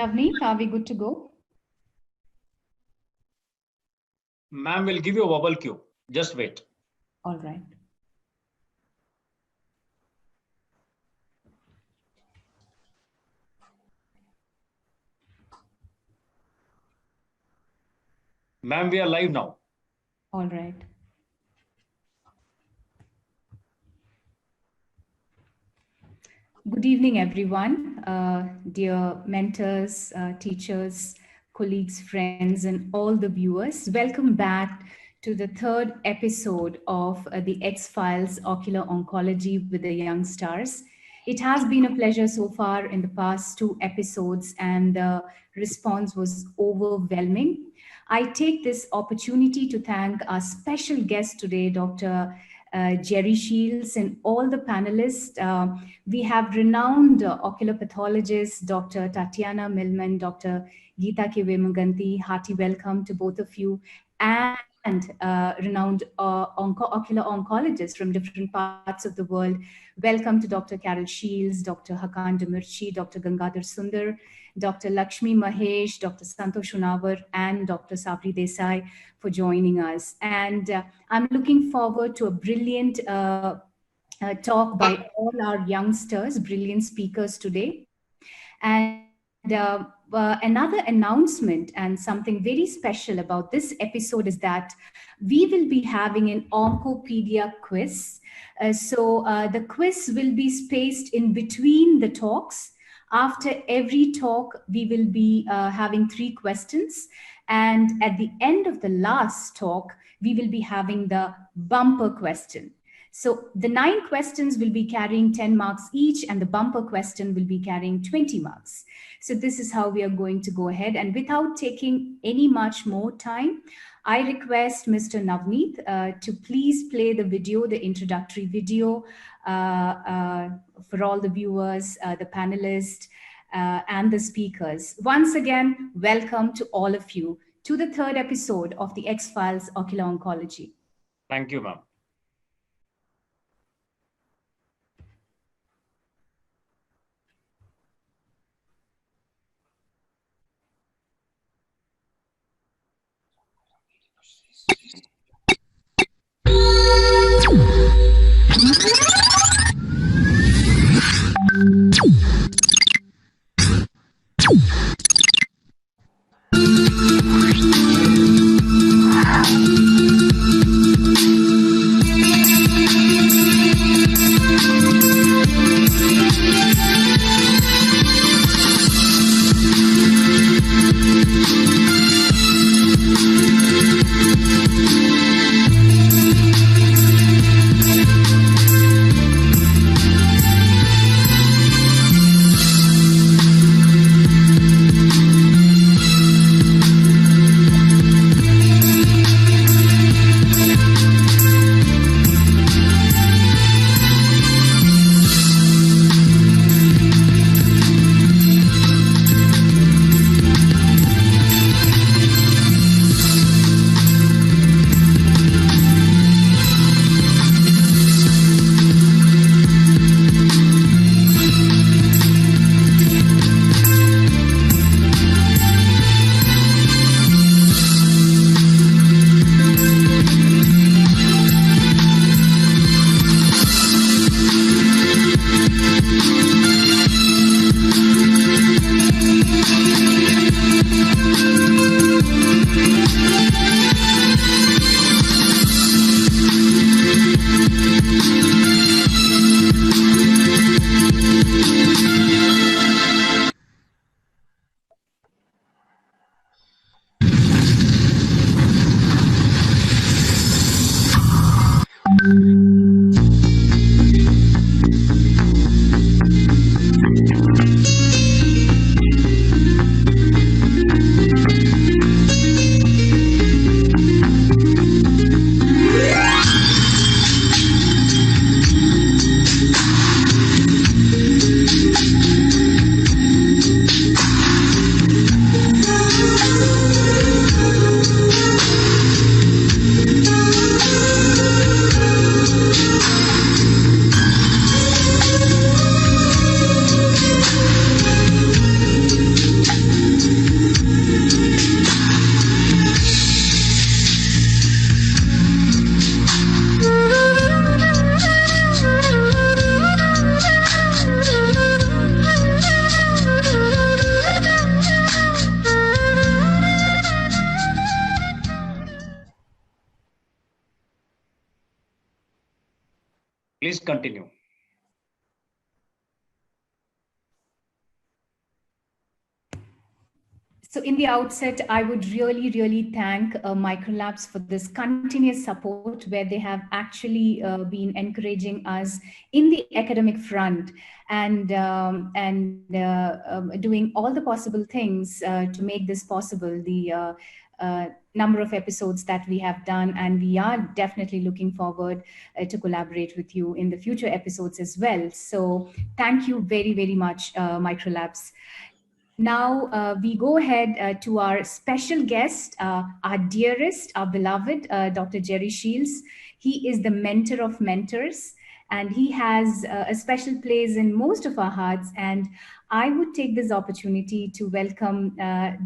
Navneet, are we good to go? Ma'am will give you a verbal cue. Just wait. All right. Ma'am, we are live now. All right. Good evening, everyone. Dear mentors, teachers, colleagues, friends, and all the viewers. Welcome back to the third episode of the X-Files Ocular Oncology with the Young Stars. It has been a pleasure so far in the past two episodes, and the response was overwhelming. I take this opportunity to thank our special guest today, Dr. Jerry Shields, and all the panelists. We have renowned ocular pathologist, Dr. Tatiana Millman, Dr. Geeta Kivemuganti. Hearty welcome to both of you. And renowned ocular oncologists from different parts of the world. Welcome to Dr. Carol Shields, Dr. Hakan Demirci, Dr. Gangadhar Sundar, Dr. Lakshmi Mahesh, Dr. Santosh Unawar, and Dr. Sabri Desai for joining us. And I'm looking forward to a brilliant talk by all our youngsters, brilliant speakers today. And another announcement and something very special about this episode is that we will be having an Oncopedia quiz. The quiz will be spaced in between the talks. After every talk, we will be having 3 questions. And at the end of the last talk, we will be having the bumper question. So the 9 questions will be carrying 10 marks each, and the bumper question will be carrying 20 marks. So this is how we are going to go ahead. And without taking any much more time, I request Mr. Navneet to please play the video, the introductory video for all the viewers, the panelists, and the speakers. Once again, welcome to all of you to the third episode of the X-Files Ocular Oncology. Thank you, ma'am. Please continue. So in the outset, I would really, really thank Microlabs for this continuous support where they have actually been encouraging us in the academic front and doing all the possible things to make this possible. The number of episodes that we have done, and we are definitely looking forward to collaborate with you in the future episodes as well. So thank you very, very much, Microlabs. Now we go ahead to our special guest, our dearest, our beloved, Dr. Jerry Shields. He is the mentor of mentors, and he has a special place in most of our hearts. And I would take this opportunity to welcome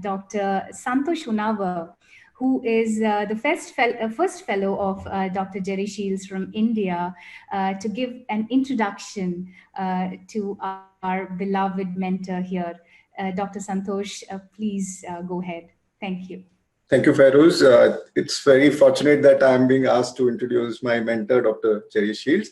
Dr. Santosh Unawa, who is the first fellow of Dr. Jerry Shields from India, to give an introduction to our beloved mentor here. Dr. Santosh, please go ahead. Thank you. Thank you, Feroz. It's very fortunate that I'm being asked to introduce my mentor, Dr. Jerry Shields.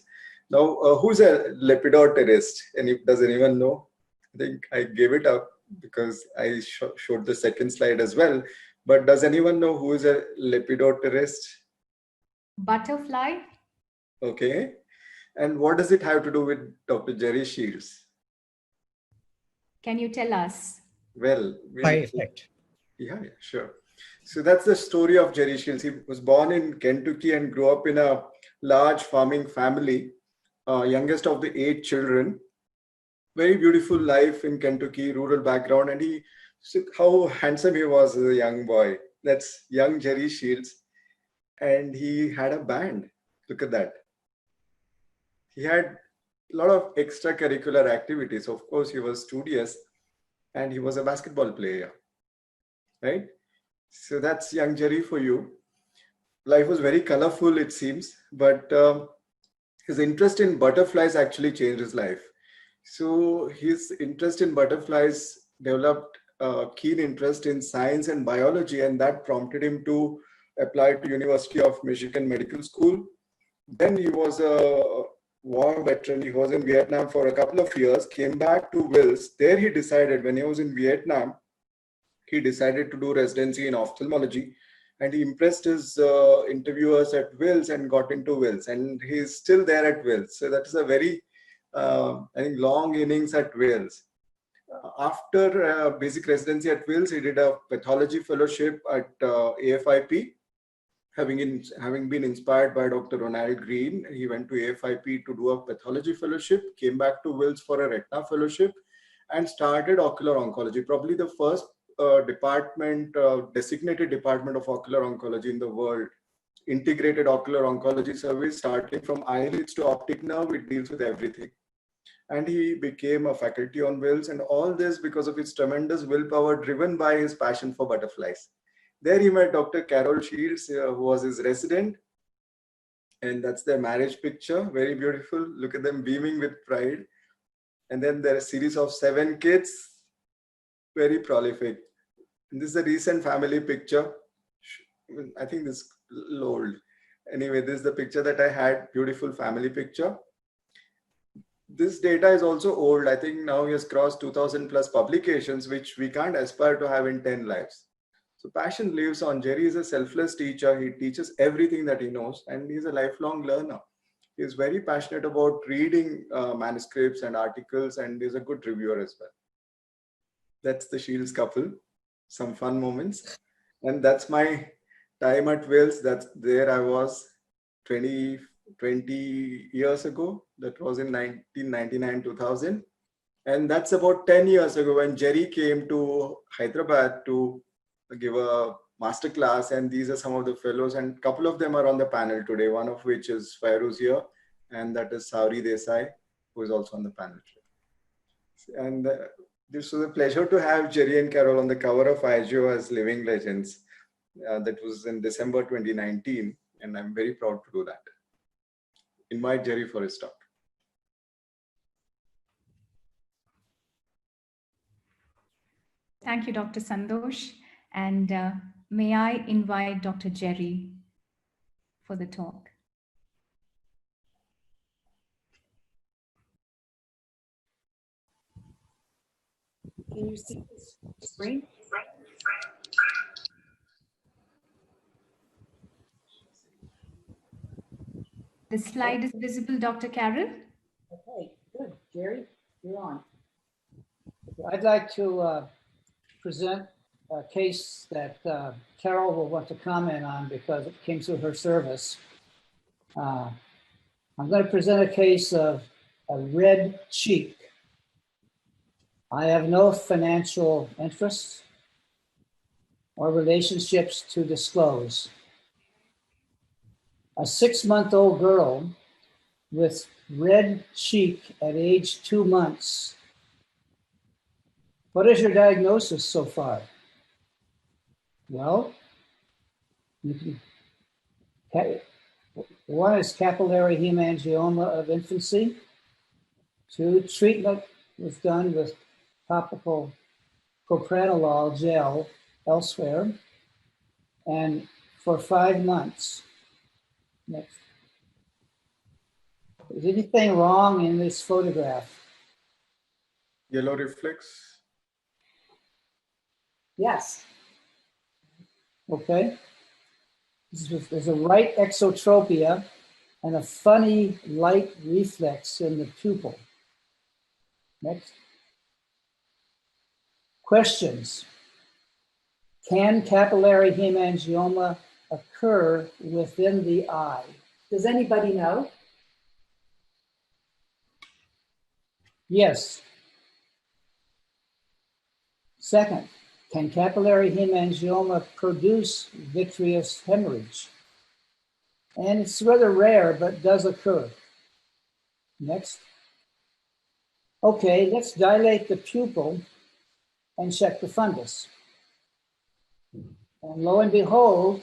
Now, who's a lepidopterist? And does anyone know? I think I gave it up because I showed the second slide as well. But does anyone know who is a lepidopterist? Butterfly. Okay. And what does it have to do with Dr. Jerry Shields? Can you tell us? Well, Perfect. Yeah, sure. So that's the story of Jerry Shields. He was born in Kentucky and grew up in a large farming family, youngest of the 8 children. Very beautiful life in Kentucky, rural background. And how handsome he was as a young boy. That's young Jerry Shields. And he had a band. Look at that. He had a lot of extracurricular activities. Of course, he was studious and he was a basketball player, right? So that's young Jerry for you. Life was very colorful, it seems, but his interest in butterflies actually changed his life. So his interest in butterflies developed a keen interest in science and biology, and that prompted him to apply to University of Michigan Medical School. Then he was a war veteran. He was in Vietnam for a couple of years, came back to Wills. There he decided, when he was in Vietnam, he decided to do residency in ophthalmology, and he impressed his interviewers at Wills and got into Wills, and he's still there at Wills. So that's a very, I think, long innings at Wills. After basic residency at Wills, he did a pathology fellowship at AFIP. Having been inspired by Dr. Ronald Green, he went to AFIP to do a pathology fellowship, came back to Wills for a retina fellowship, and started Ocular Oncology, probably the first designated department of ocular oncology in the world. Integrated ocular oncology service, starting from eyelids to optic nerve, it deals with everything. And he became a faculty on Wills, and all this because of his tremendous willpower driven by his passion for butterflies. There he met Dr. Carol Shields, who was his resident. And that's their marriage picture. Very beautiful. Look at them beaming with pride. And then there are a series of 7 kids. Very prolific. And this is a recent family picture. I think this is a little old. Anyway, this is the picture that I had. Beautiful family picture. This data is also old. I think now he has crossed 2,000 plus publications, which we can't aspire to have in 10 lives. So passion lives on. Jerry is a selfless teacher. He teaches everything that he knows, and he's a lifelong learner. He's very passionate about reading manuscripts and articles, and he's a good reviewer as well. That's the Shields couple. Some fun moments. And that's my time at Wills. There I was 20 years ago. That was in 1999, 2000. And that's about 10 years ago when Jerry came to Hyderabad to give a master class. And these are some of the fellows, and a couple of them are on the panel today, one of which is Fairuz here, and that is Sauri Desai, who is also on the panel today. And this was a pleasure to have Jerry and Carol on the cover of IGO as living legends. That was in December 2019, and I'm very proud to do that. Invite Jerry for his talk. Thank you, Dr. Santosh. And may I invite Dr. Jerry for the talk. Can you see the screen? The slide is visible, Dr. Carol. Okay, good. Jerry, you're on. I'd like to present a case that Carol will want to comment on because it came through her service. I'm going to present a case of a red cheek. I have no financial interests or relationships to disclose. A 6-month-old girl with red cheek at age 2 months. What is your diagnosis so far? Well, one is capillary hemangioma of infancy. 2, treatment was done with topical propranolol gel elsewhere, and for 5 months. Next. Is anything wrong in this photograph? Yellow reflex. Yes. Okay. There's a right exotropia and a funny light reflex in the pupil. Next. Questions. Can capillary hemangioma occur within the eye? Does anybody know? Yes. Second, can capillary hemangioma produce vitreous hemorrhage? And it's rather rare, but does occur. Next. Okay, let's dilate the pupil and check the fundus. And lo and behold,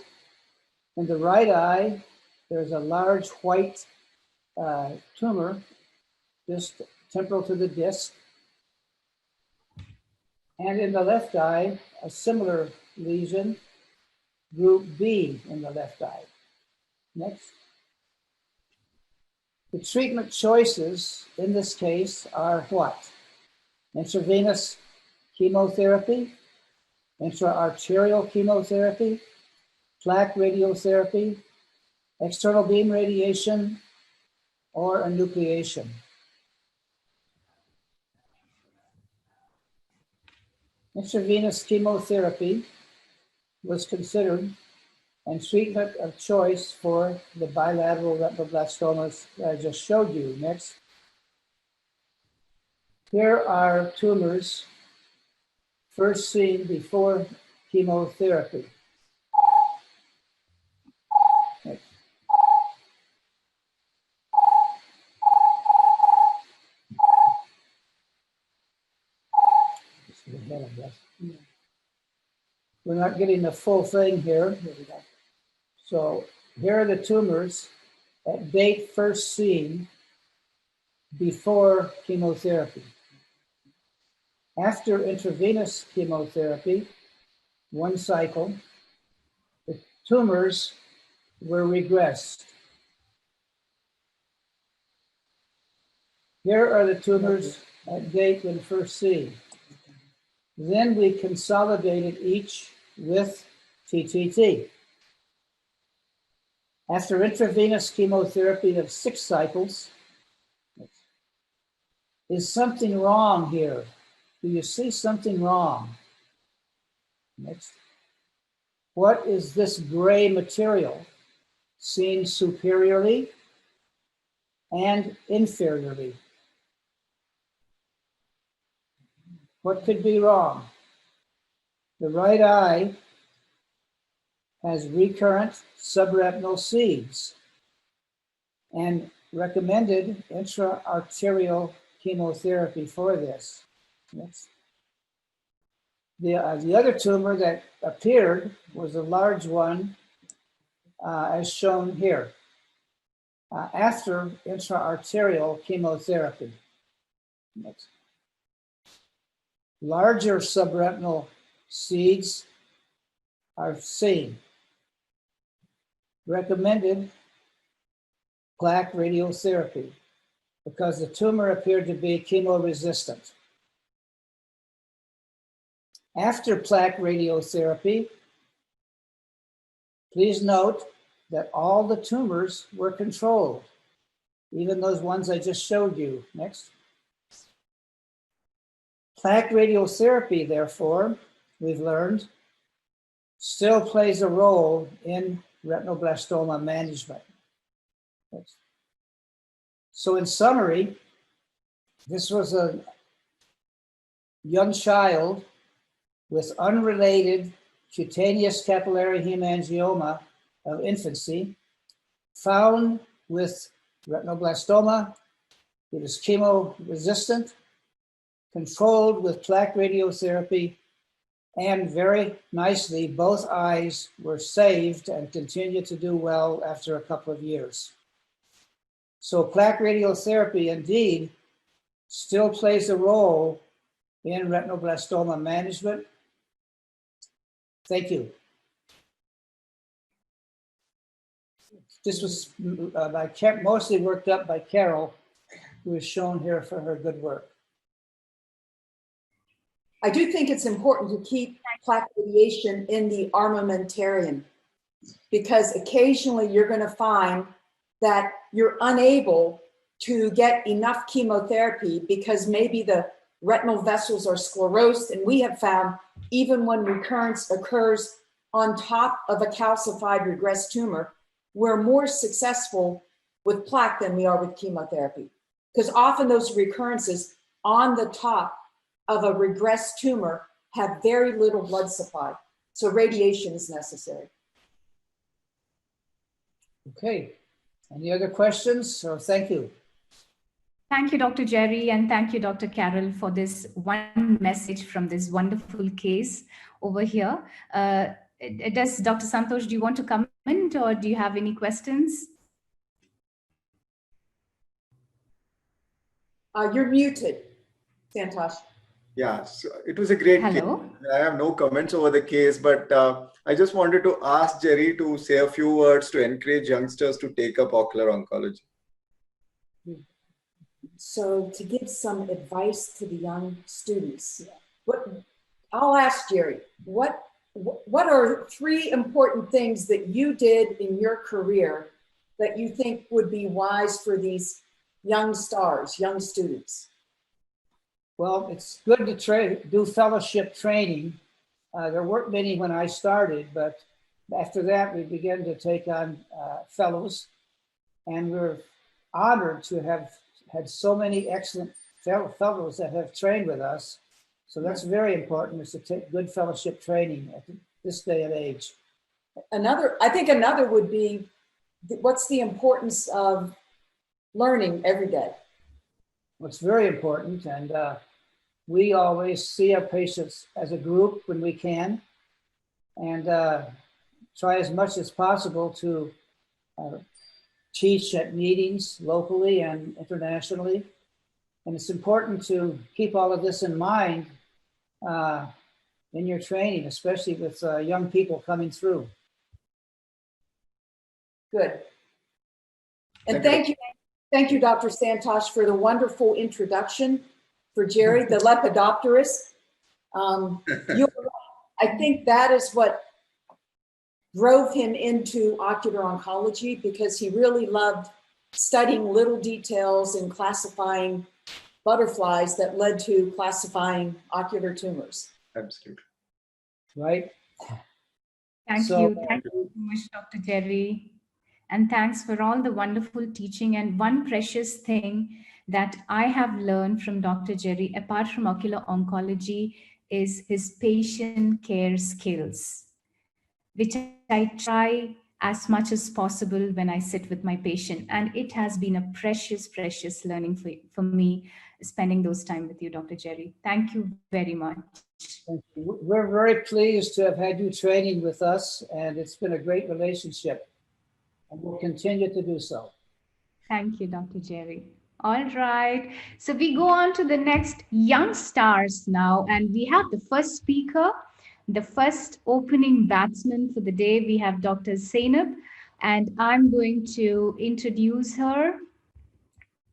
in the right eye, there's a large white tumor, just temporal to the disc. And in the left eye, a similar lesion, group B in the left eye. Next. The treatment choices in this case are what? Intravenous chemotherapy, intra-arterial chemotherapy, plaque radiotherapy, external beam radiation, or enucleation. Intravenous chemotherapy was considered and treatment of choice for the bilateral retinoblastomas that I just showed you. Next. Here are tumors first seen before chemotherapy. Next. We're not getting the full thing here. So here are the tumors at date first seen before chemotherapy. After intravenous chemotherapy, 1 cycle, the tumors were regressed. Here are the tumors at date when first seen. Then we consolidated each with TTT. After intravenous chemotherapy of 6 cycles, is something wrong here? Do you see something wrong? Next. What is this gray material seen superiorly and inferiorly? What could be wrong? The right eye has recurrent subretinal seeds and recommended intra-arterial chemotherapy for this. Next. The other tumor that appeared was a large one, as shown here, after intra-arterial chemotherapy. Next. Larger subretinal seeds are seen. Recommended plaque radiotherapy because the tumor appeared to be chemoresistant. After plaque radiotherapy, please note that all the tumors were controlled, even those ones I just showed you. Next. Plaque radiotherapy, therefore, we've learned, still plays a role in retinoblastoma management. Next. So in summary, this was a young child with unrelated cutaneous capillary hemangioma of infancy, found with retinoblastoma. It is chemo resistant, controlled with plaque radiotherapy, and very nicely, both eyes were saved and continue to do well after a couple of years. So plaque radiotherapy indeed still plays a role in retinoblastoma management. Thank you. This was mostly worked up by Carol, who is shown here for her good work. I do think it's important to keep plaque radiation in the armamentarium, because occasionally you're going to find that you're unable to get enough chemotherapy because maybe the retinal vessels are sclerosed. And we have found even when recurrence occurs on top of a calcified regressed tumor, we're more successful with plaque than we are with chemotherapy. Because often those recurrences on the top of a regressed tumor have very little blood supply. So radiation is necessary. Okay, any other questions? So thank you. Thank you, Dr. Jerry, and thank you, Dr. Carol, for this one message from this wonderful case over here. Does Dr. Santosh, do you want to comment or do you have any questions? You're muted, Santosh. Yeah, so it was a great case. I have no comments over the case, but I just wanted to ask Jerry to say a few words to encourage youngsters to take up ocular oncology. So to give some advice to the young students, I'll ask Jerry, what are 3 important things that you did in your career that you think would be wise for these young stars, young students? Well, it's good to do fellowship training. There weren't many when I started, but after that, we began to take on fellows, and we're honored to have had so many excellent fellows that have trained with us. So that's very important, is to take good fellowship training at this day and age. I think another would be, what's the importance of learning every day? Well, it's very important, and we always see our patients as a group when we can, and try as much as possible to teach at meetings locally and internationally. And it's important to keep all of this in mind in your training, especially with young people coming through. Good. And thank you, Dr. Santosh, for the wonderful introduction for Jerry, the lepidopterist. I think that is what drove him into ocular oncology, because he really loved studying little details and classifying butterflies that led to classifying ocular tumors. Absolutely. Right. Thank you. Thank you so much, Dr. Jerry. And thanks for all the wonderful teaching. And one precious thing that I have learned from Dr. Jerry, apart from ocular oncology, is his patient care skills, which I try as much as possible when I sit with my patient. And it has been a precious, precious learning for me, spending those time with you, Dr. Jerry. Thank you very much. Thank you. We're very pleased to have had you training with us, and it's been a great relationship, and we'll continue to do so. Thank you, Dr. Jerry. All right. So we go on to the next young stars now, and we have the first speaker, the first opening batsman for the day. We have Dr. Zainab, and I'm going to introduce her.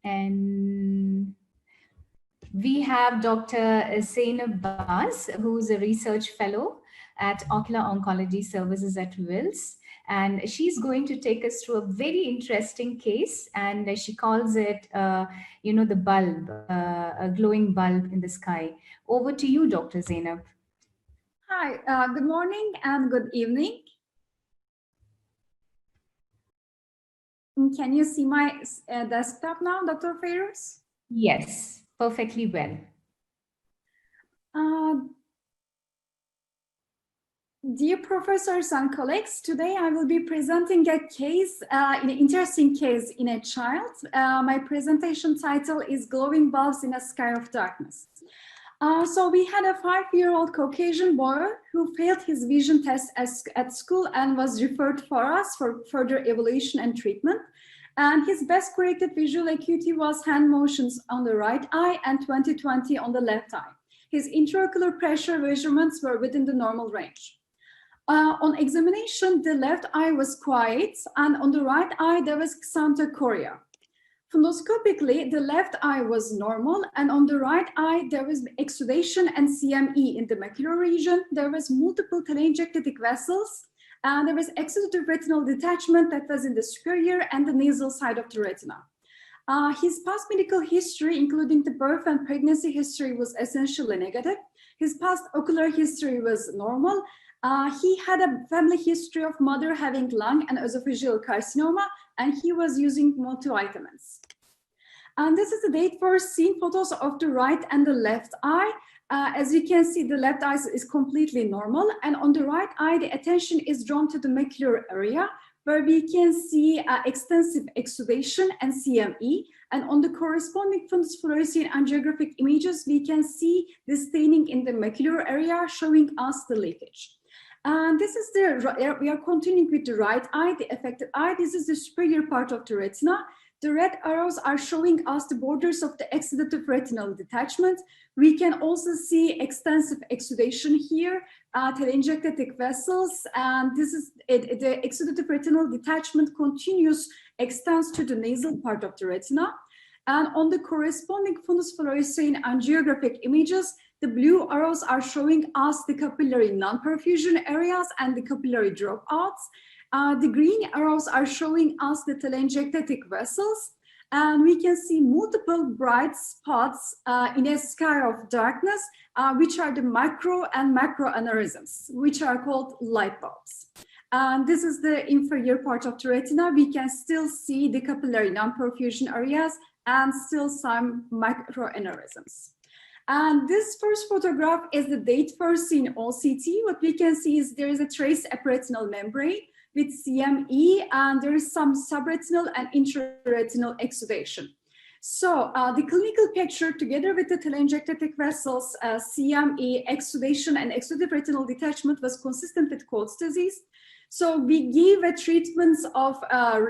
And We have Dr. Zainab Baz, who is a research fellow at Ocular Oncology Services at Wills. And she's going to take us through a very interesting case. And she calls it, the bulb, a glowing bulb in the sky. Over to you, Dr. Zainab. Hi, good morning and good evening. Can you see my desktop now, Dr. Feroz? Yes, perfectly well. Dear professors and colleagues, today I will be presenting a case, an interesting case in a child. My presentation title is Glowing Bulbs in a Sky of Darkness. So we had a 5-year-old Caucasian boy who failed his vision test at school and was referred for us for further evaluation and treatment. And his best corrected visual acuity was hand motions on the right eye and 20/20 on the left eye. His intraocular pressure measurements were within the normal range. On examination, the left eye was quiet, and on the right eye, there was xanthochorea. Fundoscopically, the left eye was normal, and on the right eye, there was exudation and CME in the macular region. There was multiple telangiectatic vessels, and there was exudative retinal detachment that was in the superior and the nasal side of the retina. His past medical history, including the birth and pregnancy history, was essentially negative. His past ocular history was normal. He had a family history of mother having lung and esophageal carcinoma, and he was using multivitamins. And this is the date first seen photos of the right and the left eye. As you can see, the left eye is completely normal, and on the right eye, the attention is drawn to the macular area, where we can see extensive exudation and CME. And on the corresponding fundus fluorescein angiographic images, we can see the staining in the macular area showing us the leakage. And this is we are continuing with the right eye, the affected eye. This is the superior part of the retina. The red arrows are showing us the borders of the exudative retinal detachment. We can also see extensive exudation here, telangiectatic vessels, and this is the exudative retinal detachment continues, extends to the nasal part of the retina. And on the corresponding fundus fluorescein angiographic images, the blue arrows are showing us the capillary non-perfusion areas and the capillary dropouts. The green arrows are showing us the telangiectatic vessels, and we can see multiple bright spots in a sky of darkness, which are the micro and macro aneurysms, which are called light bulbs. And this is the inferior part of the retina. We can still see the capillary non-perfusion areas and still some microaneurysms. And this first photograph is the date first seen OCT. What we can see is there is a trace epiretinal membrane with CME, and there is some subretinal and intraretinal exudation. So the clinical picture, together with the telangiectatic vessels, CME, exudation, and exudative retinal detachment, was consistent with Coats disease. So we gave a treatments of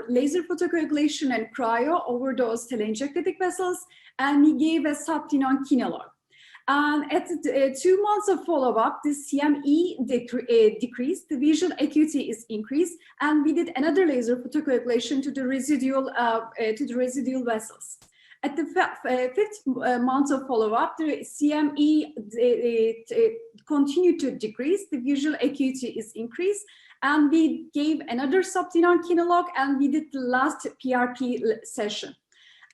laser photocoagulation and cryo over those telangiectatic vessels, and we gave a subtenon Kinelog. And at 2 months of follow-up, the CME decreased, the visual acuity is increased, and we did another laser photocoagulation to the residual vessels. At the 5th month of follow-up, the CME continued to decrease, the visual acuity is increased, and we gave another subtenon Kinelog, and we did the last PRP session.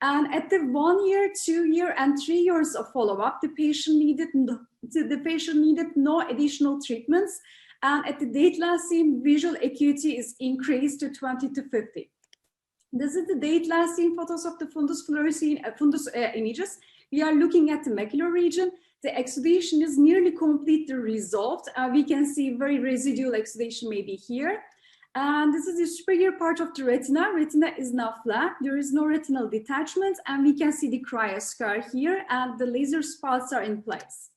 And at the 1 year, 2 year, and 3 years of follow-up, the patient needed no additional treatments. And at the date last seen, visual acuity is increased to 20 to 50. This is the date last seen photos of the fundus fluorescein images. We are looking at the macular region. The exudation is nearly completely resolved. We can see very residual exudation maybe here. And this is the superior part of the retina. Retina is now flat. There is no retinal detachment, and we can see the cryo scar here, and the laser spots are in place.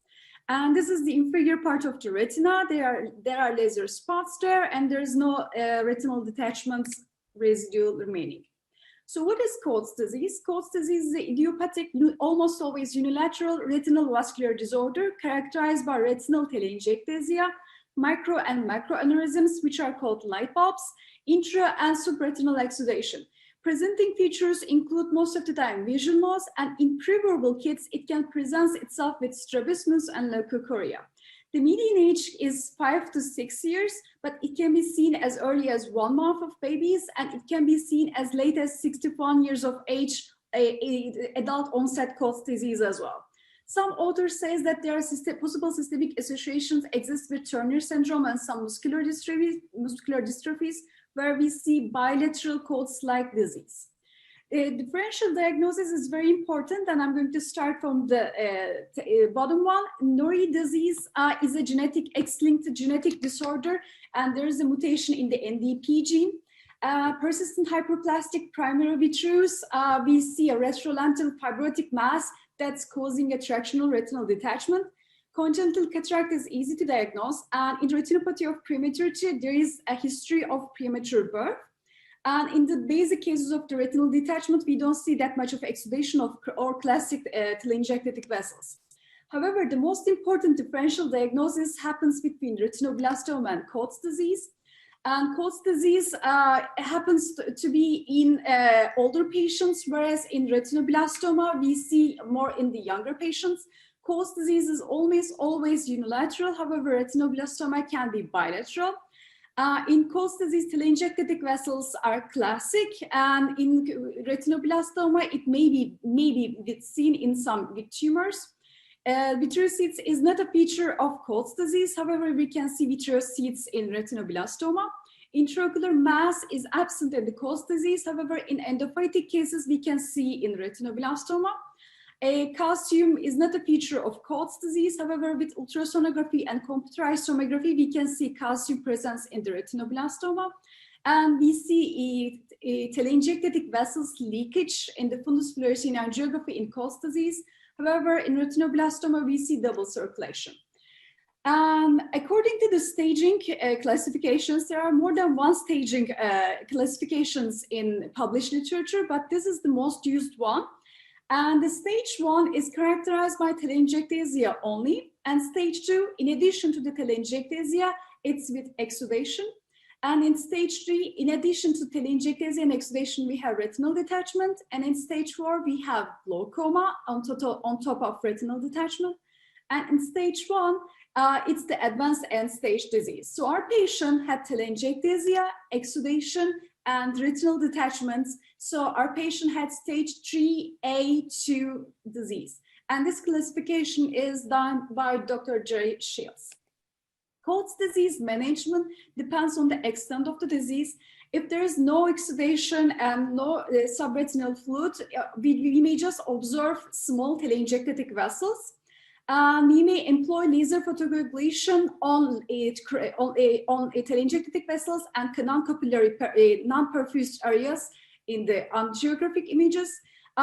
And this is the inferior part of the retina. There are laser spots there, and there is no retinal detachments residual remaining. So what is Coats disease? Coats disease is an idiopathic, almost always unilateral retinal vascular disorder characterized by retinal telangiectasia, micro and macro aneurysms, which are called light bulbs, intra and subretinal exudation. Presenting features include most of the time vision loss, and in preverbal kids, it can present itself with strabismus and leukocoria. The median age is 5 to 6 years, but it can be seen as early as 1 month of babies, and it can be seen as late as 61 years of age, adult onset Coats disease as well. Some authors say that there are possible systemic associations exist with Turner syndrome and some muscular dystrophies, where we see bilateral Coats-like disease. Differential diagnosis is very important, and I'm going to start from the bottom one. Norrie disease is a X-linked genetic disorder, and there is a mutation in the NDP gene. Persistent hyperplastic primary vitreous, we see a retrolental fibrotic mass that's causing a tractional retinal detachment. Congenital cataract is easy to diagnose, and in retinopathy of prematurity, there is a history of premature birth. And in the basic cases of the retinal detachment, we don't see that much of exudation or classic telangiectatic vessels. However, the most important differential diagnosis happens between retinoblastoma and Coats disease. And Coats disease happens to be in older patients, whereas in retinoblastoma, we see more in the younger patients. Coats disease is always unilateral. However, retinoblastoma can be bilateral. In Coats disease, telangiectatic vessels are classic, and in retinoblastoma, it may be seen in some with tumors. Vitreocytes is not a feature of Coats disease. However, we can see vitreocytes in retinoblastoma. Intraocular mass is absent in the Coats disease. However, in endophytic cases, we can see in retinoblastoma. Calcium is not a feature of Coats disease. However, with ultrasonography and computerized tomography, we can see calcium presence in the retinoblastoma. And we see telangiectatic vessels leakage in the fundus fluorescein angiography in Coats disease. However, in retinoblastoma, we see double circulation. According to the staging classifications, there are more than one staging classifications in published literature, but this is the most used one. And the stage 1 is characterized by telangiectasia only. And stage 2, in addition to the telangiectasia, it's with exudation. And in stage 3, in addition to telangiectasia and exudation, we have retinal detachment. And in stage 4, we have glaucoma on top of retinal detachment. And in stage 1, it's the advanced end-stage disease. So our patient had telangiectasia, exudation, and retinal detachments. So our patient had stage 3A2 disease. And this classification is done by Dr. Jerry Shields. Coats disease management depends on the extent of the disease. If there is no exudation and no subretinal fluid, we may just observe small telangiectatic vessels. We may employ laser photocoagulation on telangiectatic vessels and non-capillary, non-perfused areas in the angiographic images.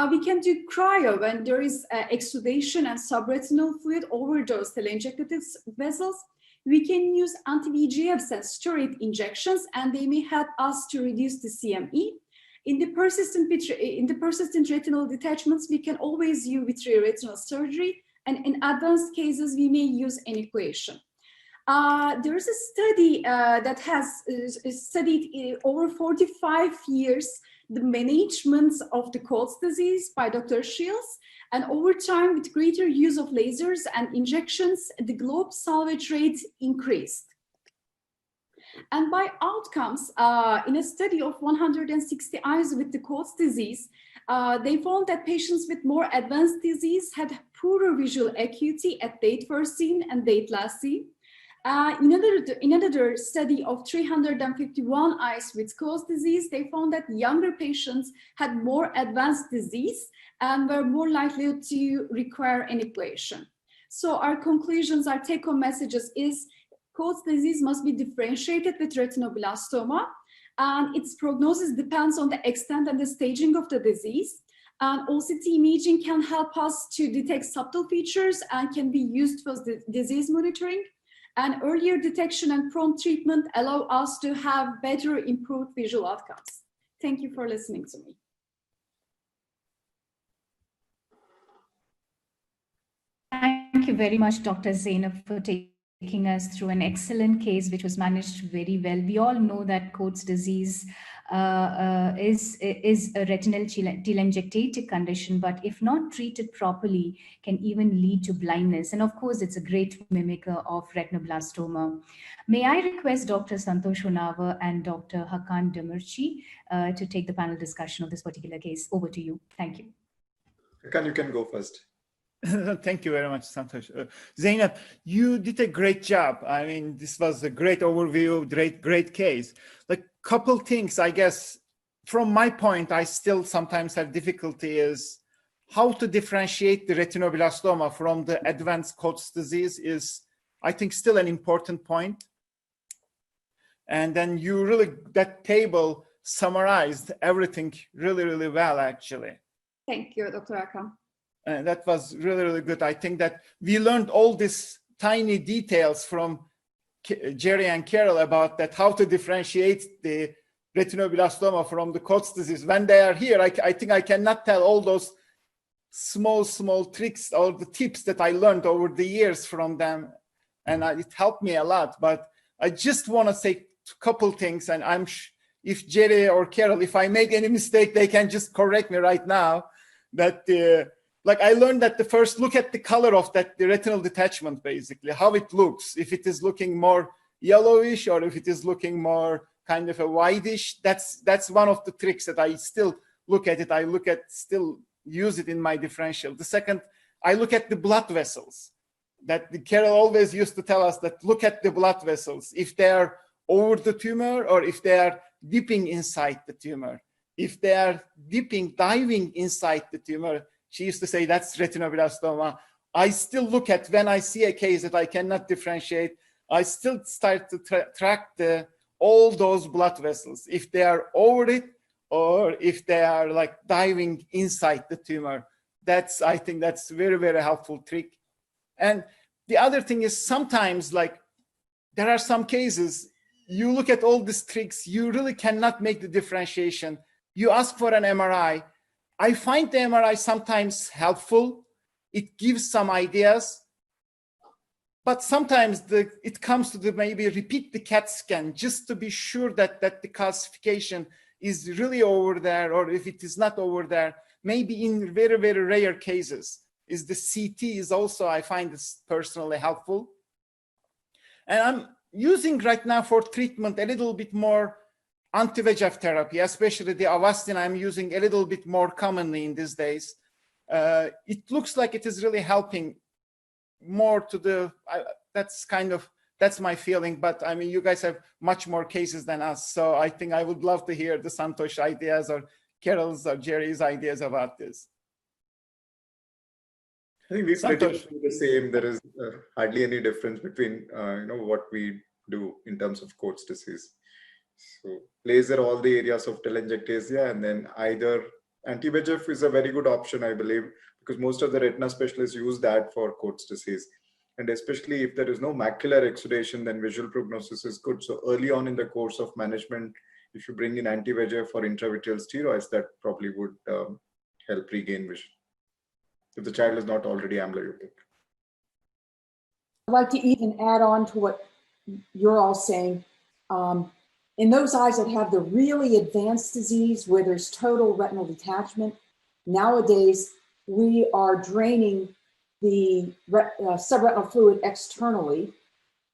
We can do cryo when there is exudation and subretinal fluid over those telangiectatic vessels. We can use anti-VEGFs and steroid injections, and they may help us to reduce the CME. In the persistent retinal detachments, we can always use vitreoretinal surgery, and in advanced cases, we may use enucleation. There is a study that has studied over 45 years the management of the Coats disease by Dr. Shields, and over time, with greater use of lasers and injections, the globe salvage rate increased. And by outcomes, in a study of 160 eyes with the Coats disease, they found that patients with more advanced disease had poorer visual acuity at date first seen and date last seen. In another study of 351 eyes with Coats disease, they found that younger patients had more advanced disease and were more likely to require enucleation. So our conclusions, our take-home messages is Coats disease must be differentiated with retinoblastoma, and its prognosis depends on the extent and the staging of the disease. And OCT imaging can help us to detect subtle features and can be used for the disease monitoring. And earlier detection and prompt treatment allow us to have better improved visual outcomes. Thank you for listening to me. Thank you very much, Dr. Zainab, for taking us through an excellent case which was managed very well. We all know that Coats disease is a retinal telangiectatic condition, but if not treated properly, can even lead to blindness. And of course, it's a great mimicker of retinoblastoma. May I request Dr. Santosh Honavar and Dr. Hakan Demirci to take the panel discussion of this particular case. Over to you. Thank you. Hakan, you can go first. Thank you very much, Santosh. Zainab, you did a great job. I mean, this was a great overview, great case. Like, couple things, I guess, from my point, I still sometimes have difficulty is how to differentiate the retinoblastoma from the advanced Coats disease is, I think, still an important point. And then you really, that table summarized everything really well, actually. Thank you, Dr. Akam. That was really good. I think that we learned all these tiny details from Jerry and Carol about that, how to differentiate the retinoblastoma from the Coats disease. When they are here, I think I cannot tell all those small tricks or the tips that I learned over the years from them. And it helped me a lot. But I just want to say a couple things. And if Jerry or Carol, if I make any mistake, they can just correct me right now. That like I learned that the first look at the color of the retinal detachment, basically, how it looks. If it is looking more yellowish or if it is looking more kind of a whitish, that's one of the tricks that I still look at it. I still use it in my differential. The second, I look at the blood vessels. That Carol always used to tell us that look at the blood vessels. If they are over the tumor or if they are dipping inside the tumor. If they are diving inside the tumor, she used to say that's retinoblastoma. I still look at, when I see a case that I cannot differentiate, I still start to track all those blood vessels. If they are over it or if they are like diving inside the tumor, I think that's very helpful trick. And the other thing is sometimes like there are some cases, you look at all these tricks, you really cannot make the differentiation. You ask for an MRI. I find the MRI sometimes helpful. It gives some ideas, but sometimes it comes to maybe repeat the CAT scan just to be sure that the calcification is really over there, or if it is not over there, maybe in very rare cases, is the CT is also, I find this personally helpful. And I'm using right now for treatment a little bit more anti-VEGF therapy, especially the Avastin I'm using a little bit more commonly in these days. It looks like it is really helping more to that's my feeling, but I mean, you guys have much more cases than us. So I think I would love to hear the Santosh ideas or Carol's or Jerry's ideas about this. I think we pretty much do the same. There is hardly any difference between what we do in terms of Coats disease. So laser all the areas of telangiectasia, and then either anti-VEGF is a very good option, I believe, because most of the retina specialists use that for Coats disease. And especially if there is no macular exudation, then visual prognosis is good. So early on in the course of management, if you bring in anti-VEGF or intravitreal steroids, that probably would help regain vision, if the child is not already amblyopic. I'd like to even add on to what you're all saying. In those eyes that have the really advanced disease where there's total retinal detachment, nowadays we are draining the subretinal fluid externally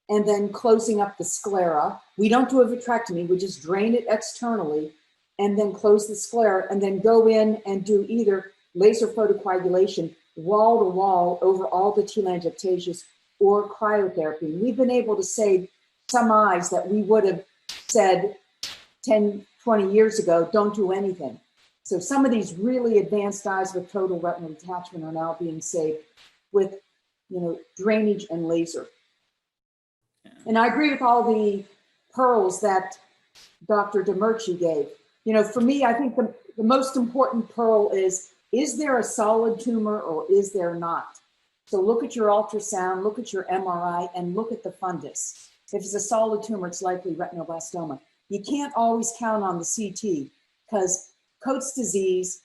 and then closing up the sclera. We don't do a vitrectomy, we just drain it externally and then close the sclera and then go in and do either laser photocoagulation wall to wall over all the telangiectasias or cryotherapy. And we've been able to save some eyes that we would have said 10, 20 years ago, don't do anything. So some of these really advanced eyes with total retinal detachment are now being saved with, drainage and laser. And I agree with all the pearls that Dr. Demirci gave. For me, I think the most important pearl is there a solid tumor or is there not? So look at your ultrasound, look at your MRI, and look at the fundus. If it's a solid tumor, it's likely retinoblastoma. You can't always count on the CT because Coats disease,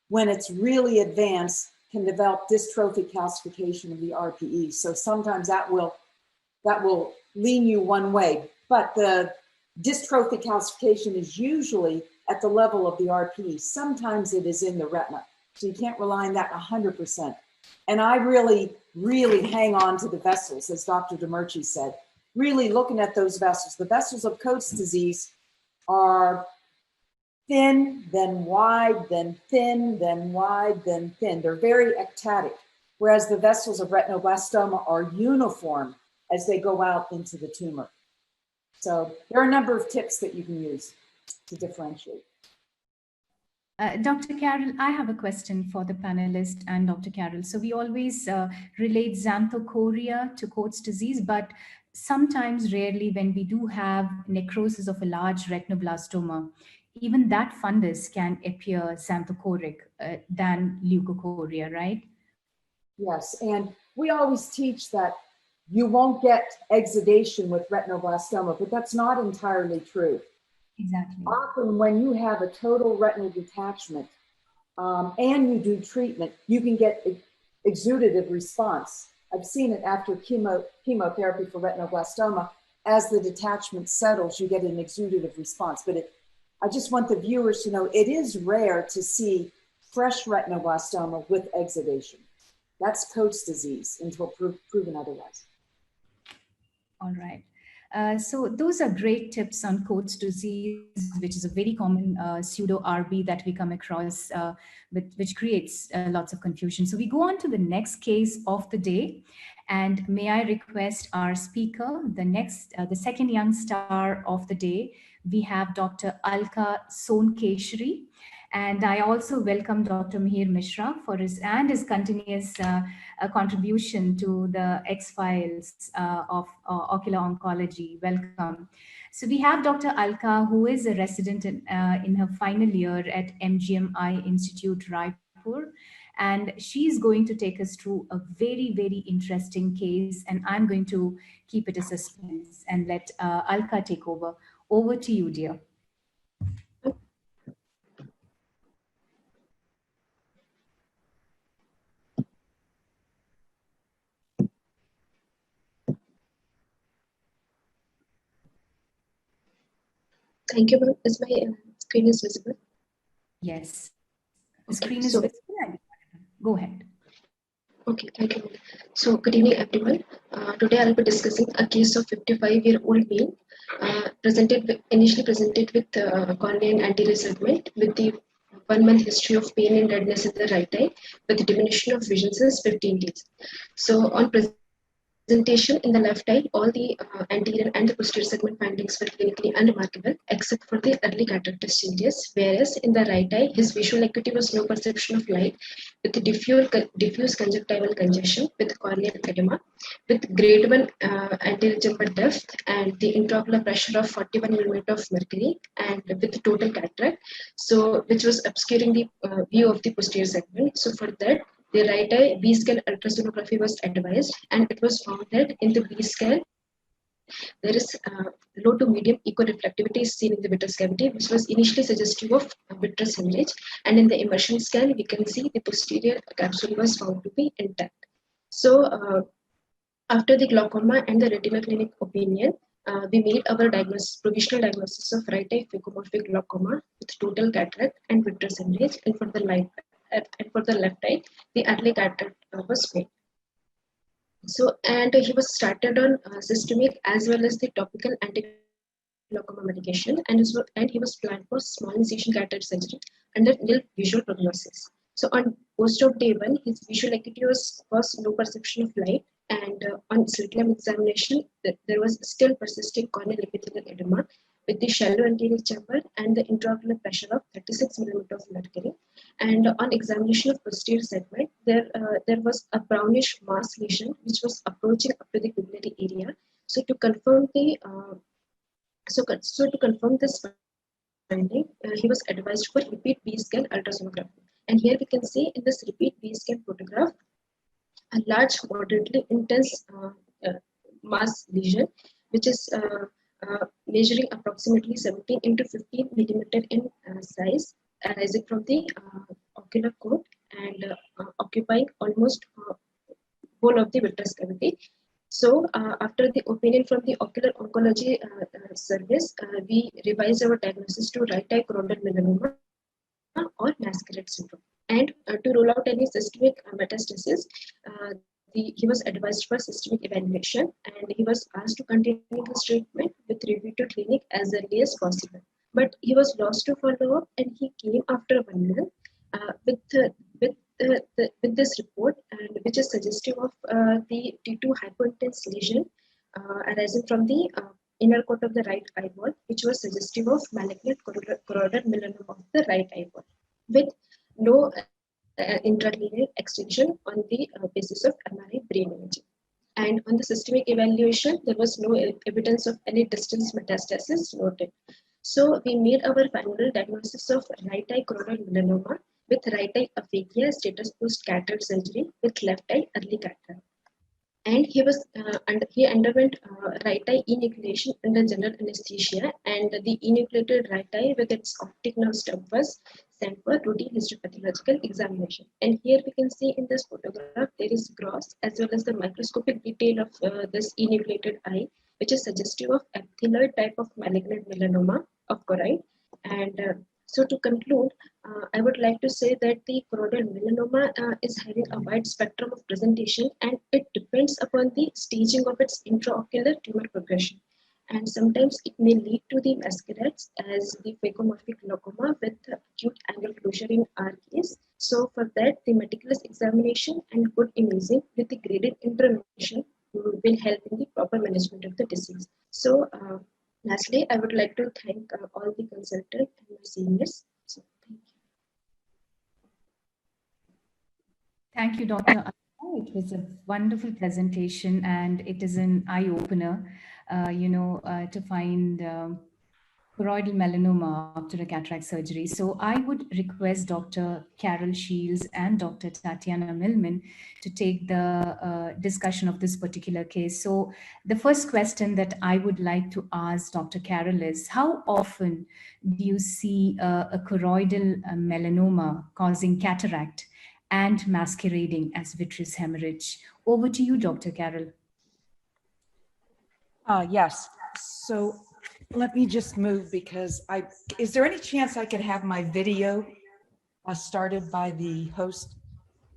when it's really advanced, can develop dystrophic calcification of the RPE. So sometimes that will lean you one way. But the dystrophic calcification is usually at the level of the RP. Sometimes it is in the retina. So you can't rely on that 100%. And I really, really hang on to the vessels, as Dr. Demirci said, really looking at those vessels. The vessels of Coates disease are thin, then wide, then thin, then wide, then thin. They're very ectatic, whereas the vessels of retinoblastoma are uniform as they go out into the tumor. So there are a number of tips that you can use to differentiate. Dr. Carol, I have a question for the panelist and Dr. Carol. So we always relate xanthochorea to Coates disease, but sometimes, rarely, when we do have necrosis of a large retinoblastoma, even that fundus can appear xanthochoric than leukochorea, right? Yes, and we always teach that you won't get exudation with retinoblastoma, but that's not entirely true. Exactly. Often when you have a total retinal detachment and you do treatment, you can get exudative response. I've seen it after chemotherapy for retinoblastoma. As the detachment settles, you get an exudative response. But I just want the viewers to know it is rare to see fresh retinoblastoma with exudation. That's Coates disease until proven otherwise. All right. So those are great tips on Coates disease, which is a very common pseudo RB that we come across, which creates lots of confusion. So we go on to the next case of the day, and may I request our speaker, the second young star of the day. We have Dr. Alka Sonkeshri. And I also welcome Dr. Mihir Mishra for his continuous contribution to the X-Files of Ocular Oncology. Welcome. So we have Dr. Alka, who is a resident in her final year at MGMI Institute, Raipur. And she's going to take us through a very, very interesting case. And I'm going to keep it a suspense and let Alka take over. Over to you, dear. Thank you, ma'am. Is my screen is visible? Yes. The Okay, screen is so visible. Go ahead. okay, thank you. So, good evening, everyone. Today, I'll be discussing a case of 55-year-old male initially presented with cornea and anterior segment with the 1-month history of pain and redness in the right eye with diminution of vision since 15 days. So, on presentation in the left eye, all the anterior and the posterior segment findings were clinically unremarkable except for the early cataract changes, whereas in the right eye, his visual acuity was no perception of light with diffuse conjunctival congestion with corneal edema, with grade 1 anterior chamber depth and the intraocular pressure of 41 mm of mercury and with total cataract, so which was obscuring the view of the posterior segment. So for that, the right eye B-scan ultrasonography was advised, and it was found that in the B-scan, there is low to medium eco-reflectivity seen in the vitreous cavity, which was initially suggestive of vitreous hemorrhage. And in the immersion scan, we can see the posterior capsule was found to be intact. So after the glaucoma and the retina clinic opinion, we made our provisional diagnosis of right eye phacomorphic glaucoma with total cataract and vitreous hemorrhage, and for the left eye, the early cataract was made. So, and he was started on systemic as well as the topical anti-glaucoma medication, and he was planned for small incision cataract surgery under nil visual prognosis. So, on post-op day 1, his visual acuity was no perception of light, and on slit lamp examination, there was still persisting corneal epithelial edema with the shallow anterior chamber and the intraocular pressure of 36 mm of mercury. And on examination of posterior segment, there was a brownish mass lesion which was approaching up to the pupillary area. So to confirm this finding, he was advised for repeat B-scan ultrasonography. And here we can see in this repeat B-scan photograph a large, moderately intense mass lesion, which is measuring approximately 17 into 15 millimeter in size, arising from the ocular coat and occupying almost whole of the vitreous cavity. So after the opinion from the Ocular Oncology service, we revised our diagnosis to right eye choroidal melanoma or masquerade syndrome. And to rule out any systemic metastasis, he was advised for systemic evaluation, and he was asked to continue his treatment with review to clinic as early as possible. But he was lost to follow up, and he came after 1 month with this report, and which is suggestive of the T2 hypointense lesion arising from the inner coat of the right eyeball, which was suggestive of malignant choroidal melanoma of the right eyeball, with no intralinear extension on the basis of MRI brain imaging. And on the systemic evaluation, there was no evidence of any distant metastasis noted. So we made our final diagnosis of right eye choroidal melanoma with right eye aphakia status post cataract surgery with left eye early cataract. And he underwent right eye enucleation under general anesthesia, and the enucleated right eye with its optic nerve stub was sent for routine histopathological examination. And here we can see in this photograph there is gross as well as the microscopic detail of this enucleated eye, which is suggestive of epithelioid type of malignant melanoma of choroid. And so to conclude, I would like to say that the choroidal melanoma is having a wide spectrum of presentation, and it depends upon the staging of its intraocular tumor progression. And sometimes it may lead to the masquerades as the phacomorphic glaucoma with acute angle closure in our case. So for that, the meticulous examination and good imaging with the graded intervention will help in the proper management of the disease. So lastly, I would like to thank all the consultants and my seniors. So, thank you. Thank you, Dr. Anna. It was a wonderful presentation, and it is an eye-opener, to find choroidal melanoma after a cataract surgery. So I would request Dr. Carol Shields and Dr. Tatiana Millman to take the discussion of this particular case. So the first question that I would like to ask Dr. Carol is, how often do you see a choroidal melanoma causing cataract and masquerading as vitreous hemorrhage? Over to you, Dr. Carol. Yes. So let me just move because is there any chance I could have my video started by the host?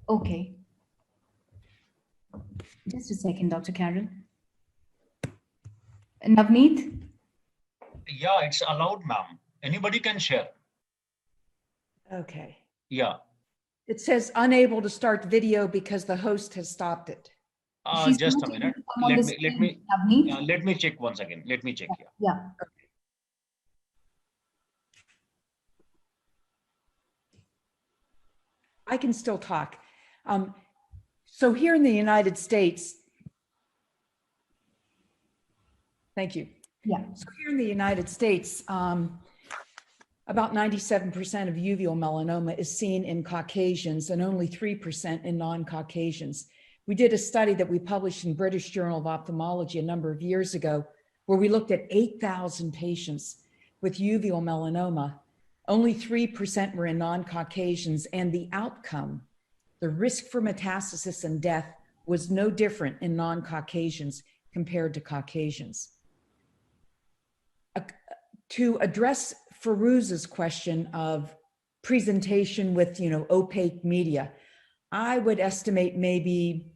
Okay. Just a second, Dr. Carol. Navneet? Yeah, it's allowed, ma'am. Anybody can share. Okay. Yeah. It says unable to start video because the host has stopped it. Just a minute. Let me check once again. Let me check here. Yeah. I can still talk. So here in the United States, thank you. Yeah. So here in the United States, about 97% of uveal melanoma is seen in Caucasians and only 3% in non-Caucasians. We did a study that we published in British Journal of Ophthalmology a number of years ago, where we looked at 8,000 patients with uveal melanoma. Only 3% were in non-Caucasians, and the outcome, the risk for metastasis and death, was no different in non-Caucasians compared to Caucasians. To address Farouz's question of presentation with, opaque media, I would estimate maybe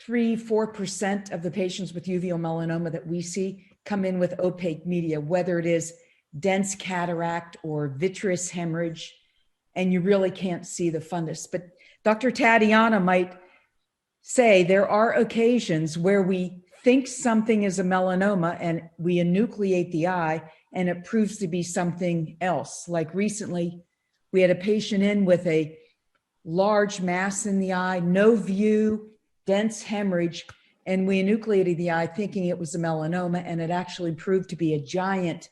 3-4% of the patients with uveal melanoma that we see come in with opaque media, whether it is dense cataract or vitreous hemorrhage, and you really can't see the fundus. But Dr. Tatiana might say there are occasions where we think something is a melanoma and we enucleate the eye and it proves to be something else. Like recently, we had a patient in with a large mass in the eye, no view, dense hemorrhage, and we enucleated the eye thinking it was a melanoma, and it actually proved to be a giant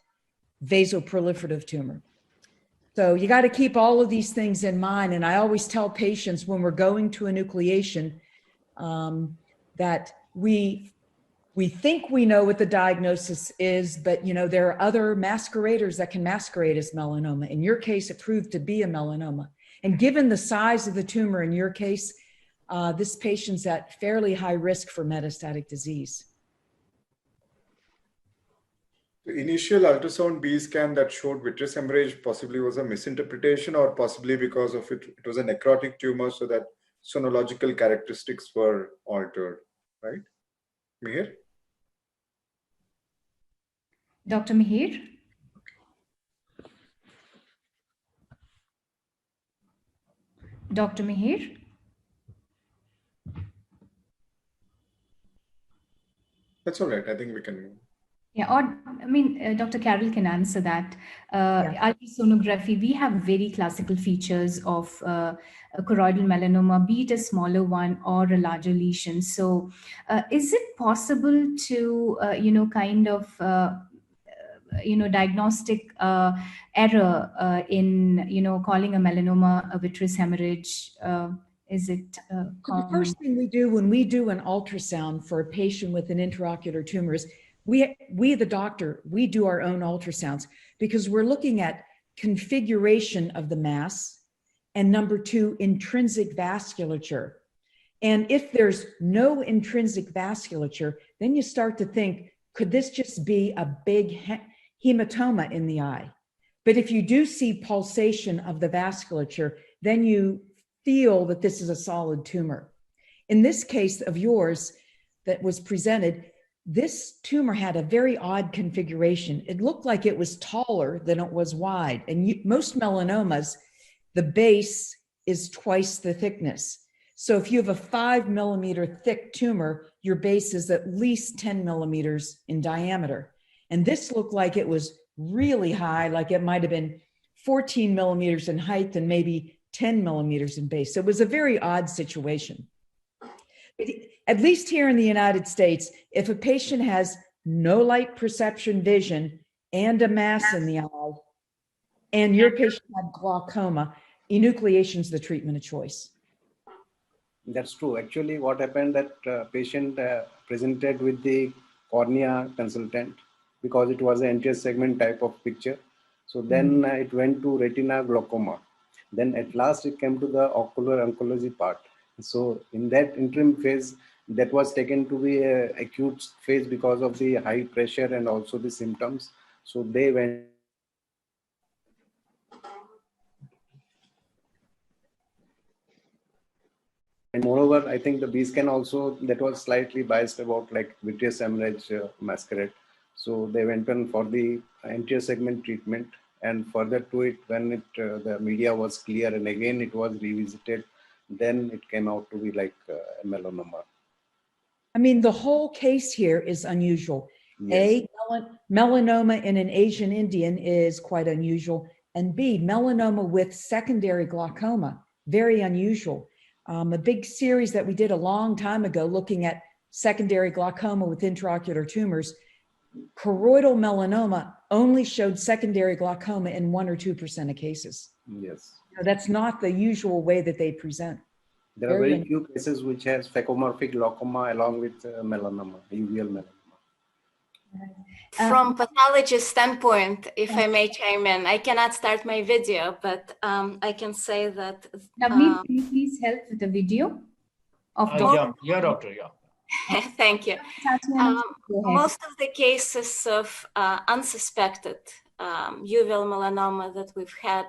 vasoproliferative tumor. So you got to keep all of these things in mind. And I always tell patients when we're going to enucleation that we think we know what the diagnosis is, but there are other masqueraders that can masquerade as melanoma. In your case, it proved to be a melanoma. And given the size of the tumor in your case, this patient's at fairly high risk for metastatic disease. The initial ultrasound B scan that showed vitreous hemorrhage possibly was a misinterpretation, or possibly because of it was a necrotic tumor, so that sonological characteristics were altered, right? Mihir? Dr. Mihir? Dr. Mihir? That's all right. I think we can move. Yeah, or I mean, Dr. Carol can answer that. Ultrasonography, we have very classical features of a choroidal melanoma, be it a smaller one or a larger lesion. So, is it possible to, kind of, diagnostic error in, calling a melanoma a vitreous hemorrhage? Is it So the common? first thing we do when we do an ultrasound for a patient with an intraocular tumor is we, the doctor, we do our own ultrasounds because we're looking at configuration of the mass and number two, intrinsic vasculature. And if there's no intrinsic vasculature, then you start to think, could this just be a big hematoma in the eye? But if you do see pulsation of the vasculature, then you feel that this is a solid tumor. In this case of yours that was presented, this tumor had a very odd configuration. It looked like it was taller than it was wide. And most melanomas, the base is twice the thickness. So if you have a 5 millimeter thick tumor, your base is at least 10 millimeters in diameter. And this looked like it was really high, like it might have been 14 millimeters in height and maybe 10 millimeters in base. So it was a very odd situation. At least here in the United States, if a patient has no light perception vision and a mass in the eye, and your patient had glaucoma, enucleation is the treatment of choice. That's true. Actually, what happened that patient presented with the cornea consultant because it was an anterior segment type of picture. So then it went to retina glaucoma. Then at last it came to the ocular oncology part. So in that interim phase, that was taken to be an acute phase because of the high pressure and also the symptoms. So they went. And moreover, I think the B scan also, that was slightly biased about like vitreous hemorrhage masquerade. So they went on for the anterior segment treatment, and further to it, when the media was clear and again it was revisited, then it came out to be like a melanoma. I mean, the whole case here is unusual. Yes. A, melanoma in an Asian Indian is quite unusual. And B, melanoma with secondary glaucoma, very unusual. A big series that we did a long time ago looking at secondary glaucoma with intraocular tumors, choroidal melanoma only showed secondary glaucoma in 1 or 2% of cases. Yes. That's not the usual way that they present. There are very few cases which has phacomorphic glaucoma along with melanoma, uveal melanoma. From pathologist standpoint, if I may chime in, I cannot start my video, but I can say that. Navneet, can you please help with the video of yeah, doctor, yeah. Thank you. Most of the cases of unsuspected uveal melanoma that we've had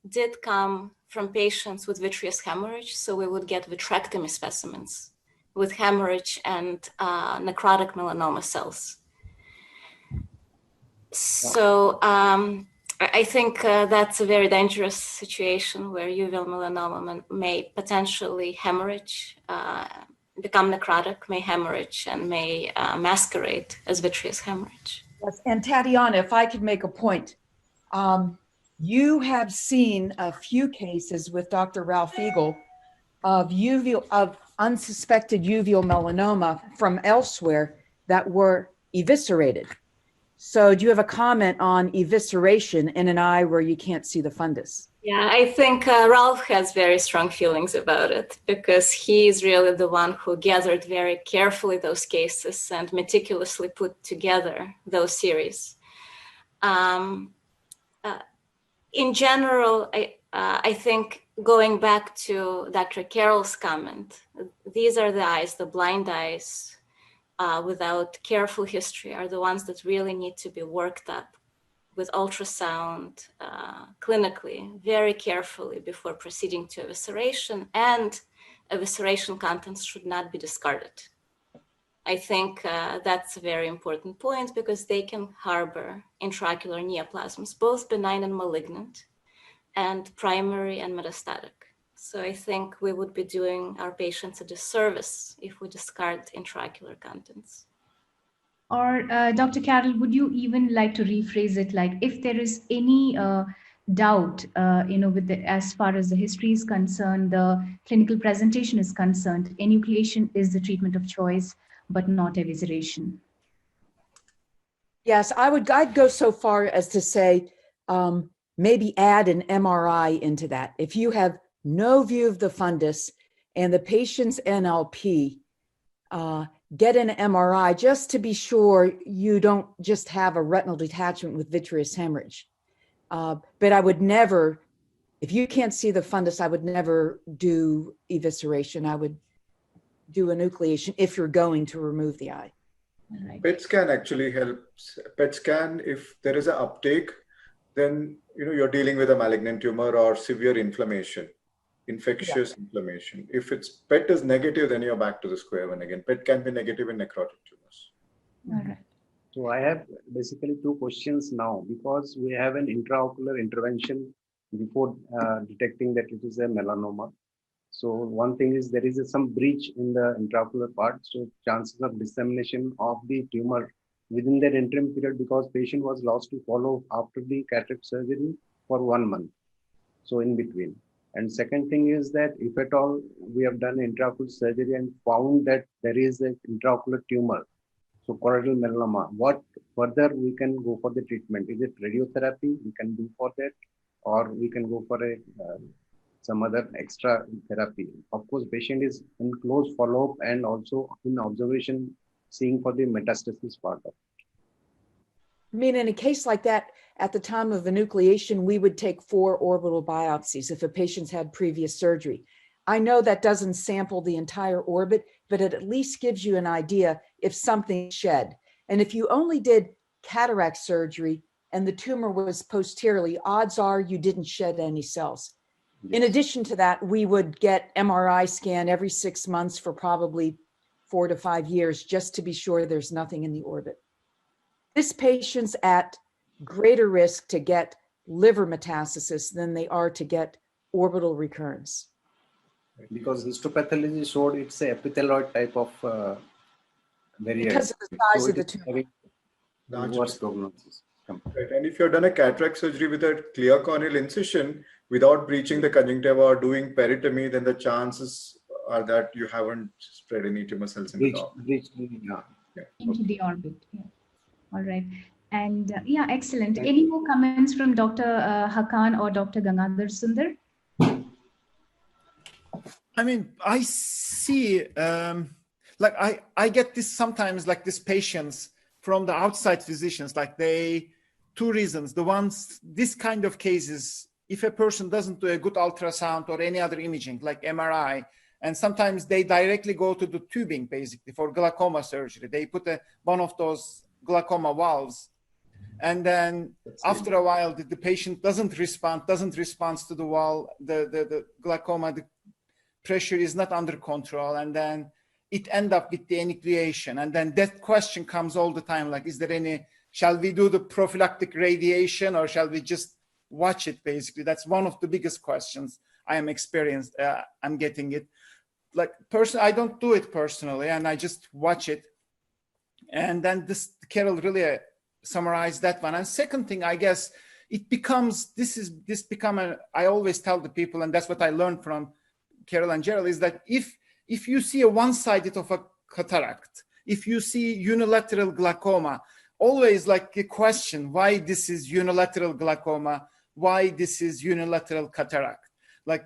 did come from patients with vitreous hemorrhage. So we would get vitrectomy specimens with hemorrhage and necrotic melanoma cells. So I think that's a very dangerous situation where uveal melanoma may potentially hemorrhage, become necrotic, may hemorrhage, and may masquerade as vitreous hemorrhage. Yes. And Tatiana, if I could make a point, you have seen a few cases with Dr. Ralph Eagle of unsuspected uveal melanoma from elsewhere that were eviscerated. So do you have a comment on evisceration in an eye where you can't see the fundus? Yeah, I think Ralph has very strong feelings about it because he's really the one who gathered very carefully those cases and meticulously put together those series. In general, I think going back to Dr. Carroll's comment, these are the eyes, the blind eyes, without careful history are the ones that really need to be worked up with ultrasound clinically, very carefully before proceeding to evisceration, and evisceration contents should not be discarded. I think that's a very important point because they can harbor intraocular neoplasms, both benign and malignant, and primary and metastatic. So I think we would be doing our patients a disservice if we discard intraocular contents. Or Dr. Carroll, would you even like to rephrase it, like if there is any doubt, with as far as the history is concerned, the clinical presentation is concerned, enucleation is the treatment of choice, but not evisceration? Yes, I'd go so far as to say maybe add an MRI into that. If you have no view of the fundus and the patient's NLP, get an MRI just to be sure you don't just have a retinal detachment with vitreous hemorrhage. But I would never, if you can't see the fundus, I would never do evisceration. I would do enucleation if you're going to remove the eye. Right. PET scan actually helps. PET scan, if there is an uptake, then you're dealing with a malignant tumor or severe inflammation, infectious inflammation. If it's PET is negative, then you're back to the square one again. PET can be negative in necrotic tumors. All right. So I have basically two questions now, because we have an intraocular intervention before detecting that it is a melanoma. So one thing is there is some breach in the intraocular part. So chances of dissemination of the tumor within that interim period, because patient was lost to follow after the cataract surgery for 1 month. So in between. And second thing is that if at all we have done intraocular surgery and found that there is an intraocular tumor, so choroidal melanoma, what further we can go for the treatment? Is it radiotherapy we can do for that, or we can go for a some other extra therapy? Of course, patient is in close follow-up and also in observation, seeing for the metastasis part of it. I mean, in a case like that, at the time of enucleation, we would take 4 orbital biopsies if a patient's had previous surgery. I know that doesn't sample the entire orbit, but it at least gives you an idea if something shed. And if you only did cataract surgery and the tumor was posteriorly, odds are you didn't shed any cells. Yes. In addition to that, we would get MRI scan every 6 months for probably 4 to 5 years just to be sure there's nothing in the orbit. This patient's at greater risk to get liver metastasis than they are to get orbital recurrence. Because histopathology showed it's a epithelioid type of variant. Because of the size of the tumor. Worse prognosis. Right. And if you've done a cataract surgery with a clear corneal incision without breaching the conjunctiva or doing peritomy, then the chances are that you haven't spread any tumor cells in the into the orbit. Yeah. All right. And excellent. Any more comments from Dr. Hakan or Dr. Gangadhar Sundar? I mean, I see, I get this sometimes, like these patients from the outside physicians, like two reasons. The ones, this kind of cases, if a person doesn't do a good ultrasound or any other imaging, like MRI, and sometimes they directly go to the tubing, basically, for glaucoma surgery. They put one of those glaucoma valves. And then after a while, the patient doesn't respond to the wall, the glaucoma, the pressure is not under control, and then it ends up with the enucleation. And then that question comes all the time, like, shall we do the prophylactic radiation or shall we just watch it, basically? That's one of the biggest questions I'm getting it. Like, I don't do it personally, and I just watch it. And then Carol really summarized that one. And second thing, I guess, I always tell the people, and that's what I learned from Carol and Gerald, is that if you see a one-sided of a cataract, if you see unilateral glaucoma, always like a question, why this is unilateral glaucoma, why this is unilateral cataract? Like,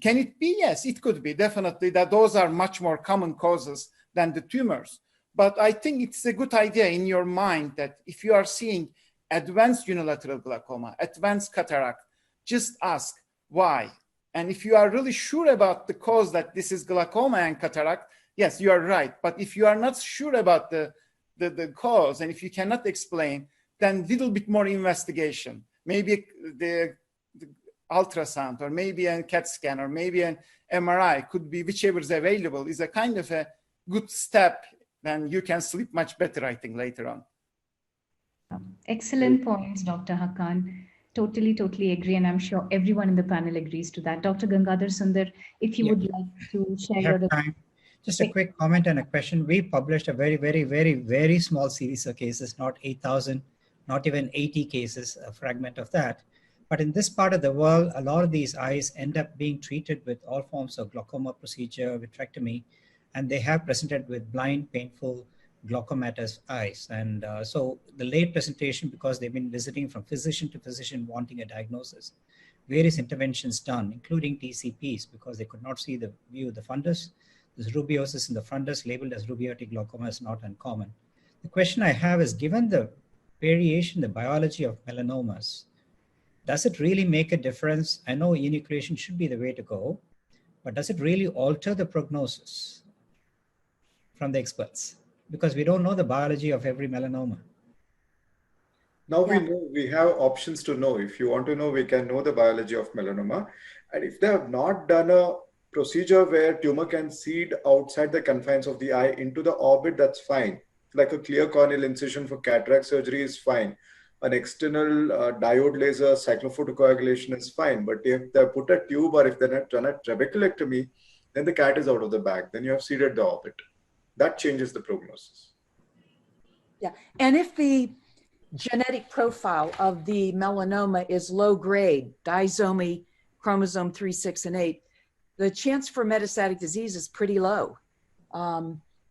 can it be? Yes, it could be, definitely, that those are much more common causes than the tumors. But I think it's a good idea in your mind that if you are seeing advanced unilateral glaucoma, advanced cataract, just ask, why. And if you are really sure about the cause that this is glaucoma and cataract, yes, you are right. But if you are not sure about the cause, and if you cannot explain, then little bit more investigation, maybe the ultrasound, or maybe a CAT scan, or maybe an MRI, could be whichever is available, is a kind of a good step. Then you can sleep much better, I think, later on. Excellent points, Dr. Hakan. Totally agree. And I'm sure everyone in the panel agrees to that. Dr. Gangadhar Sundar, if you would like to share your time. Just a quick comment and a question. We published a very small series of cases, not 8,000, not even 80 cases, a fragment of that. But in this part of the world, a lot of these eyes end up being treated with all forms of glaucoma procedure, vitrectomy, and they have presented with blind, painful, glaucomatous eyes. And so the late presentation, because they've been visiting from physician to physician wanting a diagnosis, various interventions done, including TCPs, because they could not see the view of the fundus. This rubeosis in the fundus, labeled as rubeotic glaucoma, is not uncommon. The question I have is, given the variation, the biology of melanomas, does it really make a difference? I know enucleation should be the way to go, but does it really alter the prognosis from the experts? Because we don't know the biology of every melanoma. Now we know, we have options to know. If you want to know, we can know the biology of melanoma. And if they have not done a procedure where tumor can seed outside the confines of the eye into the orbit, that's fine. Like a clear corneal incision for cataract surgery is fine. An external diode laser cyclophotocoagulation is fine. But if they put a tube, or if they're done a trabeculectomy, then the cat is out of the bag. Then you have seeded the orbit. That changes the prognosis. Yeah, and if the genetic profile of the melanoma is low grade, disomy, chromosome 3, 6, and 8, the chance for metastatic disease is pretty low.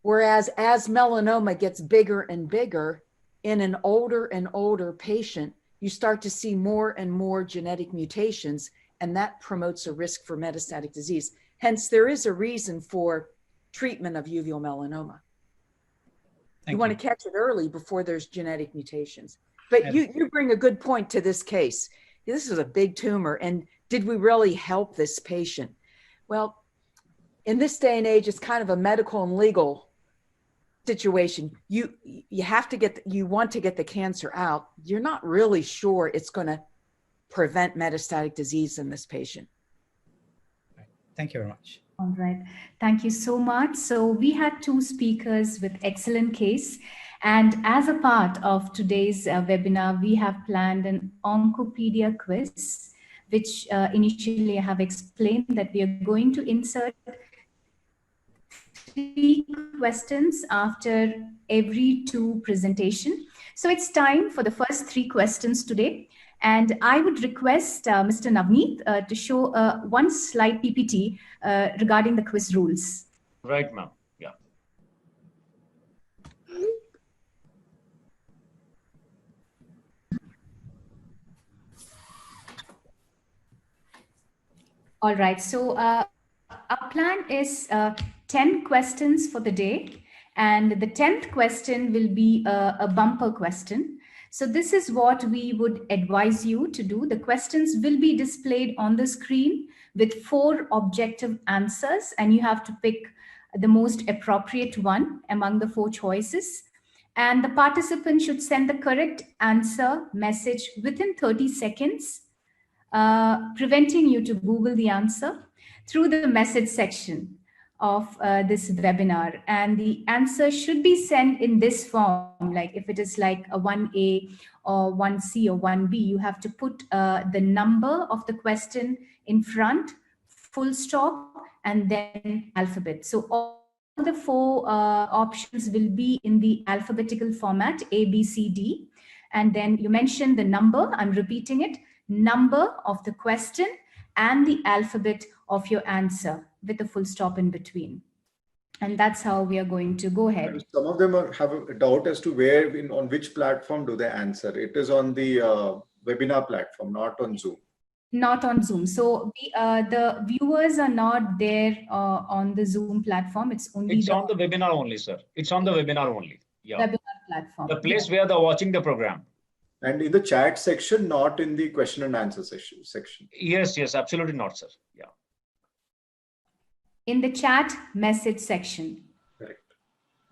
Whereas as melanoma gets bigger and bigger in an older and older patient, you start to see more and more genetic mutations, and that promotes a risk for metastatic disease. Hence, there is a reason for treatment of uveal melanoma. You want to catch it early before there's genetic mutations. But you bring a good point to this case. This is a big tumor, and did we really help this patient? Well, in this day and age, it's kind of a medical and legal situation. You have to get, you want to get the cancer out. You're not really sure it's going to prevent metastatic disease in this patient. Thank you very much. All right. Thank you so much. So we had two speakers with excellent case. And as a part of today's webinar, we have planned an Oncopedia quiz, which initially I have explained that we are going to insert 3 questions after every 2 presentation. So it's time for the first 3 questions today. And I would request Mr. Navneet to show one slide PPT regarding the quiz rules. Right, ma'am. Yeah. All right. So our plan is 10 questions for the day. And the 10th question will be a bumper question. So this is what we would advise you to do. The questions will be displayed on the screen with 4 objective answers, and you have to pick the most appropriate one among the 4 choices. And the participant should send the correct answer message within 30 seconds, preventing you to Google the answer through the message section of this webinar. And the answer should be sent in this form, like if it is like a 1A or 1C or 1B, you have to put the number of the question in front, full stop, and then alphabet. So all the 4 options will be in the alphabetical format, A, B, C, D. And then you mention the number, I'm repeating it, number of the question and the alphabet of your answer with a full stop in between. And that's how we are going to go ahead. And some of them have a doubt as to where, on which platform do they answer. It is on the webinar platform, not on Zoom. Not on Zoom. So the viewers are not there on the Zoom platform. It's on the webinar only, sir. It's on the webinar only. Yeah. Webinar platform. The place where they're watching the program. And in the chat section, not in the question and answer section. Yes, absolutely not, sir. Yeah. In the chat message section. Correct.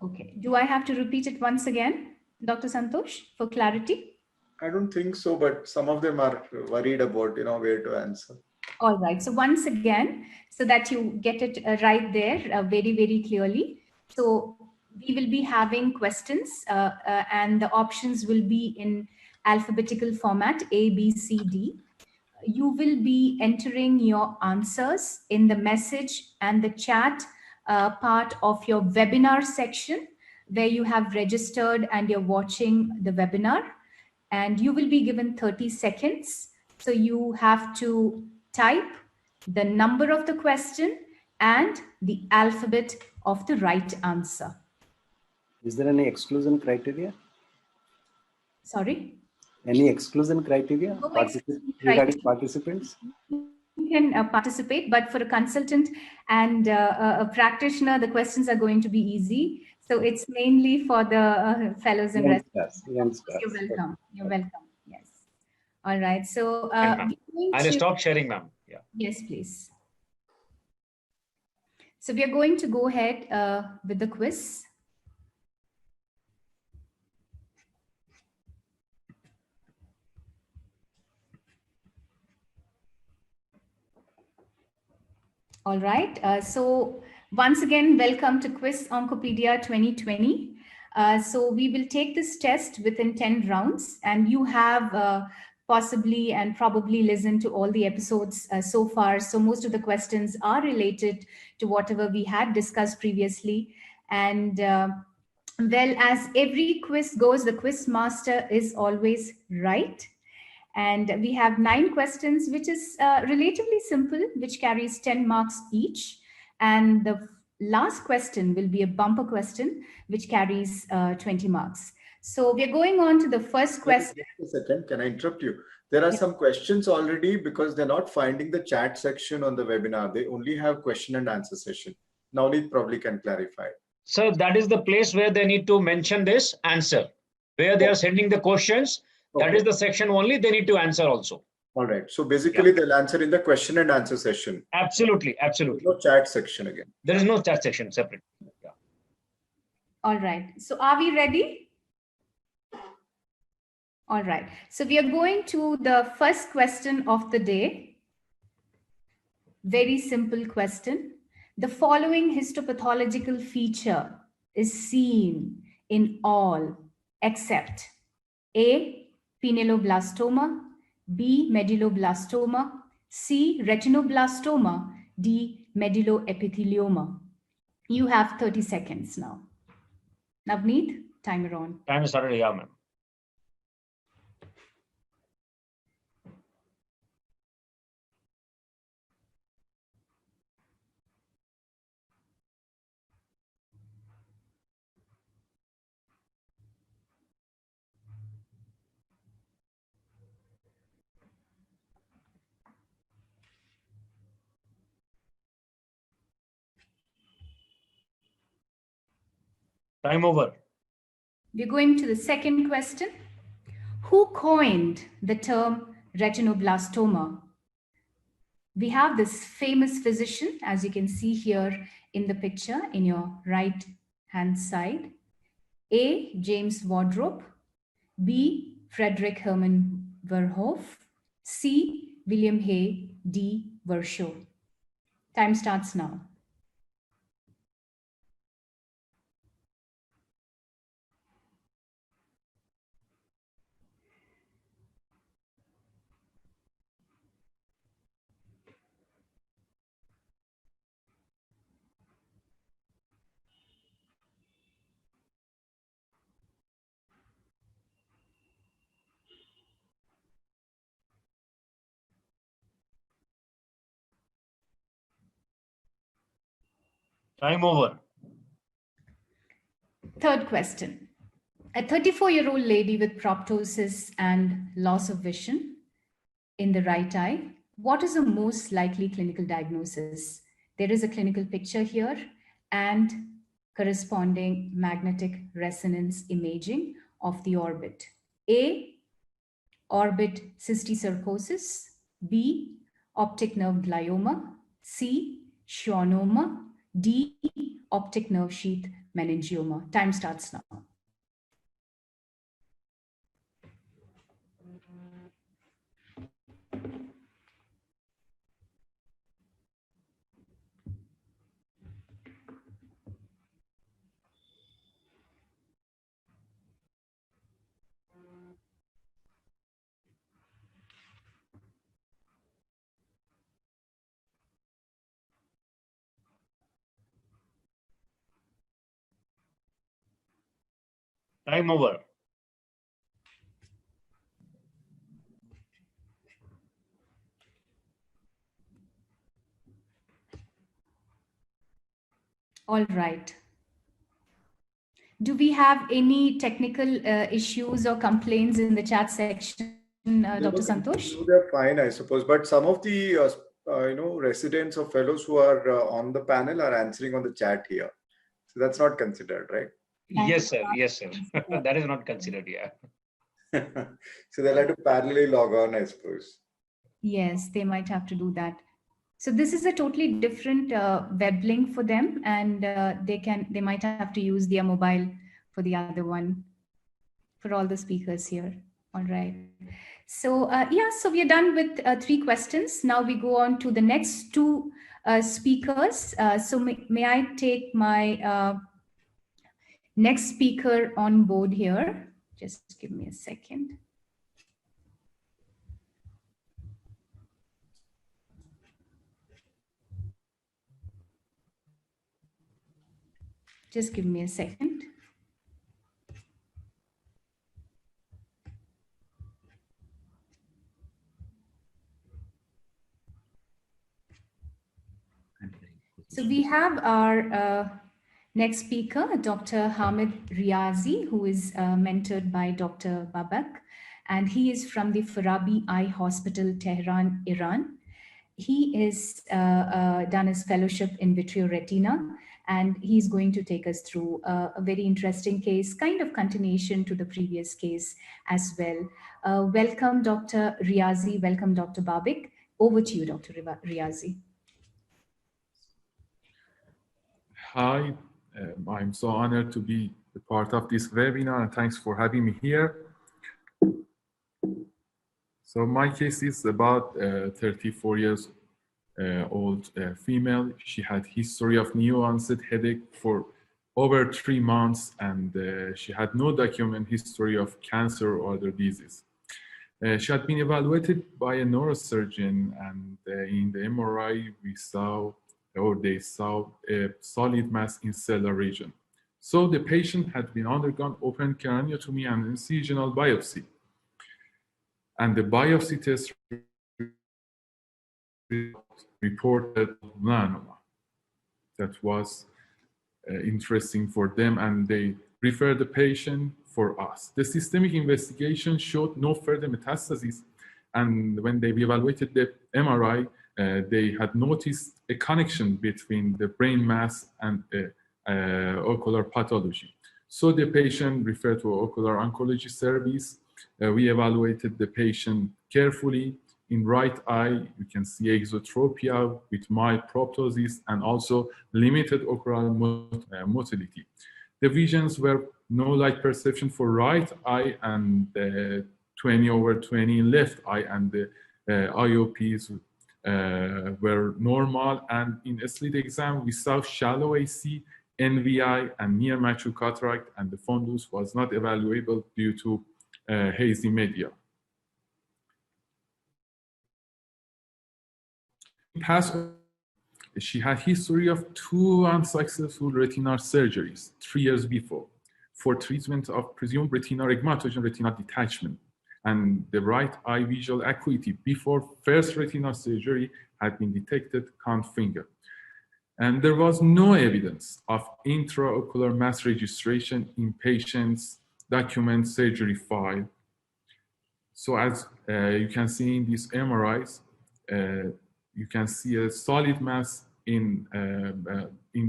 Okay. Do I have to repeat it once again, Dr. Santosh, for clarity? I don't think so, but some of them are worried about, where to answer. All right. So once again, so that you get it right there very, very clearly. So we will be having questions and the options will be in alphabetical format, A, B, C, D. You will be entering your answers in the message and the chat part of your webinar section where you have registered and you're watching the webinar, and you will be given 30 seconds. So you have to type the number of the question and the alphabet of the right answer. Is there any exclusion criteria? Sorry? Any exclusion criteria No regarding participants? You can participate, but for a consultant and a practitioner, the questions are going to be easy. So it's mainly for the fellows and residents. You're welcome. You're welcome. Yes. All right. So I'll stop sharing, ma'am. Yeah. Yes, please. So we are going to go ahead with the quiz. All right. So once again, welcome to Quiz Oncopedia 2020. So we will take this test within 10 rounds, and you have possibly and probably listened to all the episodes so far. So most of the questions are related to whatever we had discussed previously. And well, as every quiz goes, the quiz master is always right. And we have 9 questions, which is relatively simple, which carries 10 marks each. And the last question will be a bumper question, which carries 20 marks. So we're going on to the first question. Just a second, can I interrupt you? There are some questions already because they're not finding the chat section on the webinar. They only have question and answer session. Navneet probably can clarify. So that is the place where they need to mention this answer, where they are sending the questions. Okay. That is the section only they need to answer also. All right. So basically they'll answer in the question and answer session. Absolutely. Absolutely. No chat section again. There is no chat section separate. Yeah. All right. So are we ready? All right. So we are going to the first question of the day. Very simple question. The following histopathological feature is seen in all except A, pineloblastoma, B, medulloblastoma, C, retinoblastoma, D, medulloepithelioma. You have 30 seconds now. Navneet, timer on. Time started, yeah, ma'am. Time over. We're going to the second question. Who coined the term retinoblastoma? We have this famous physician, as you can see here in the picture in your right hand side. A, James Wardrope. B, Frederick Herman Verhoef. C, William Hay. D, Virchow. Time starts now. Time over. Third question. A 34-year-old lady with proptosis and loss of vision in the right eye. What is the most likely clinical diagnosis? There is a clinical picture here and corresponding magnetic resonance imaging of the orbit. A, orbit cysticercosis, B, optic nerve glioma, C, schwannoma, D, optic nerve sheath meningioma. Time starts now. Time over. All right. Do we have any technical issues or complaints in the chat section, Dr. Santosh? They're fine, I suppose. But some of the residents or fellows who are on the panel are answering on the chat here, so that's not considered, right? Yes, sir. Yes, sir. That is not considered. Yeah. So they'll have to parallelly log on, I suppose. Yes, they might have to do that. So this is a totally different web link for them, and they might have to use their mobile for the other one for all the speakers here. All right. So yeah, so we are done with 3 questions. Now we go on to the next 2 speakers. So may I take my next speaker on board here? Just give me a second. Just give me a second. So we have our next speaker, Dr. Hamid Riazi, who is mentored by Dr. Babak, and he is from the Farabi Eye Hospital, Tehran, Iran. He is done his fellowship in vitreoretina, and he's going to take us through a very interesting case, kind of continuation to the previous case as well. Welcome, Dr. Riazi. Welcome, Dr. Babak. Over to you, Dr. Riazi. Hi, I'm so honored to be a part of this webinar, and thanks for having me here. So my case is about 34 years old female. She had history of new onset headache for over 3 months, and she had no documented history of cancer or other disease. She had been evaluated by a neurosurgeon, and in the MRI they saw a solid mass in stellar region. So the patient had been undergone open craniotomy and incisional biopsy. And the biopsy test reported melanoma. That was interesting for them, and they referred the patient for us. The systemic investigation showed no further metastases, and when they evaluated the MRI, they had noticed a connection between the brain mass and ocular pathology. So the patient referred to Ocular Oncology service. We evaluated the patient carefully. In right eye, you can see exotropia with mild proptosis and also limited ocular motility. The visions were no light perception for right eye and 20/20 left eye, and the IOPs were normal. And in a slit exam, we saw shallow AC, NVI, and near mature cataract, and the fundus was not evaluable due to hazy media. She had history of 2 unsuccessful retinal surgeries 3 years before for treatment of presumed retinal egmatogen retinal detachment, and the right eye visual acuity before first retinal surgery had been detected count finger. And there was no evidence of intraocular mass registration in patients' document surgery file. So as you can see in these MRIs, you can see a solid mass in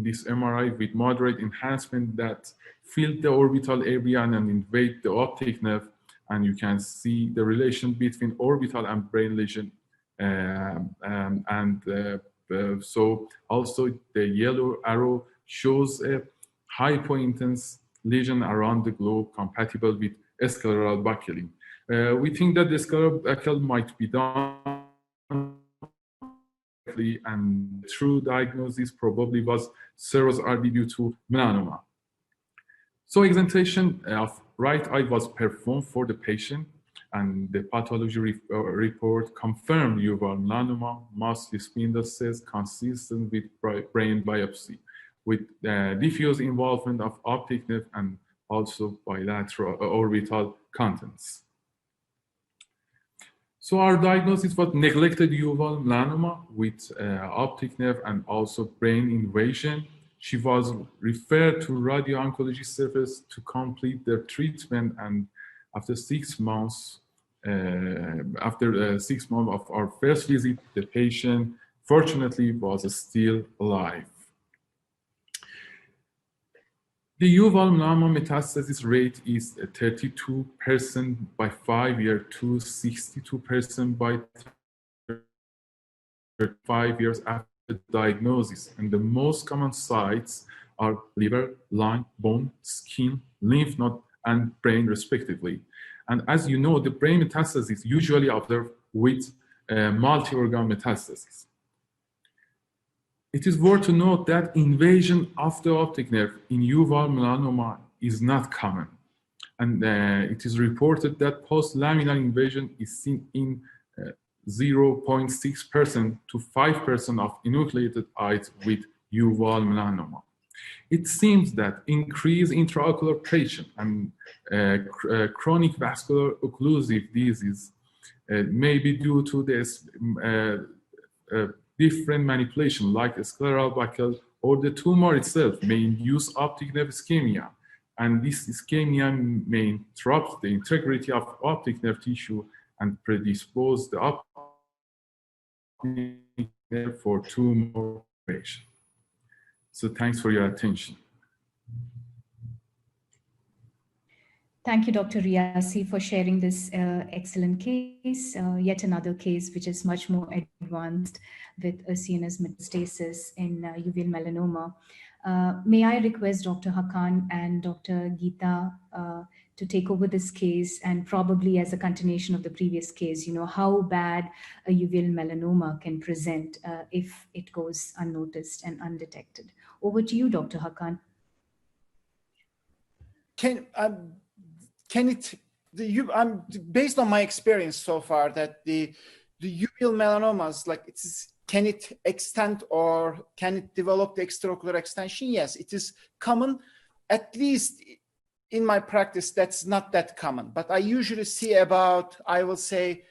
this MRI with moderate enhancement that filled the orbital area and invade the optic nerve. and you can see the relation between orbital and brain lesion. So also the yellow arrow shows a hypointense lesion around the globe compatible with scleral buckling. We think that the scleral buckle might be done, and true diagnosis probably was serous RB due to melanoma. So excitation of right eye was performed for the patient, and the pathology report confirmed uveal melanoma, mostly spindle cells consistent with brain biopsy, with diffuse involvement of optic nerve and also bilateral orbital contents. So our diagnosis was neglected uveal melanoma with optic nerve and also brain invasion. She was referred to radio-oncology service to complete their treatment, and after 6 months, of our first visit, the patient fortunately was still alive. The uveal melanoma metastasis rate is 32% by 5 years to 62% by 5 years after diagnosis. And the most common sites are liver, lung, bone, skin, lymph node, and brain, respectively. And as you know, the brain metastasis is usually observed with multi-organ metastasis. It is worth to note that invasion of the optic nerve in uveal melanoma is not common. And it is reported that post-laminar invasion is seen in 0.6% to 5% of enucleated eyes with uveal melanoma. It seems that increased intraocular pressure and chronic vascular occlusive disease may be due to this different manipulation like scleral buckle, or the tumor itself may induce optic nerve ischemia, and this ischemia may interrupt the integrity of optic nerve tissue and predispose the optic nerve for tumor formation. So thanks for your attention. Thank you, Dr. Riasi, for sharing this excellent case. Yet another case which is much more advanced with a CNS metastasis in uveal melanoma. May I request Dr. Hakan and Dr. Geeta to take over this case, and probably as a continuation of the previous case, how bad a uveal melanoma can present if it goes unnoticed and undetected. Over to you, Dr. Hakan. Based on my experience so far, that the uveal melanomas, can it extend or can it develop the extraocular extension? Yes, it is common. At least in my practice, that's not that common. But I usually see about, I will say,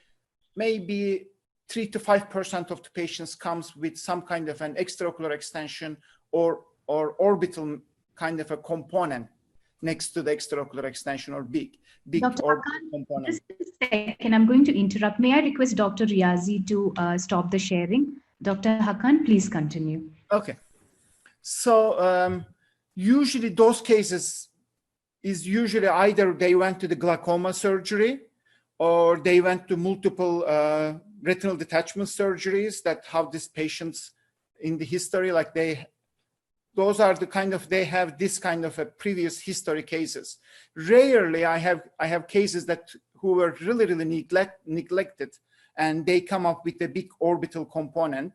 maybe 3 to 5% of the patients comes with some kind of an extraocular extension or orbital kind of a component next to the extraocular extension, or big Dr. orbital Hakan, component. just a second, I'm going to interrupt. May I request Dr. Riasi to stop the sharing? Dr. Hakan, please continue. Okay. So usually those cases is usually either they went to the glaucoma surgery or they went to multiple retinal detachment surgeries that have these patients in the history, those are the kind of, they have this kind of a previous history cases. Rarely I have cases who were really neglected, and they come up with a big orbital component.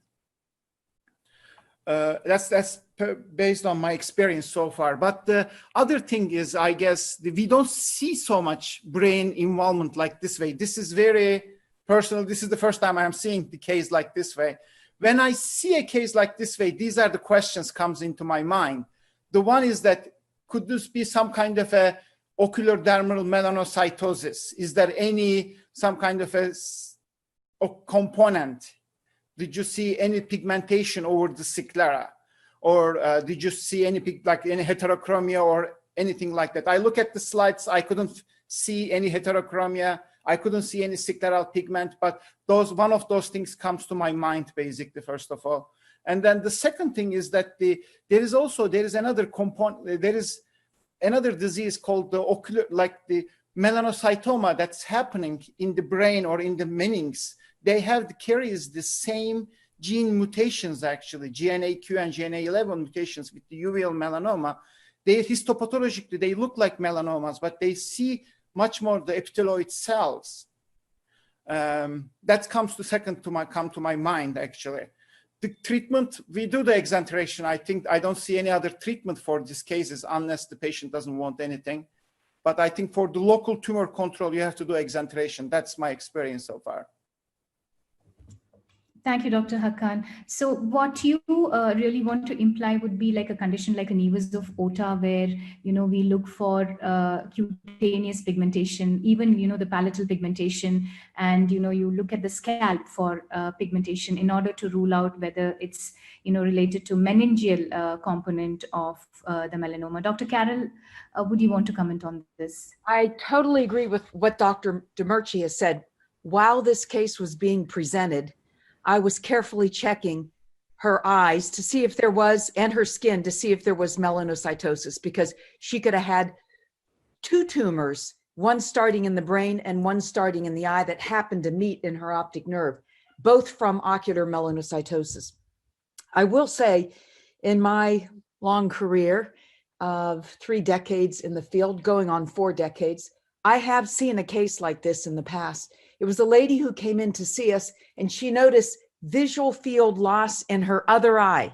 That's based on my experience so far. But the other thing is, I guess, we don't see so much brain involvement like this way. This is very personal. This is the first time I'm seeing the case like this way. When I see a case like this way, these are the questions comes into my mind. The one is that, could this be some kind of a ocular dermal melanocytosis? Is there some kind of a component? Did you see any pigmentation over the sclera? Or did you see any heterochromia or anything like that? I look at the slides, I couldn't see any heterochromia. I couldn't see any scleral pigment, but one of those things comes to my mind, basically, first of all. And then the second thing is that there is another component, there is another disease called the ocular, the melanocytoma that's happening in the brain or in the meninges, they carries the same gene mutations, actually, GNAQ and GNA11 mutations with the uveal melanoma. They histopathologically, they look like melanomas, but they see much more the epithelioid cells. That comes to my mind, actually. The treatment, we do the exenteration. I don't see any other treatment for these cases unless the patient doesn't want anything. But I think for the local tumor control, you have to do exenteration. That's my experience so far. Thank you, Dr. Hakan. So what you really want to imply would be like a condition like a nevus of Ota, where, we look for cutaneous pigmentation, even, the palatal pigmentation, and, you look at the scalp for pigmentation in order to rule out whether it's, related to meningeal component of the melanoma. Dr. Carol, would you want to comment on this? I totally agree with what Dr. Demirci has said. While this case was being presented, I was carefully checking her eyes to see if there was, and her skin to see if there was melanocytosis, because she could have had two tumors, one starting in the brain and one starting in the eye, that happened to meet in her optic nerve, both from ocular melanocytosis. I will say, in my long career of 3 decades in the field, going on 4 decades, I have seen a case like this in the past. It was a lady who came in to see us, and she noticed visual field loss in her other eye.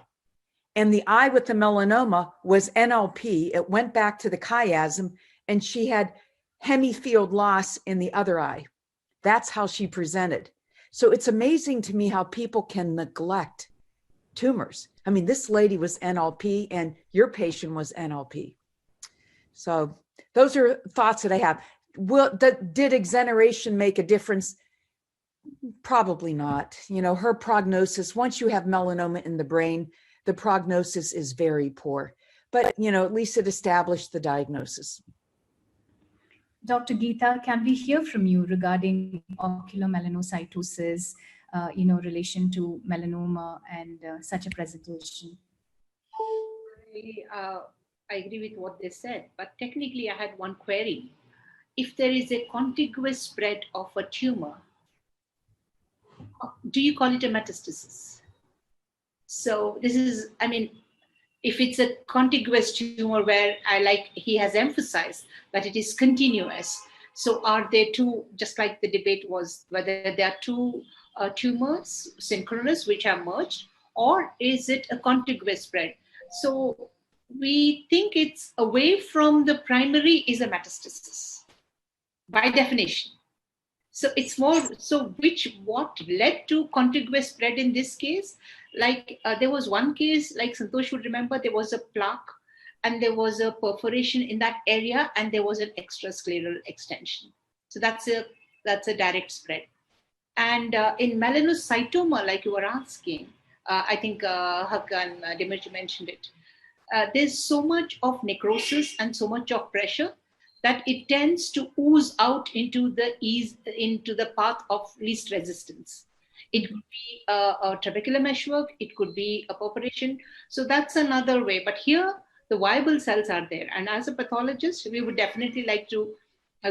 And the eye with the melanoma was NLP. It went back to the chiasm, and she had hemifield loss in the other eye. That's how she presented. So it's amazing to me how people can neglect tumors. I mean, this lady was NLP, and your patient was NLP. So those are thoughts that I have. Did exenteration make a difference? Probably not. Her prognosis, once you have melanoma in the brain, the prognosis is very poor. But, at least it established the diagnosis. Dr. Geeta, can we hear from you regarding ocular melanocytosis, relation to melanoma and such a presentation? I agree with what they said, but technically I had one query. If there is a contiguous spread of a tumor, do you call it a metastasis? So this is, if it's a contiguous tumor where he has emphasized that it is continuous. So are there two, just like the debate was, whether there are two tumors synchronous which are merged, or is it a contiguous spread? So we think it's away from the primary is a metastasis by definition. So it's more, what led to contiguous spread in this case? There was one case, like Santosh would remember, there was a plaque and there was a perforation in that area and there was an extrascleral extension. So that's a direct spread. And in melanocytoma, like you were asking, I think Hakan Demirci mentioned it, there's so much of necrosis and so much of pressure that it tends to ooze out into the path of least resistance. It could be a trabecular meshwork, it could be a perforation. So that's another way. But here, the viable cells are there. And as a pathologist, we would definitely like to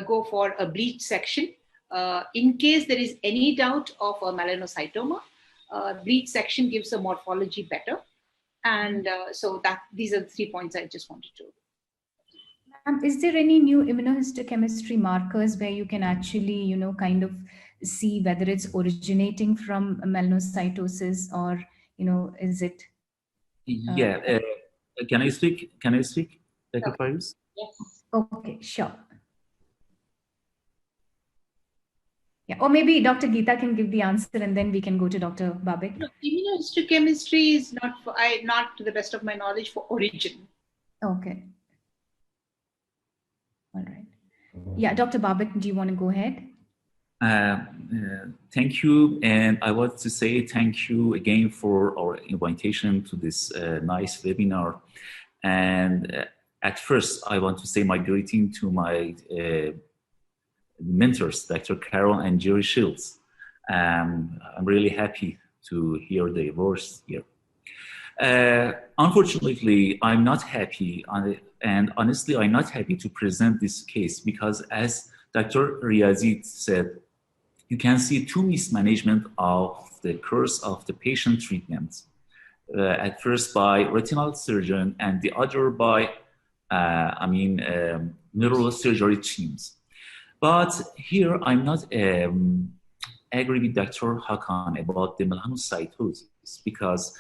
go for a bleach section. In case there is any doubt of a melanocytoma, bleach section gives the morphology better. And these are the 3 points I just wanted to. Is there any new immunohistochemistry markers where you can actually, kind of see whether it's originating from melanocytosis or, is it? Yeah. Can I speak? Dr. Payus? Yes. Okay, sure. Yeah, or maybe Dr. Geeta can give the answer and then we can go to Dr. Babik. No, immunohistochemistry is not to the best of my knowledge for origin. Okay. All right. Yeah, Dr. Babik, do you want to go ahead? Thank you. And I want to say thank you again for our invitation to this nice webinar. And at first, I want to say my greeting to my mentors, Dr. Carol and Jerry Shields. I'm really happy to hear their voice here. Unfortunately, I'm not happy, and honestly, I'm not happy to present this case because, as Dr. Riazi said, you can see two mismanagement of the course of the patient treatment. At first by retinal surgeon and the other by, neurosurgery teams. But here I'm not agree with Dr. Hakan about the melanocytosis because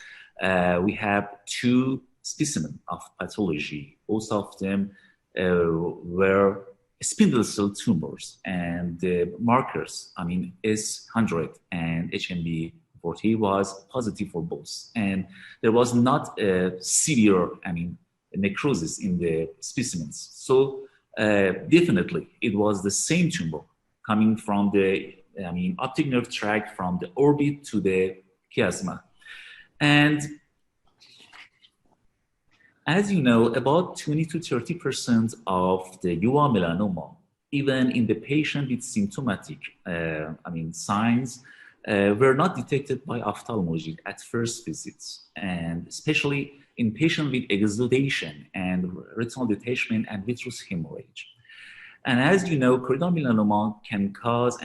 we have two specimens of pathology. Both of them were spindle cell tumors, and the markers, S100 and HMB40 was positive for both. And there was not a severe, necrosis in the specimens. So definitely it was the same tumor coming from the optic nerve tract from the orbit to the chiasma. And as you know, about 20 to 30% of the uveal melanoma, even in the patient with symptomatic signs, were not detected by ophthalmology at first visits, and especially in patients with exudation and retinal detachment and vitreous hemorrhage. And as you know, choroidal melanoma can cause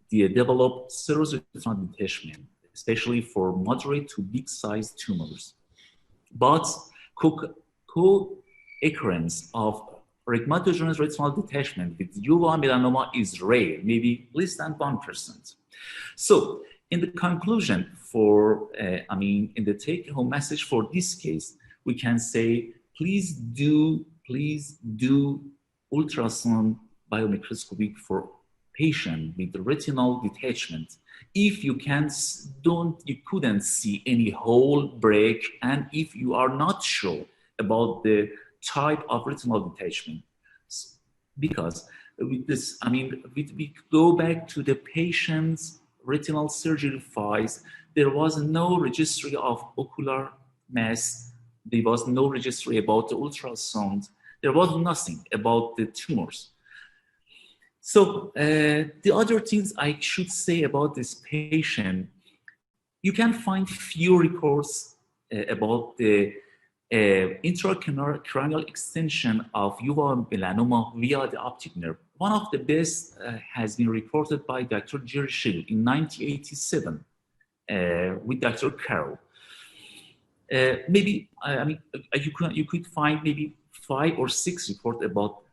develop serous retinal detachment, especially for moderate to big sized tumors. But co-occurrence of rhegmatogenous retinal detachment with uveal melanoma is rare, maybe less than 1%. So in the conclusion in the take-home message for this case, we can say, please do ultrasound biomicroscopic for patient with retinal detachment. If you couldn't see any hole break, and if you are not sure about the type of retinal detachment, because with this, we go back to the patient's retinal surgery files, there was no registry of ocular mass, there was no registry about the ultrasound, there was nothing about the tumors. So the other things I should say about this patient, you can find few reports about the intracranial extension of uveal melanoma via the optic nerve. One of the best has been reported by Dr. Jerry Schill in 1987 with Dr. Carroll. You could find maybe 5 or 6 reports about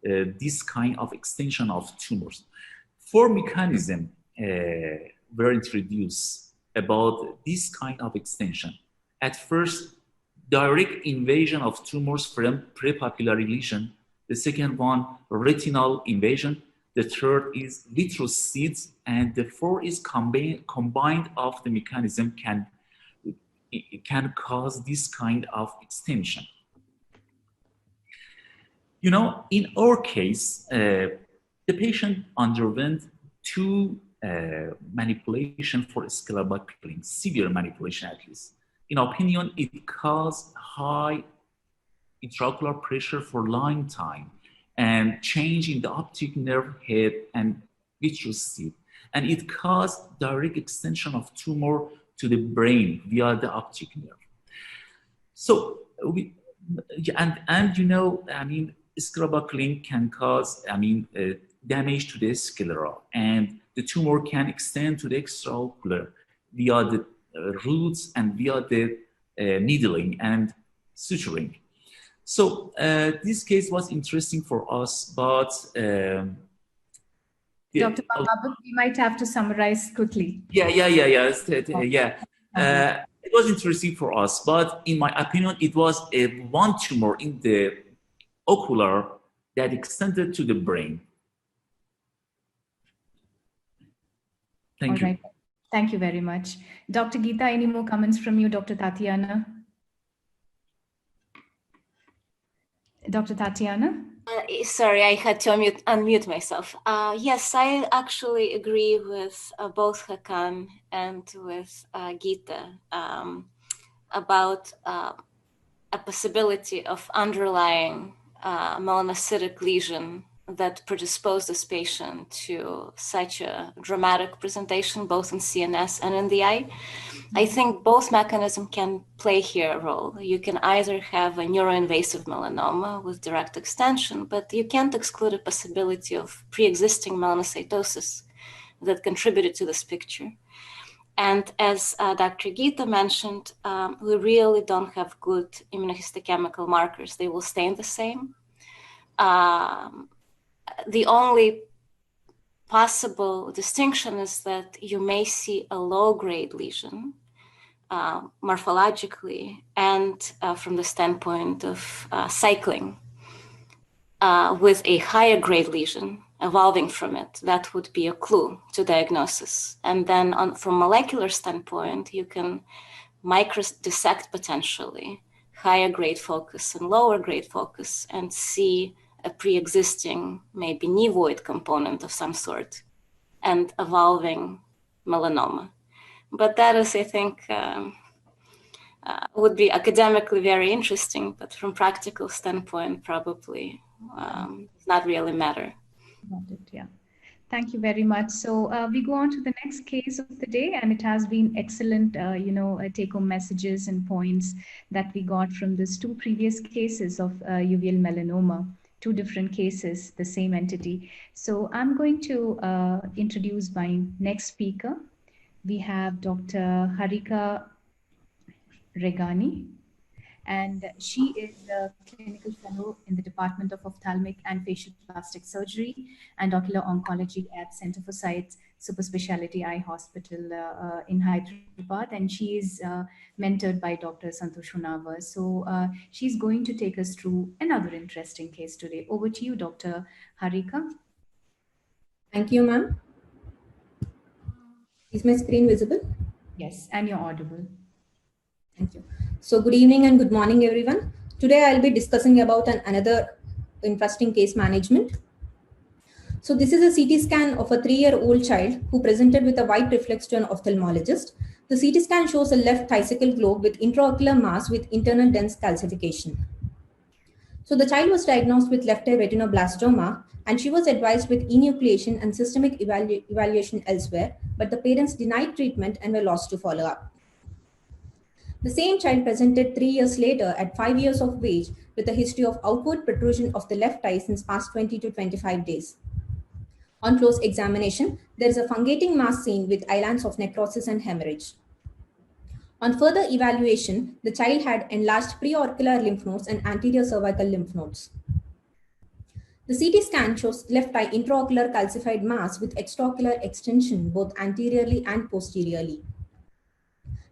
this kind of extension of tumors. 4 mechanisms were introduced about this kind of extension. At first, direct invasion of tumors from prepapillary lesion. The second one, retinal invasion. The third is vitreous seeds. And the fourth is combined of the mechanism can cause this kind of extension. You know, in our case, the patient underwent 2 manipulation for scleral buckling, severe manipulation at least. In our opinion, it caused high intraocular pressure for long time and change in the optic nerve head and vitreous seed. And it caused direct extension of tumor to the brain via the optic nerve. So, scleral buckling can cause, damage to the sclera, and the tumor can extend to the extraocular via the roots and via the needling and suturing. So this case was interesting for us, but Dr. Mahabub, we might have to summarize quickly. It was interesting for us, but in my opinion, it was one tumor in the ocular that extended to the brain. Thank you. Right. Thank you very much. Dr. Geeta, any more comments from you, Dr. Tatiana? Dr. Tatiana? Sorry, I had to unmute myself. Yes, I actually agree with both Hakan and with Geeta about a possibility of underlying melanocytic lesion that predispose this patient to such a dramatic presentation, both in CNS and in the eye. I think both mechanisms can play here a role. You can either have a neuroinvasive melanoma with direct extension, but you can't exclude a possibility of pre-existing melanocytosis that contributed to this picture. And as Dr. Gita mentioned, we really don't have good immunohistochemical markers. They will stay the same. The only possible distinction is that you may see a low-grade lesion morphologically and from the standpoint of cycling with a higher grade lesion evolving from it. That would be a clue to diagnosis. And then from molecular standpoint, you can microdissect potentially higher grade focus and lower grade focus and see a pre-existing, maybe nevoid component of some sort and evolving melanoma. But that is, I think, would be academically very interesting, but from practical standpoint, probably does not really matter. Got it, yeah. Thank you very much. So we go on to the next case of the day, and it has been excellent, take-home messages and points that we got from these two previous cases of uveal melanoma, two different cases, the same entity. So I'm going to introduce my next speaker. We have Dr. Harika Regani, and she is a clinical fellow in the Department of Ophthalmic and Facial Plastic Surgery and Ocular Oncology at Center for Sight Super Specialty Eye Hospital in Hyderabad, and she is mentored by Dr. Santosh Hunawar. So she's going to take us through another interesting case today. Over to you, Dr. Harika. Thank you, ma'am. Is my screen visible? Yes, and you're audible. Thank you. So good evening and good morning, everyone. Today I'll be discussing about another interesting case management. So this is a CT scan of a 3-year-old child who presented with a white reflex to an ophthalmologist. The CT scan shows a left thysical globe with intraocular mass with internal dense calcification. So the child was diagnosed with left eye retinoblastoma, and she was advised with enucleation and systemic evaluation elsewhere, but the parents denied treatment and were lost to follow up. The same child presented 3 years later at 5 years of age with a history of outward protrusion of the left eye since past 20 to 25 days. On close examination, there is a fungating mass seen with islands of necrosis and hemorrhage. On further evaluation, the child had enlarged preauricular lymph nodes and anterior cervical lymph nodes. The CT scan shows left eye intraocular calcified mass with extraocular extension both anteriorly and posteriorly.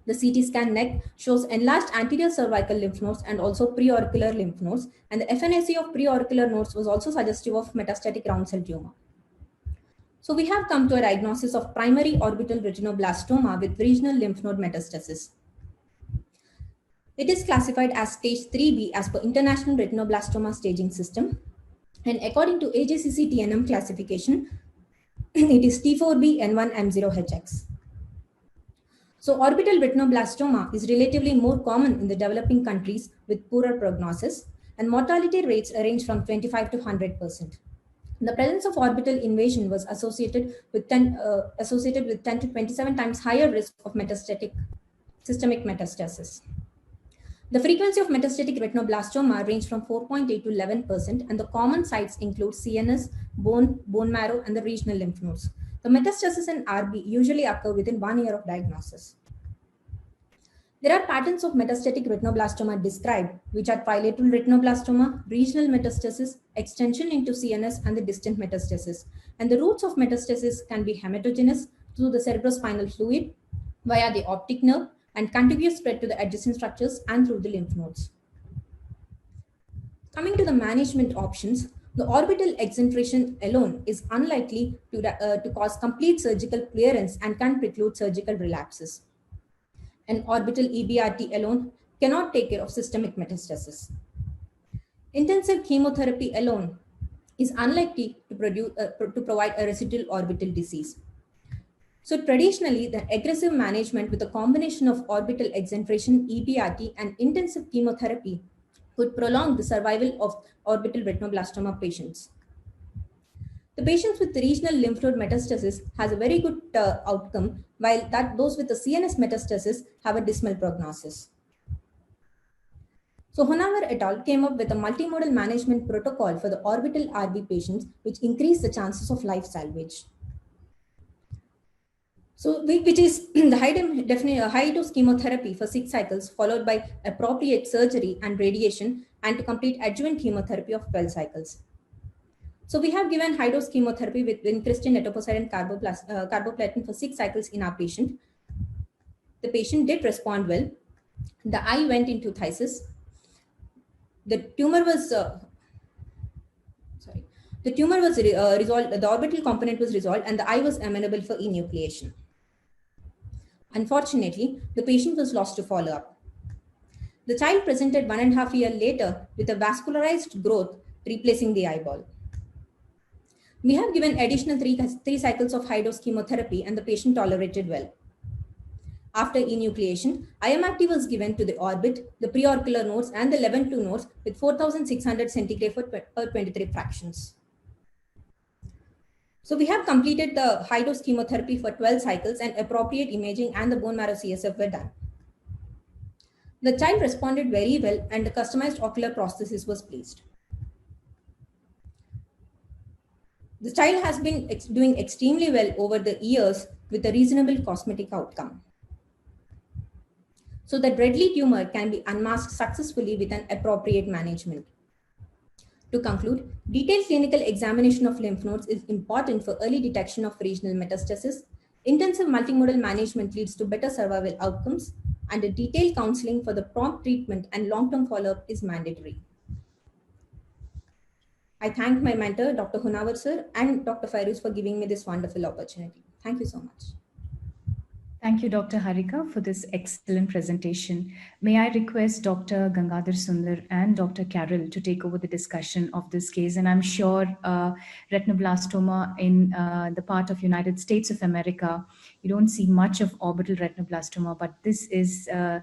The CT scan neck shows enlarged anterior cervical lymph nodes and also preauricular lymph nodes, and the FNAC of preauricular nodes was also suggestive of metastatic round cell tumor. So we have come to a diagnosis of primary orbital retinoblastoma with regional lymph node metastasis. It is classified as stage 3B as per International Retinoblastoma Staging System, and according to AJCC TNM classification, it is T4B N1 M0HX. So orbital retinoblastoma is relatively more common in the developing countries with poorer prognosis, and mortality rates range from 25 to 100%. The presence of orbital invasion was associated with 10 to 27 times higher risk of systemic metastasis. The frequency of metastatic retinoblastoma range from 4.8 to 11%, and the common sites include CNS, bone marrow, and the regional lymph nodes. The metastasis in RB usually occur within 1 year of diagnosis. There are patterns of metastatic retinoblastoma described, which are trilateral retinoblastoma, regional metastasis, extension into CNS, and the distant metastasis. And the routes of metastasis can be hematogenous through the cerebrospinal fluid, via the optic nerve, and contiguous spread to the adjacent structures and through the lymph nodes. Coming to the management options, the orbital exentration alone is unlikely to cause complete surgical clearance and can preclude surgical relapses. And orbital EBRT alone cannot take care of systemic metastasis. Intensive chemotherapy alone is unlikely to provide a residual orbital disease. So traditionally, the aggressive management with a combination of orbital exentration, EBRT, and intensive chemotherapy could prolong the survival of orbital retinoblastoma patients. The patients with the regional lymph node metastasis has a very good outcome, while those with the CNS metastasis have a dismal prognosis. So Honavar et al. Came up with a multimodal management protocol for the orbital RB patients, which increased the chances of life salvage. So, which is the high dose chemotherapy for 6 cycles, followed by appropriate surgery and radiation, and to complete adjuvant chemotherapy of 12 cycles. So, we have given high dose chemotherapy with vincristine, etoposide, and carboplatin for 6 cycles in our patient. The patient did respond well. The eye went into phthisis. The tumor was resolved. The orbital component was resolved, and the eye was amenable for enucleation. Unfortunately, the patient was lost to follow-up. The child presented 1.5 years later with a vascularized growth replacing the eyeball. We have given additional 3 cycles of high-dose chemotherapy, and the patient tolerated well. After enucleation, IMACT was given to the orbit, the preauricular nodes, and the 11-2 nodes with 4,600 centigrade per 23 fractions. So we have completed the high-dose chemotherapy for 12 cycles, and appropriate imaging and the bone marrow CSF were done. The child responded very well, and the customized ocular prosthesis was placed. The child has been doing extremely well over the years with a reasonable cosmetic outcome. So the deadly tumor can be unmasked successfully with an appropriate management. To conclude, detailed clinical examination of lymph nodes is important for early detection of regional metastasis. Intensive multimodal management leads to better survival outcomes, and a detailed counseling for the prompt treatment and long-term follow-up is mandatory. I thank my mentor, Dr. Honavar sir, and Dr. Fairuz for giving me this wonderful opportunity. Thank you so much. Thank you, Dr. Harika, for this excellent presentation. May I request Dr. Gangadhar Sundar and Dr. Carol to take over the discussion of this case. And I'm sure retinoblastoma in the part of United States of America, you don't see much of orbital retinoblastoma, but this is a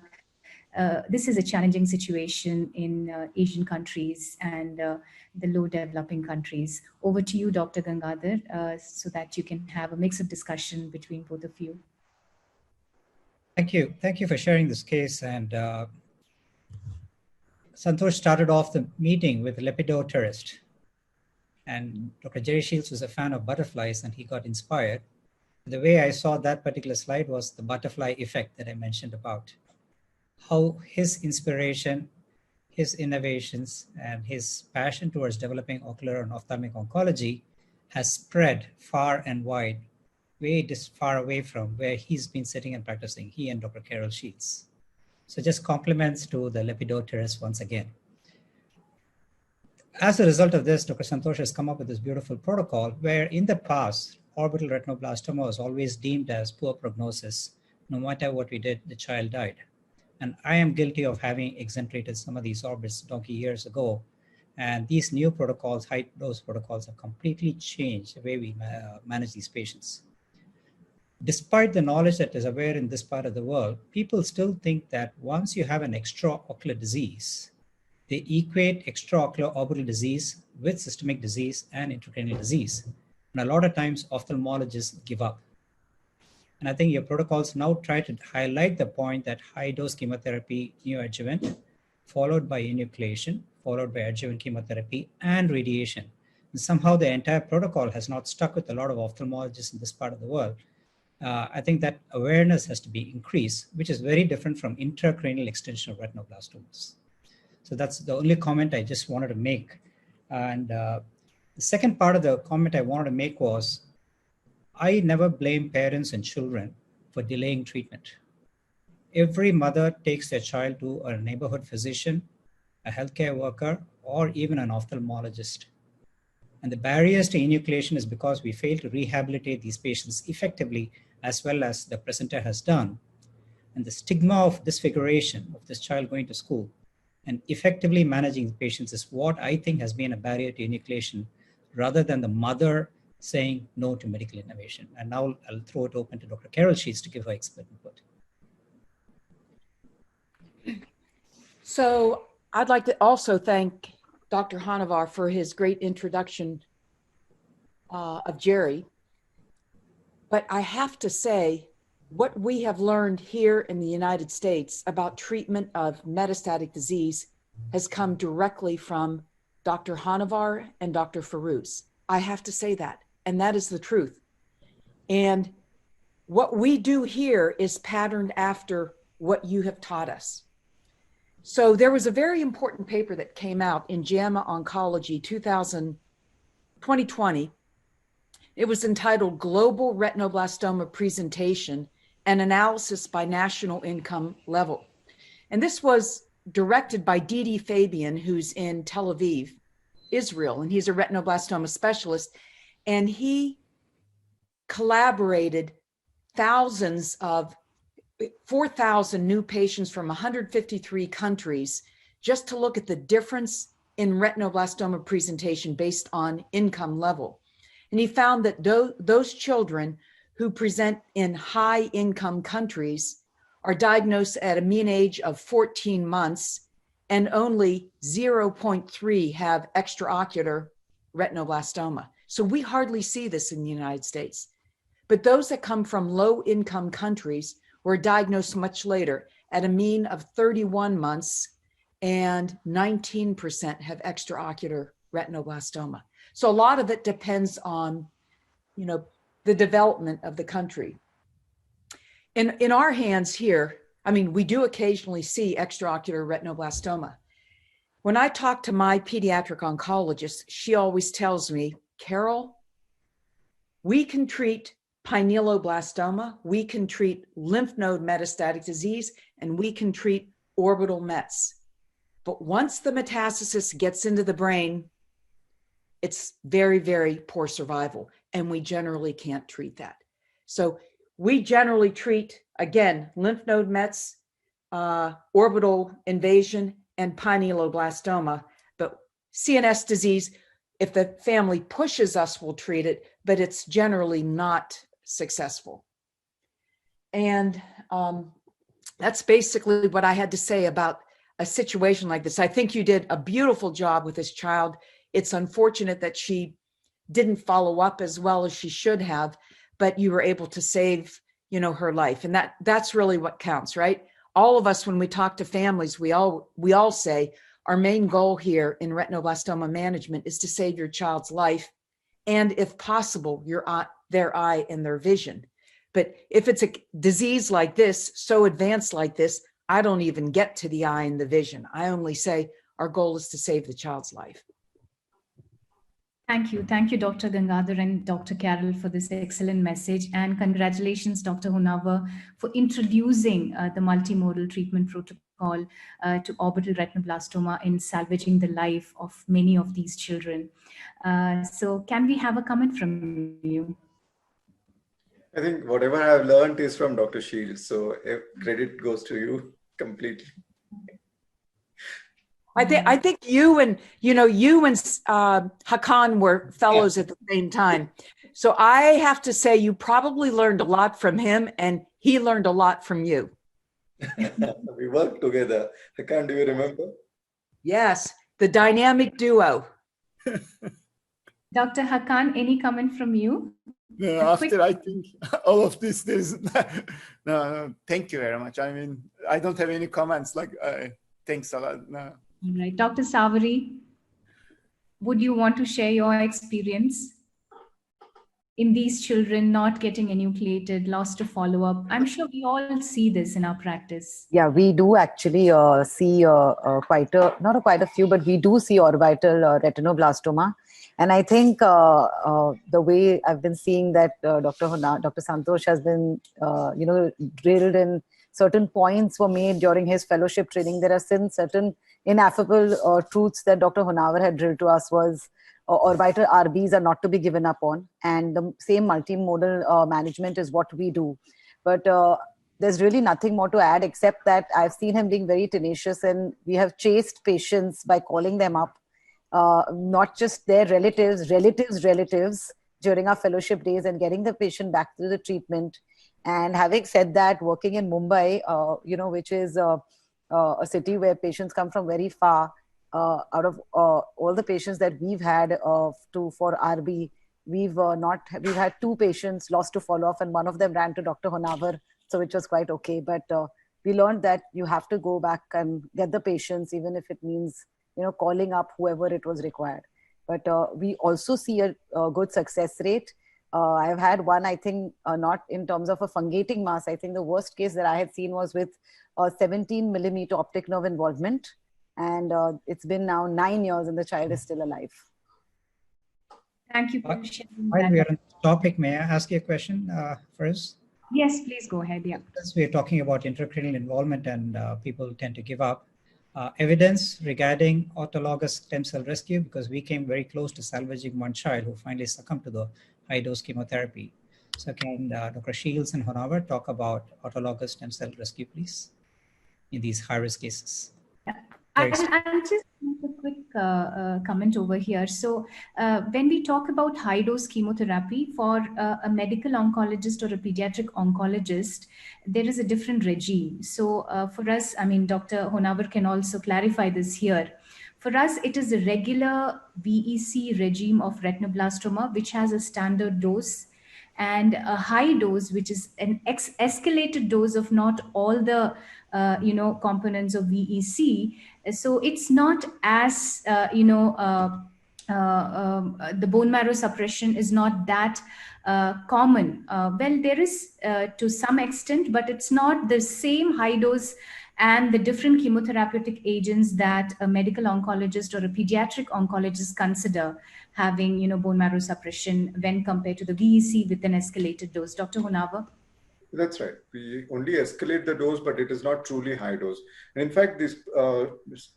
challenging situation in Asian countries and the low developing countries. Over to you, Dr. Gangadhar, so that you can have a mix of discussion between both of you. Thank you. Thank you for sharing this case. And Santosh started off the meeting with lepidopterist. And Dr. Jerry Shields was a fan of butterflies, and he got inspired. The way I saw that particular slide was the butterfly effect that I mentioned about. How his inspiration, his innovations, and his passion towards developing ocular and ophthalmic oncology has spread far and wide, way far away from where he's been sitting and practicing, he and Dr. Carol Shields. So just compliments to the lepidopterist once again. As a result of this, Dr. Santosh has come up with this beautiful protocol where in the past, orbital retinoblastoma was always deemed as poor prognosis. No matter what we did, the child died. And I am guilty of having exemplated some of these orbits donkey years ago. And these new protocols, high dose protocols, have completely changed the way we manage these patients. Despite the knowledge that is aware in this part of the world, people still think that once you have an extraocular disease, they equate extraocular orbital disease with systemic disease and intracranial disease. And a lot of times ophthalmologists give up. And I think your protocols now try to highlight the point that high-dose chemotherapy neoadjuvant, followed by enucleation, followed by adjuvant chemotherapy and radiation. And somehow the entire protocol has not stuck with a lot of ophthalmologists in this part of the world. I think that awareness has to be increased, which is very different from intracranial extension of retinoblastomas. So that's the only comment I just wanted to make. And the second part of the comment I wanted to make was, I never blame parents and children for delaying treatment. Every mother takes their child to a neighborhood physician, a healthcare worker, or even an ophthalmologist. And the barriers to enucleation is because we fail to rehabilitate these patients effectively, as well as the presenter has done. And the stigma of disfiguration of this child going to school and effectively managing the patients is what I think has been a barrier to enucleation, rather than the mother saying no to medical innovation. And now I'll throw it open to Dr. Carol Shields to give her expert input. So I'd like to also thank Dr. Honavar for his great introduction of Jerry. But I have to say, what we have learned here in the United States about treatment of metastatic disease has come directly from Dr. Hanavar and Dr. Farouz. I have to say that, and that is the truth. And what we do here is patterned after what you have taught us. So there was a very important paper that came out in JAMA Oncology 2020. It was entitled Global Retinoblastoma Presentation and Analysis by National Income Level. And this was directed by Didi Fabian, who's in Tel Aviv, Israel, and he's a retinoblastoma specialist. And he collaborated thousands of 4,000 new patients from 153 countries just to look at the difference in retinoblastoma presentation based on income level. And he found that those children who present in high income countries are diagnosed at a mean age of 14 months, and only 0.3 have extraocular retinoblastoma. So we hardly see this in the United States. But those that come from low income countries were diagnosed much later at a mean of 31 months, and 19% have extraocular retinoblastoma. So a lot of it depends on, the development of the country. In our hands here, we do occasionally see extraocular retinoblastoma. When I talk to my pediatric oncologist, she always tells me, Carol, we can treat pinealoblastoma, we can treat lymph node metastatic disease, and we can treat orbital mets. But once the metastasis gets into the brain, it's very, very poor survival, and we generally can't treat that. So we generally treat, again, lymph node mets, orbital invasion, and pinealoblastoma. But CNS disease, if the family pushes us, we'll treat it, but it's generally not successful. And that's basically what I had to say about a situation like this. I think you did a beautiful job with this child. It's unfortunate that she didn't follow up as well as she should have, but you were able to save, her life. And that's really what counts, right? All of us, when we talk to families, we all say our main goal here in retinoblastoma management is to save your child's life, and if possible, their eye and their vision. But if it's a disease like this, so advanced like this, I don't even get to the eye and the vision. I only say our goal is to save the child's life. Thank you. Thank you, Dr. Gangadhar and Dr. Carol, for this excellent message. And congratulations, Dr. Hunavar, for introducing the multimodal treatment protocol to orbital retinoblastoma in salvaging the life of many of these children. So can we have a comment from you? I think whatever I've learned is from Dr. Shields. So credit goes to you completely. I think you and Hakan were fellows at the same time. So I have to say you probably learned a lot from him, and he learned a lot from you. We worked together. Hakan, do you remember? Yes, the dynamic duo. Dr. Hakan, any comment from you? No, after I think all of this, there's no, thank you very much. I don't have any comments. Thanks a lot. No. All right. Dr. Savary, would you want to share your experience in these children not getting enucleated, lost to follow-up? I'm sure we all see this in our practice. Yeah, we do actually see not quite a few, but we do see orbital retinoblastoma. And I think the way I've been seeing that Dr. Santosh has been, drilled in certain points were made during his fellowship training. There are certain ineffable truths that Dr. Hunavar had drilled to us was orbital RBs are not to be given up on. And the same multimodal management is what we do. But there's really nothing more to add except that I've seen him being very tenacious, and we have chased patients by calling them up, not just their relatives during our fellowship days, and getting the patient back to the treatment. And having said that, working in Mumbai, which is a city where patients come from very far, out of all the patients that we've had for RB, we've had 2 patients lost to follow-up, and one of them ran to Dr. Honavar, so which was quite okay. But we learned that you have to go back and get the patients, even if it means, calling up whoever it was required. But we also see a good success rate. I've had one, I think, not in terms of a fungating mass. I think the worst case that I had seen was with 17 millimeter optic nerve involvement. And it's been now 9 years and the child is still alive. Thank you for sharing While that. we are on the topic, may I ask you a question first? Yes, please go ahead. Yeah. Since we're talking about intracranial involvement and people tend to give up, evidence regarding autologous stem cell rescue, because we came very close to salvaging one child who finally succumbed to the high-dose chemotherapy. So can Dr. Shields and Honavar talk about autologous stem cell rescue, please, in these high-risk cases? I'll just make a quick comment over here. So when we talk about high-dose chemotherapy for a medical oncologist or a pediatric oncologist, there is a different regime. So for us, I mean, Dr. Honavar can also clarify this here. For us, it is a regular VEC regime of retinoblastoma, which has a standard dose and a high dose, which is an escalated dose of not all the components of VEC. So it's not as the bone marrow suppression is not that common. Well, there is to some extent, but it's not the same high dose and the different chemotherapeutic agents that a medical oncologist or a pediatric oncologist consider having, bone marrow suppression when compared to the VEC with an escalated dose. Dr. Honavar? That's right. We only escalate the dose, but it is not truly high dose. And in fact, this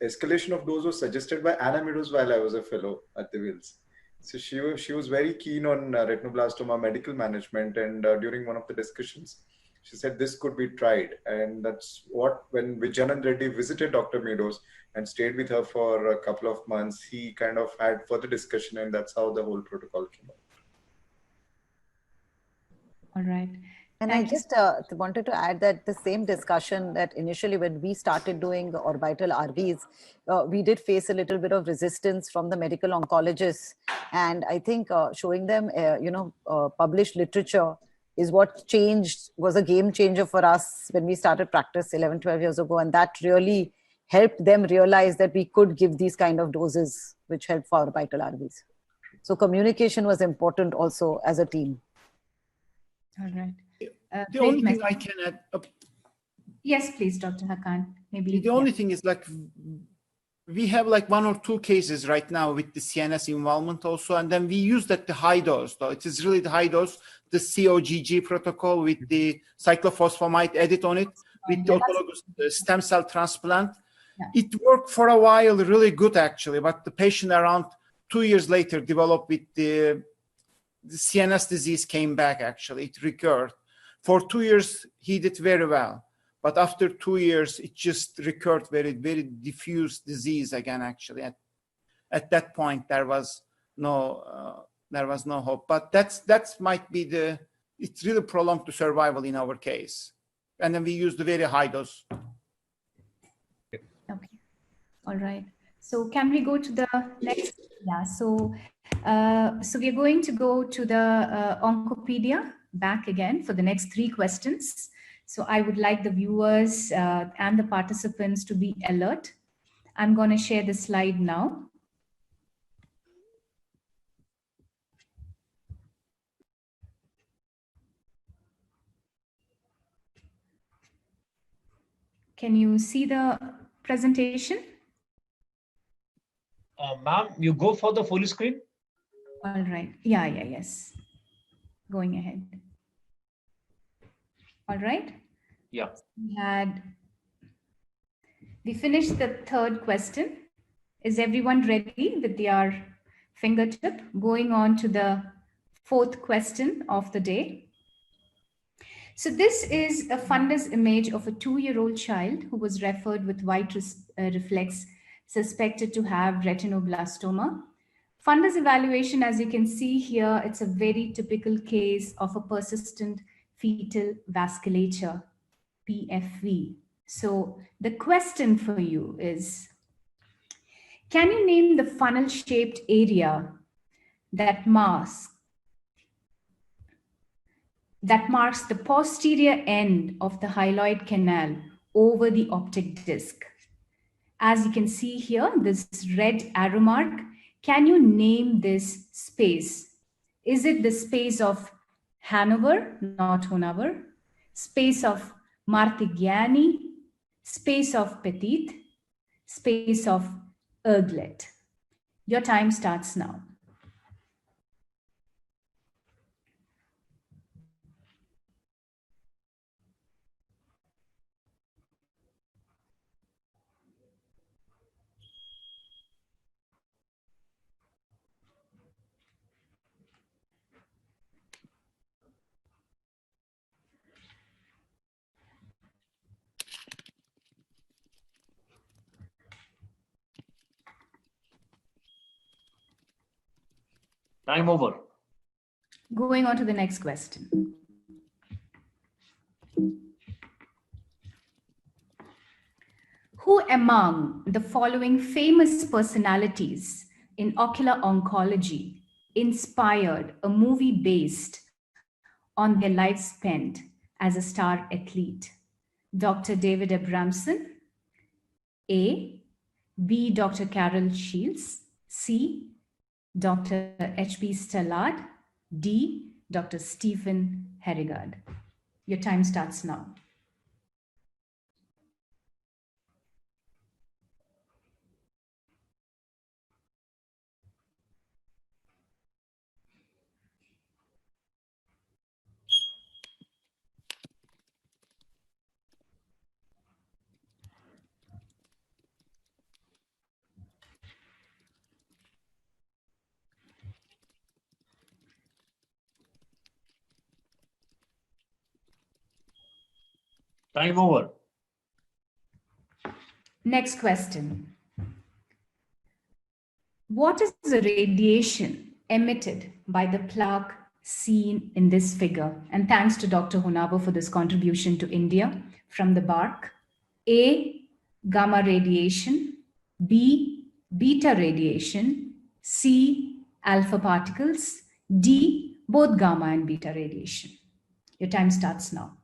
escalation of dose was suggested by Anna Meadows while I was a fellow at the Wills. So she was very keen on retinoblastoma medical management, and during one of the discussions, she said this could be tried. And that's what, when Vijayanand Reddy visited Dr. Meadows and stayed with her for a couple of months, he kind of had further discussion, and that's how the whole protocol came up. All right. And I just wanted to add that the same discussion that initially when we started doing the orbital RVs, we did face a little bit of resistance from the medical oncologists. And I think showing them, published literature is what was a game changer for us when we started practice 11, 12 years ago. And that really helped them realize that we could give these kind of doses, which help for orbital RVs. So communication was important also as a team. All right. The only thing I can add. Yes, please, Dr. Hakan. Maybe the only thing is, like, we have like 1 or 2 cases right now with the CNS involvement also, and then we use that the high dose. Though it is really the high dose, the COGG protocol with the cyclophosphamide edit on it, with the autologous stem cell transplant. Yeah. It worked for a while, really good actually, but the patient around 2 years later developed with the CNS disease came back actually, it recurred. For 2 years, he did very well. But after 2 years, it just recurred very, very diffuse disease again, actually. At that point, there was no hope. But that's might be it's really prolonged the survival in our case. And then we use the very high dose. Okay. All right. So can we go to the next? Yeah. So we are going to go to the Oncopedia back again for the next 3 questions. So I would like the viewers and the participants to be alert. I'm going to share the slide now. Can you see the presentation? Ma'am, you go for the full screen. All right. Yes. Going ahead. All right. Yeah. We finished the 3rd question. Is everyone ready with their fingertip? Going on to the 4th question of the day. So this is a fundus image of a 2-year-old child who was referred with white reflex, suspected to have retinoblastoma. Fundus evaluation, as you can see here, it's a very typical case of a persistent fetal vasculature, PFV. So the question for you is, can you name the funnel-shaped area that masks that marks the posterior end of the hyaloid canal over the optic disc. As you can see here, this red arrow mark, can you name this space? Is it the space of Hanover, not Hanover, space of Martigiani, space of Petit, space of Erglet? Your time starts now. Time over. Going on to the next question. Who among the following famous personalities in ocular oncology inspired a movie based on their life spent as a star athlete? Dr. David Abramson, A, B, Dr. Carol Shields, C, Dr. H.B. Stallard, D, Dr. Stephen Herigard. Your time starts now. Time over. Next question. What is the radiation emitted by the plaque seen in this figure? And thanks to Dr. Honaba for this contribution to India from the bark. A, gamma radiation, B, beta radiation, C, alpha particles, D, both gamma and beta radiation. Your time starts now.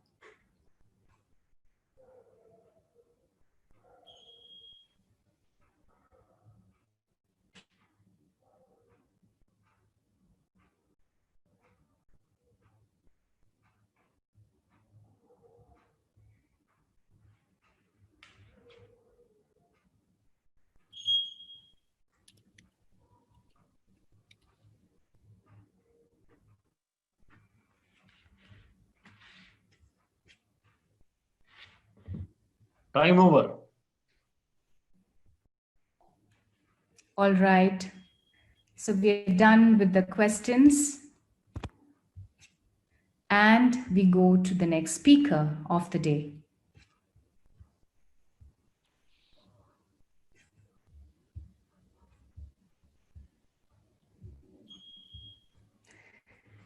Time over. All right. So we're done with the questions. And we go to the next speaker of the day.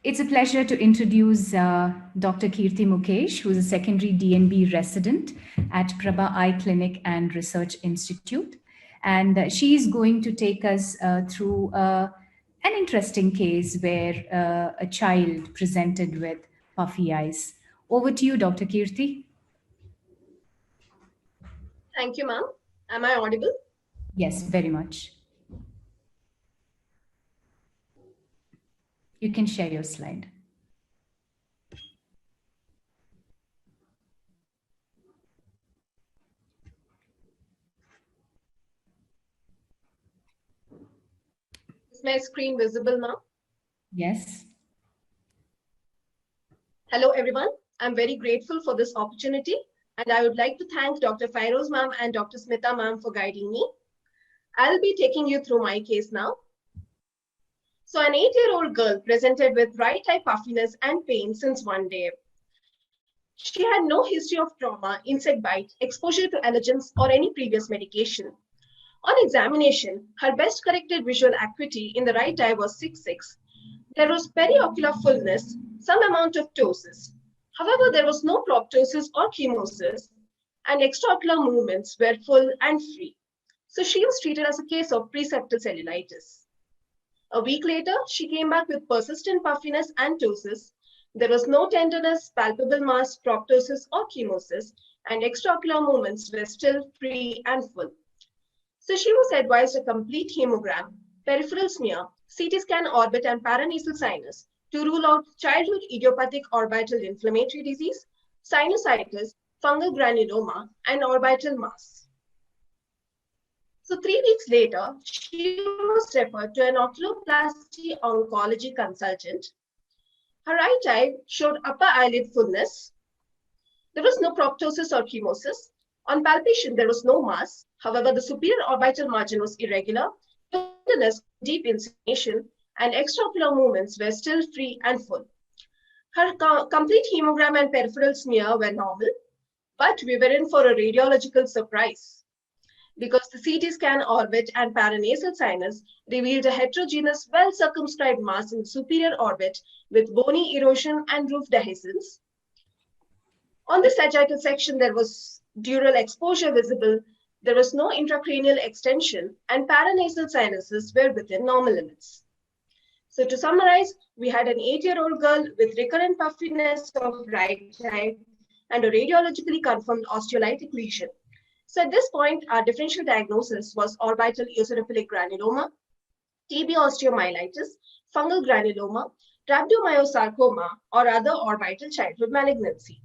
It's a pleasure to introduce Dr. Kirti Mukesh, who is a secondary DNB resident at Prabha Eye Clinic and Research Institute. And she is going to take us through an interesting case where a child presented with puffy eyes. Over to you, Dr. Kirti. Thank you, ma'am. Am I audible? Yes, very much. You can share your slide. Is my screen visible now? Yes. Hello, everyone. I'm very grateful for this opportunity, and I would like to thank Dr. Fairoz ma'am and Dr. Smita ma'am for guiding me. I'll be taking you through my case now. So an 8-year-old girl presented with right eye puffiness and pain since one day. She had no history of trauma, insect bite, exposure to allergens, or any previous medication. On examination, her best corrected visual acuity in the right eye was 6.6. There was periocular fullness, some amount of ptosis. However, there was no proptosis or chemosis, and extraocular movements were full and free. So she was treated as a case of preseptal cellulitis. A week later, she came back with persistent puffiness and ptosis, There was no tenderness, palpable mass, proptosis, or chemosis, and extraocular movements were still free and full. So she was advised a complete hemogram, peripheral smear, CT scan orbit and paranasal sinus to rule out childhood idiopathic orbital inflammatory disease, sinusitis, fungal granuloma, and orbital mass. So 3 weeks later, she was referred to an oculoplasty oncology consultant. Her right eye showed upper eyelid fullness. There was no proptosis or chemosis. On palpation, there was no mass. However, the superior orbital margin was irregular, tenderness, deep insinuation, and extraocular movements were still free and full. Her complete hemogram and peripheral smear were normal, but we were in for a radiological surprise because the CT scan orbit and paranasal sinus revealed a heterogeneous, well-circumscribed mass in the superior orbit with bony erosion and roof dehiscence. On the sagittal section, there was dural exposure visible. There was no intracranial extension, and paranasal sinuses were within normal limits. So to summarize, we had an 8-year-old girl with recurrent puffiness of right eye and a radiologically confirmed osteolytic lesion. So at this point, our differential diagnosis was orbital eosinophilic granuloma, TB osteomyelitis, fungal granuloma, rhabdomyosarcoma, or other orbital childhood malignancy.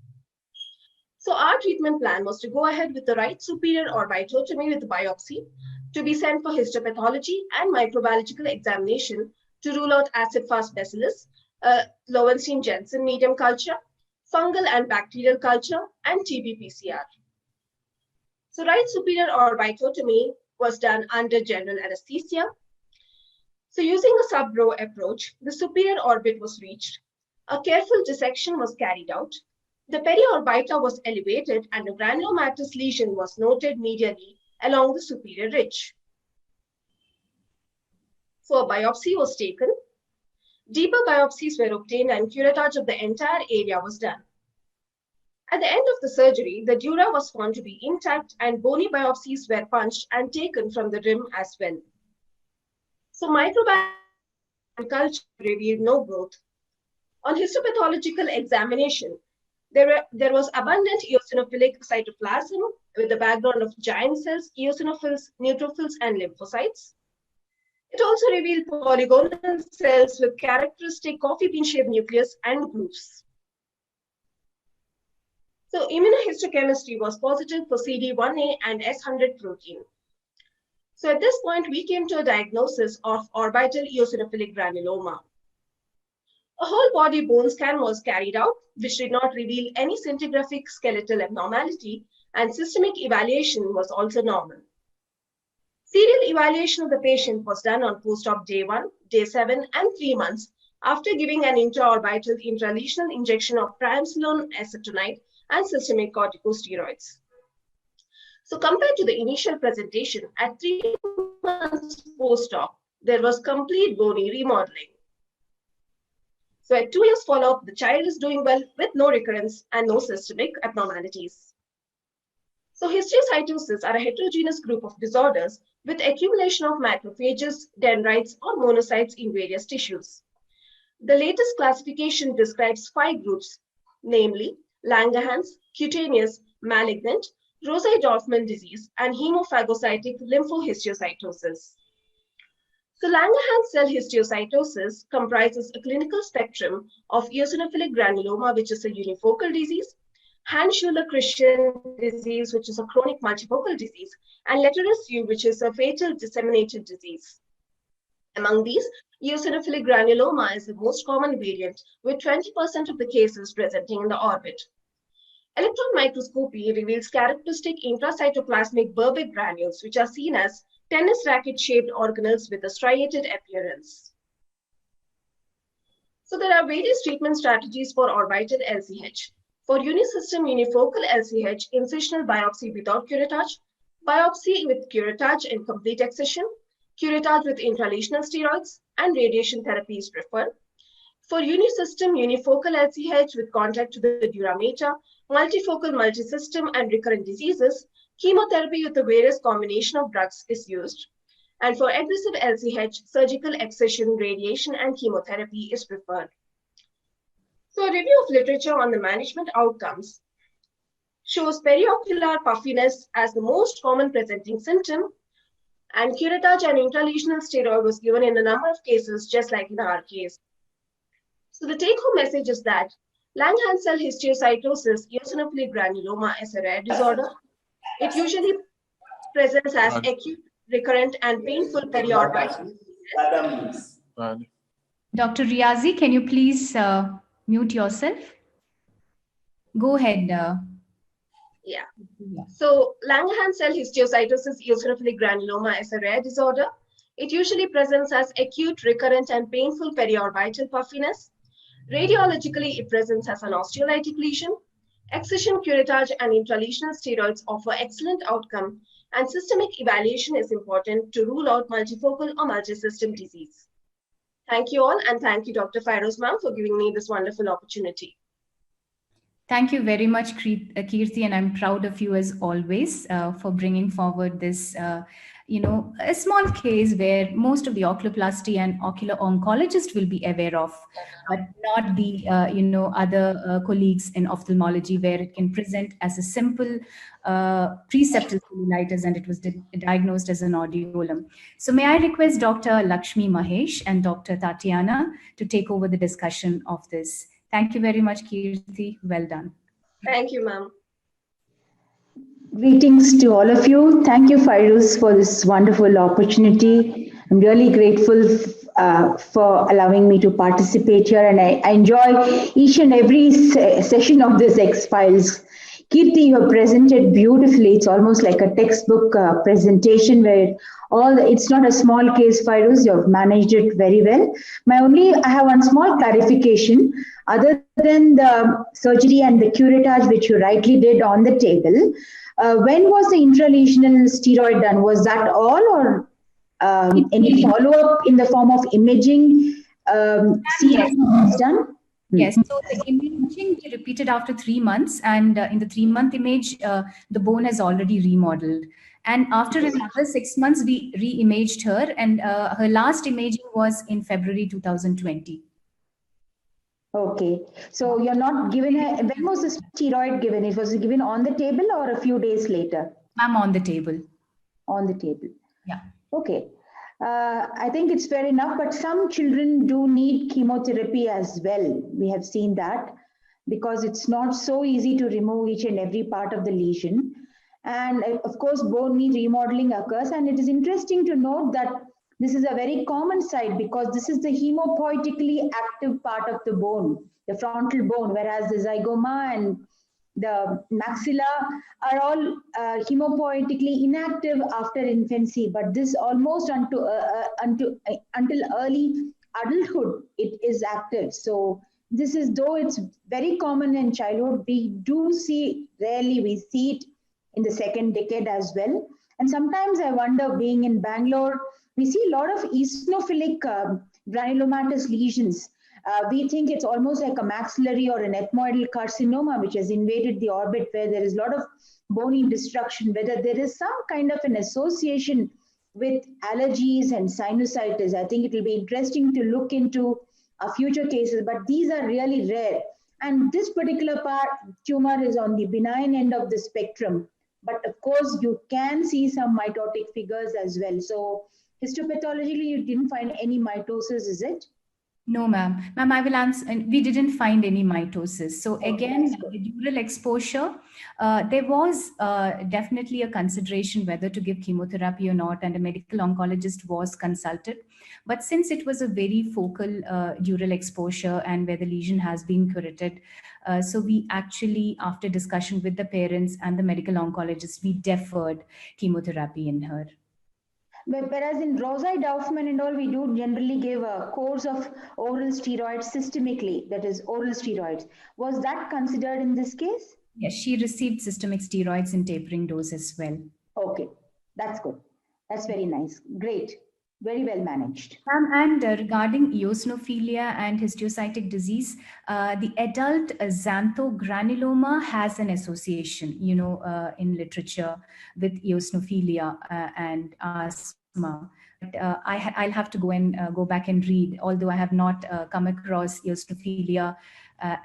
So our treatment plan was to go ahead with the right superior orbitotomy with biopsy to be sent for histopathology and microbiological examination to rule out acid-fast bacillus, Lowenstein-Jensen medium culture, fungal and bacterial culture, and TB PCR. So right superior orbitotomy was done under general anesthesia. So using a sub-row approach, the superior orbit was reached. A careful dissection was carried out. The periorbita was elevated and a granulomatous lesion was noted medially along the superior ridge. So a biopsy was taken. Deeper biopsies were obtained and curettage of the entire area was done. At the end of the surgery, the dura was found to be intact and bony biopsies were punched and taken from the rim as well. So microbiome culture revealed no growth. On histopathological examination, there was abundant eosinophilic cytoplasm with a background of giant cells, eosinophils, neutrophils, and lymphocytes. It also revealed polygonal cells with characteristic coffee bean-shaped nucleus and grooves. So immunohistochemistry was positive for CD1A and S100 protein. So at this point, we came to a diagnosis of orbital eosinophilic granuloma. A whole body bone scan was carried out, which did not reveal any scintigraphic skeletal abnormality, and systemic evaluation was also normal. Serial evaluation of the patient was done on post-op day 1, day 7, and 3 months after giving an intraorbital intralesional injection of triamcinolone acetonide and systemic corticosteroids. So compared to the initial presentation, at 3 months post-op, there was complete bony remodeling. So at 2 years follow-up, the child is doing well with no recurrence and no systemic abnormalities. So histiocytosis are a heterogeneous group of disorders with accumulation of macrophages, dendrites, or monocytes in various tissues. The latest classification describes 5 groups, namely Langerhans, cutaneous, malignant, Rosai-Dorfman disease, and hemophagocytic lymphohistiocytosis. So Langerhans cell histiocytosis comprises a clinical spectrum of eosinophilic granuloma, which is a unifocal disease, Hand-Schüller-Christian disease, which is a chronic multifocal disease, and Letterer-Sue, which is a fatal disseminated disease. Among these, eosinophilic granuloma is the most common variant, with 20% of the cases presenting in the orbit. Electron microscopy reveals characteristic intracytoplasmic Burbick granules, which are seen as tennis racket-shaped organelles with a striated appearance. So there are various treatment strategies for orbital LCH. For unisystem unifocal LCH, incisional biopsy without curettage, biopsy with curettage and complete excision, curettage with intralesional steroids, and radiation therapy is preferred. For unisystem unifocal LCH with contact to the dura mater, multifocal multisystem and recurrent diseases, chemotherapy with a various combination of drugs is used. And for aggressive LCH, surgical excision, radiation, and chemotherapy is preferred. So a review of literature on the management outcomes shows periocular puffiness as the most common presenting symptom, and curettage and intralesional steroid was given in a number of cases, just like in our case. So the take-home message is that Langerhans cell histiocytosis, eosinophilic granuloma, is a rare disorder. It usually presents as acute, recurrent, and painful periorbital. Dr. Riazi, can you please mute yourself? Go ahead. Yeah. So Langerhans cell histiocytosis, eosinophilic granuloma is a rare disorder. It usually presents as acute, recurrent, and painful periorbital puffiness. Radiologically, it presents as an osteolytic lesion. Excision, curettage, and intralesional steroids offer excellent outcome, and systemic evaluation is important to rule out multifocal or multisystem disease. Thank you all, and thank you, Dr. Fairoz ma'am, for giving me this wonderful opportunity. Thank you very much, Kirti, and I'm proud of you as always for bringing forward this, a small case where most of the oculoplasty and ocular oncologist will be aware of, but not the, other colleagues in ophthalmology, where it can present as a simple preseptal cellulitis and it was diagnosed as an audiolum. So may I request Dr. Lakshmi Mahesh and Dr. Tatiana to take over the discussion of this. Thank you very much, Kirti. Well done. Thank you, ma'am. Greetings to all of you. Thank you, Fairoz, for this wonderful opportunity. I'm really grateful for allowing me to participate here, and I enjoy each and every session of this X-Files. Kirti, you have presented beautifully. It's almost like a textbook presentation where it's not a small case, Fairoz. You have managed it very well. I have one small clarification. Other than the surgery and the curettage, which you rightly did on the table, when was the intralesional steroid done? Was that all, or any follow-up in the form of imaging? Yes. Done? Yes, so the imaging we repeated after 3 months, and in the 3-month image, the bone has already remodeled. And after another 6 months, we re-imaged her, and her last imaging was in February 2020. Okay, so you're not given when was the steroid given? It was given on the table or a few days later? Ma'am, on the table. On the table. Yeah. Okay. I think it's fair enough, but some children do need chemotherapy as well. We have seen that because it's not so easy to remove each and every part of the lesion. And of course, bone knee remodeling occurs. And it is interesting to note that this is a very common site because this is the hemopoietically active part of the bone, the frontal bone, whereas the zygoma and the maxilla are all hemopoietically inactive after infancy, but this almost until early adulthood, it is active. So this is, though it's very common in childhood, we do see, rarely we see it in the second decade as well. And sometimes I wonder, being in Bangalore, we see a lot of eosinophilic granulomatous lesions. We think it's almost like a maxillary or an ethmoidal carcinoma, which has invaded the orbit, where there is a lot of bony destruction, whether there is some kind of an association with allergies and sinusitis. I think it will be interesting to look into future cases, but these are really rare. And this particular tumor is on the benign end of the spectrum. But of course, you can see some mitotic figures as well. So histopathologically, you didn't find any mitosis, is it? No, ma'am. Ma'am, I will answer. We didn't find any mitosis. So again, the dural exposure, there was definitely a consideration whether to give chemotherapy or not, and a medical oncologist was consulted. But since it was a very focal dural exposure and where the lesion has been curated, so we actually, after discussion with the parents and the medical oncologist, we deferred chemotherapy in her. Whereas in Rosai-Daufman and all, we do generally give a course of oral steroids systemically, that is oral steroids. Was that considered in this case? Yes, she received systemic steroids in tapering dose as well. Okay, that's good. That's very nice. Great. Very well managed. And regarding eosinophilia and histiocytic disease, the adult xanthogranuloma has an association, in literature with eosinophilia and asthma But I'll have to go back and read, although I have not come across eosinophilia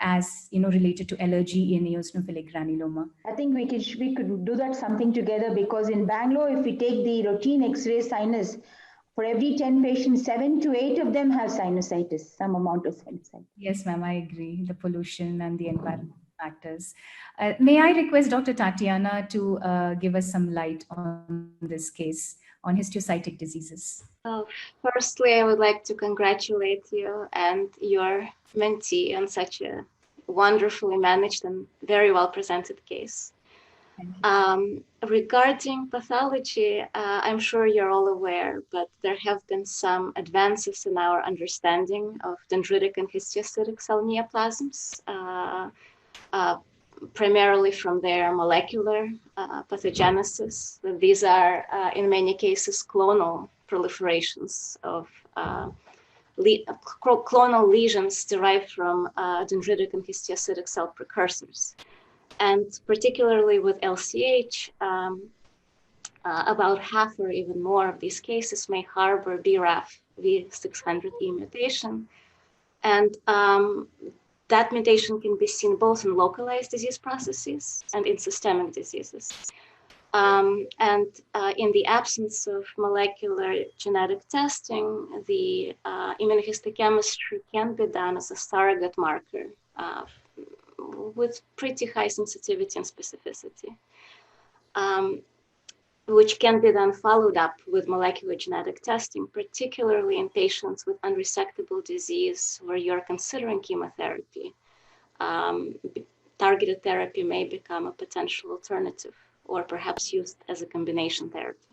as related to allergy in eosinophilic granuloma. I think we could do that something together, because in Bangalore, if we take the routine X-ray sinus, for every 10 patients, 7 to 8 of them have sinusitis, some amount of sinusitis. Yes, ma'am, I agree. The pollution and the environment factors. May I request Dr. Tatiana to give us some light on this case, on histiocytic diseases? Firstly, I would like to congratulate you and your mentee on such a wonderfully managed and very well presented case. Regarding pathology, I'm sure you're all aware, but there have been some advances in our understanding of dendritic and histiocytic cell neoplasms, primarily from their molecular pathogenesis. These are, in many cases, clonal proliferations of clonal lesions derived from dendritic and histiocytic cell precursors. And particularly with LCH, about half or even more of these cases may harbor BRAF V600E mutation. And that mutation can be seen both in localized disease processes and in systemic diseases. And in the absence of molecular genetic testing, the immunohistochemistry can be done as a surrogate marker with pretty high sensitivity and specificity, which can be then followed up with molecular genetic testing, particularly in patients with unresectable disease where you're considering chemotherapy. Targeted therapy may become a potential alternative, or perhaps used as a combination therapy.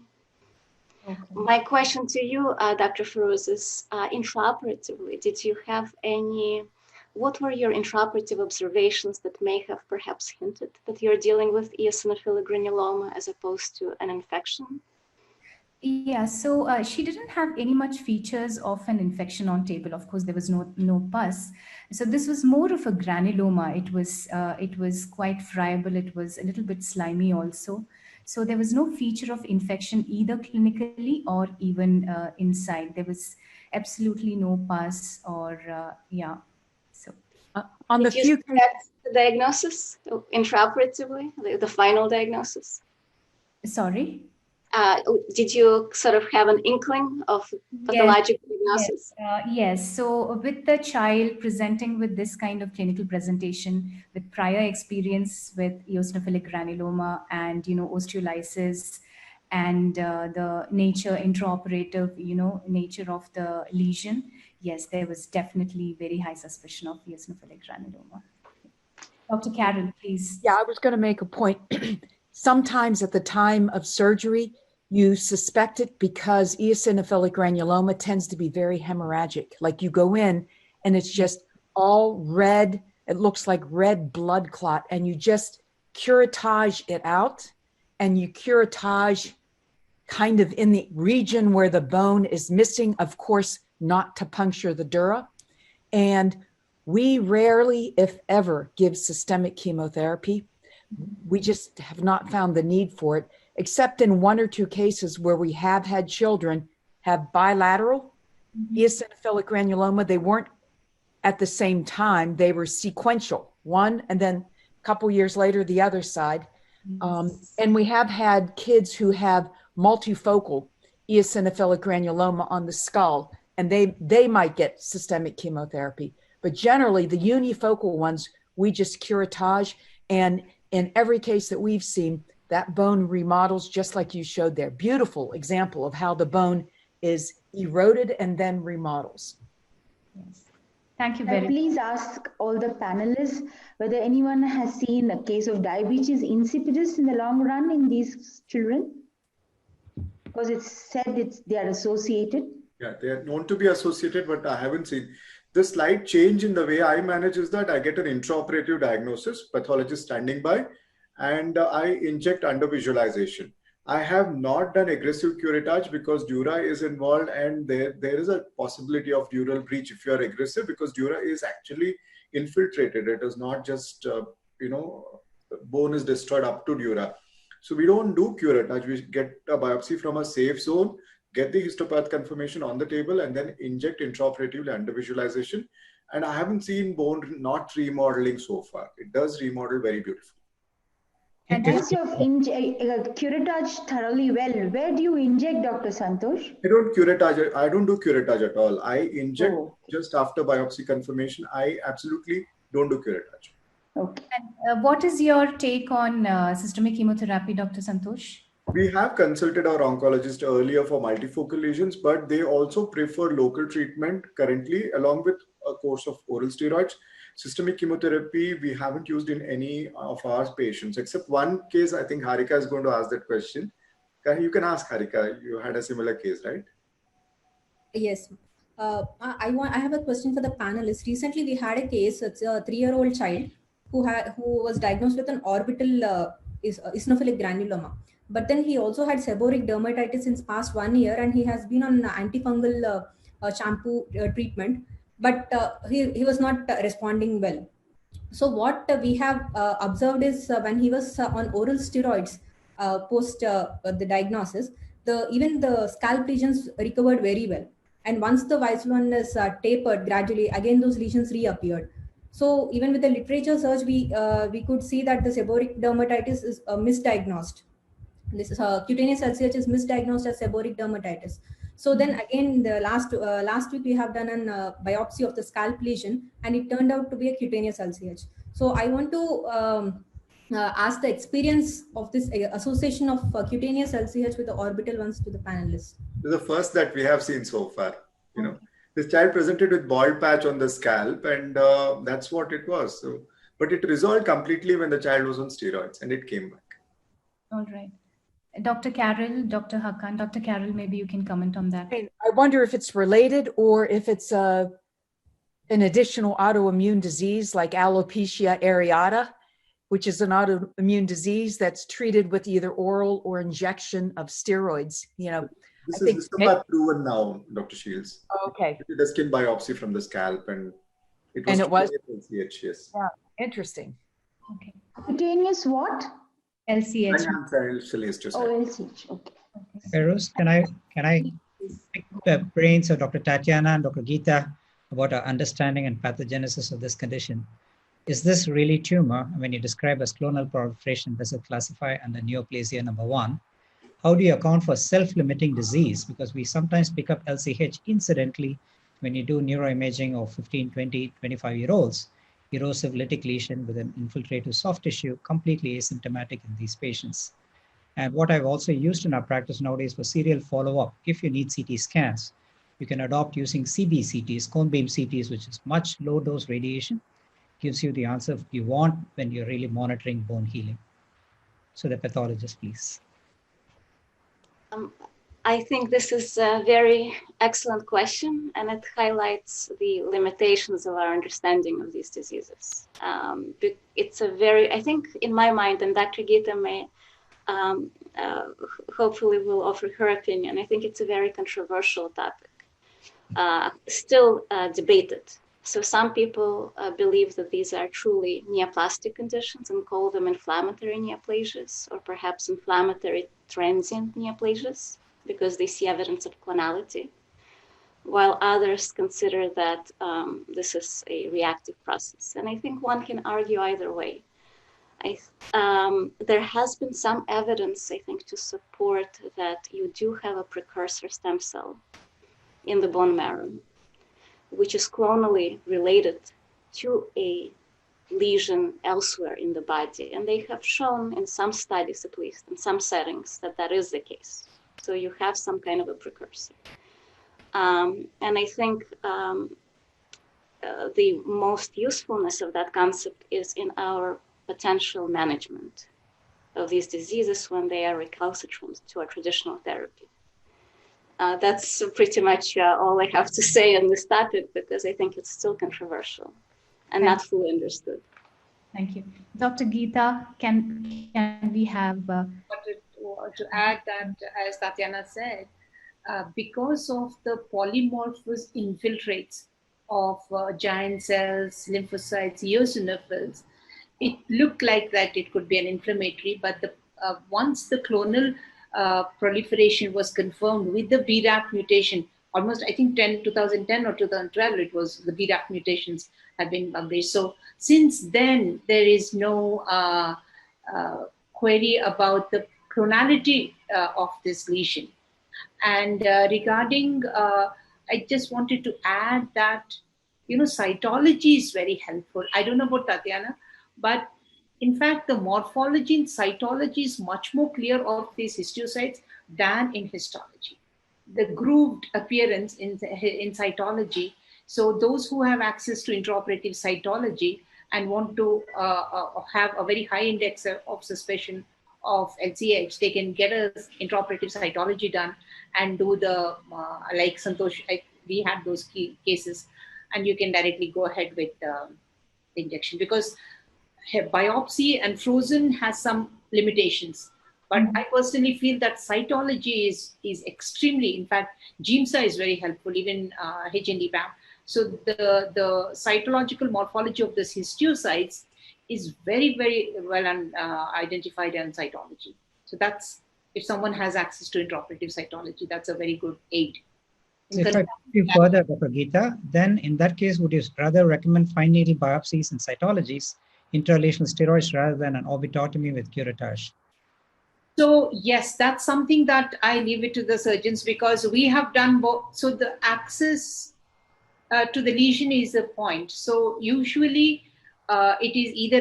Okay. My question to you, Dr. Feroz, is intraoperatively, did you have what were your intraoperative observations that may have perhaps hinted that you're dealing with eosinophilic granuloma as opposed to an infection? Yeah, so she didn't have any much features of an infection on table. Of course, there was no pus. So this was more of a granuloma. It was quite friable. It was a little bit slimy also. So there was no feature of infection either clinically or even inside. There was absolutely no pus or yeah. So on the few the diagnosis intraoperatively, the final diagnosis. Sorry. Did you sort of have an inkling of pathologic diagnosis? Yes. So with the child presenting with this kind of clinical presentation, with prior experience with eosinophilic granuloma and osteolysis, and the intraoperative nature of the lesion, yes, there was definitely very high suspicion of eosinophilic granuloma. Dr. Carol, please. Yeah, I was going to make a point. Sometimes at the time of surgery, you suspect it because eosinophilic granuloma tends to be very hemorrhagic. Like you go in and it's just all red. It looks like red blood clot, and you just curettage it out, and you curettage kind of in the region where the bone is missing, of course, not to puncture the dura. And we rarely, if ever, give systemic chemotherapy. We just have not found the need for it, except in 1 or 2 cases where we have had children have bilateral eosinophilic granuloma. They weren't at the same time, they were sequential, one and then a couple years later, the other side. And we have had kids who have multifocal eosinophilic granuloma on the skull, and they might get systemic chemotherapy. But generally, the unifocal ones, we just curettage, and in every case that we've seen, that bone remodels just like you showed there. Beautiful example of how the bone is eroded and then remodels. Yes. Thank you very much. Please ask all the panelists whether anyone has seen a case of diabetes insipidus in the long run in these children, because it's said they are associated. Yeah, they are known to be associated, but I haven't seen. The slight change in the way I manage is that I get an intraoperative diagnosis, pathologist standing by, and I inject under visualization. I have not done aggressive curettage because dura is involved, and there is a possibility of dural breach if you are aggressive, because dura is actually infiltrated. It is not just, bone is destroyed up to dura. So we don't do curettage. We get a biopsy from a safe zone. get the histopath confirmation on the table, and then inject intraoperatively under visualization. And I haven't seen bone not remodeling so far. It does remodel very beautifully. In terms of curettage thoroughly well, where do you inject, Dr. Santosh? I don't do curettage at all. I inject just after biopsy confirmation. I absolutely don't do curettage. Okay. And what is your take on systemic chemotherapy, Dr. Santosh? We have consulted our oncologist earlier for multifocal lesions, but they also prefer local treatment currently, along with a course of oral steroids. Systemic chemotherapy, we haven't used in any of our patients, except one case. I think Harika is going to ask that question. You can ask Harika. You had a similar case, right? Yes. I have a question for the panelists. Recently, we had a case. It's a 3-year-old child who was diagnosed with an orbital eosinophilic granuloma. But then he also had seborrheic dermatitis since past 1 year, and he has been on antifungal shampoo treatment. But he was not responding well. So what we have observed is when he was on oral steroids post the diagnosis, even the scalp lesions recovered very well. And once the Weisslon is tapered gradually, again those lesions reappeared. So even with the literature search, we could see that the seborrheic dermatitis is misdiagnosed. This is cutaneous LCH is misdiagnosed as seborrheic dermatitis. So then again, the last week we have done a biopsy of the scalp lesion, and it turned out to be a cutaneous LCH. So I want to ask the experience of this association of cutaneous LCH with the orbital ones to the panelists. This is the first that we have seen so far. You know, this child presented with bald patch on the scalp, and that's what it was. So, but it resolved completely when the child was on steroids, and it came back. All right. Dr. Carol, Dr. Hakan, Dr. Carol, maybe you can comment on that. I wonder if it's related or if it's an additional autoimmune disease like alopecia areata, which is an autoimmune disease that's treated with either oral or injection of steroids. You know, this is proven now, Dr. Shields. Okay. We did a skin biopsy from the scalp, and it was LCH, yes. Yeah, interesting. Okay. Cutaneous what? LCH. Oh, LCH. Okay. Feroz, can I pick the brains of Dr. Tatiana and Dr. Geeta about our understanding and pathogenesis of this condition? Is this really tumor? When you describe as clonal proliferation, does it classify under neoplasia number 1? How do you account for self-limiting disease? Because we sometimes pick up LCH incidentally when you do neuroimaging of 15, 20, 25-year-olds. Erosive lytic lesion with an infiltrative soft tissue, completely asymptomatic in these patients. And what I've also used in our practice nowadays for serial follow-up, if you need CT scans, you can adopt using CBCTs, cone beam CTs, which is much low dose radiation, gives you the answer you want when you're really monitoring bone healing. So the pathologist, please. I think this is a very excellent question, and it highlights the limitations of our understanding of these diseases. It's a very, I think in my mind, and Dr. Geeta may hopefully will offer her opinion, I think it's a very controversial topic, still debated. So some people believe that these are truly neoplastic conditions and call them inflammatory neoplasias, or perhaps inflammatory transient neoplasias, because they see evidence of clonality, while others consider that this is a reactive process. And I think one can argue either way. There has been some evidence, I think, to support that you do have a precursor stem cell in the bone marrow, which is clonally related to a lesion elsewhere in the body. And they have shown in some studies, at least in some settings, that that is the case. So you have some kind of a precursor. And I think the most usefulness of that concept is in our potential management of these diseases when they are recalcitrant to a traditional therapy. That's pretty much all I have to say on this topic, because I think it's still controversial and not fully understood. Thank you. Dr. Geeta, can we have... To add that, as Tatiana said, because of the polymorphous infiltrates of giant cells, lymphocytes, eosinophils, it looked like that it could be an inflammatory, but once the clonal proliferation was confirmed with the BRAF mutation. Almost, I think 2010 or 2012, it was the BRAF mutations have been published. So since then, there is no query about the clonality of this lesion. And regarding, I just wanted to add that, cytology is very helpful. I don't know about Tatiana, but in fact, the morphology in cytology is much more clear of these histiocytes than in histology. The grooved appearance in cytology. So those who have access to intraoperative cytology and want to have a very high index of suspicion of LCH, they can get an intraoperative cytology done and do the, like Santosh, we had those cases, and you can directly go ahead with the injection, because biopsy and frozen has some limitations. But I personally feel that cytology is extremely, in fact, GIMSA is very helpful, even HND-PAM. So the cytological morphology of this histiocytes is very, very well identified in cytology. So that's, if someone has access to intraoperative cytology, that's a very good aid. So if I push you further, Dr. Geeta, then in that case, would you rather recommend fine needle biopsies and cytologies, intralesional steroids, rather than an orbitotomy with curettage? So yes, that's something that I leave it to the surgeons, because we have done both. So the access to the lesion is a point. So usually it is either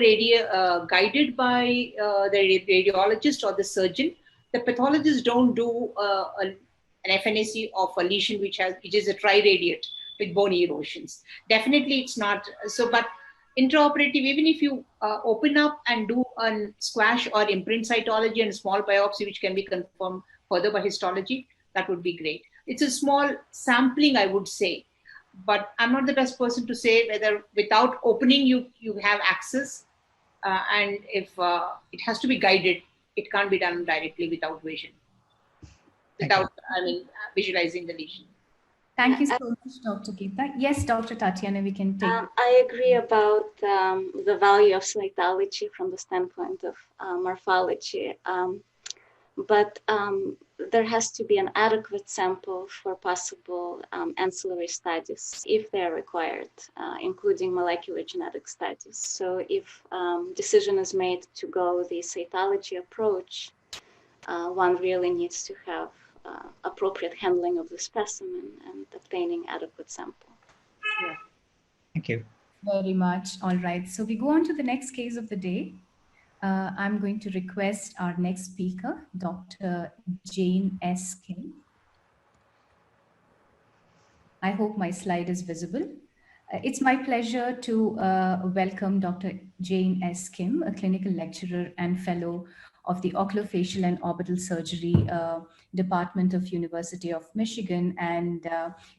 guided by the radiologist or the surgeon. The pathologists don't do an FNAC of a lesion which is a triradiate with bone erosions. Definitely it's not. So, but intraoperative, even if you open up and do a squash or imprint cytology and a small biopsy, which can be confirmed further by histology, that would be great. It's a small sampling, I would say, but I'm not the best person to say whether without opening you have access, and if it has to be guided, it can't be done directly without vision, without, visualizing the lesion. Thank you so much, Dr. Geeta. Yes, Dr. Tatiana, we can take. I agree about the value of cytology from the standpoint of morphology, but there has to be an adequate sample for possible ancillary studies if they're required, including molecular genetic studies. So if decision is made to go the cytology approach, one really needs to have appropriate handling of the specimen and obtaining adequate sample. Yeah. Thank you very much. All right, so we go on to the next case of the day. I'm going to request our next speaker, Dr. Jane S. Kim. I hope my slide is visible. It's my pleasure to welcome Dr. Jane S. Kim, a clinical lecturer and fellow of the Oculofacial and Orbital Surgery Department of University of Michigan. And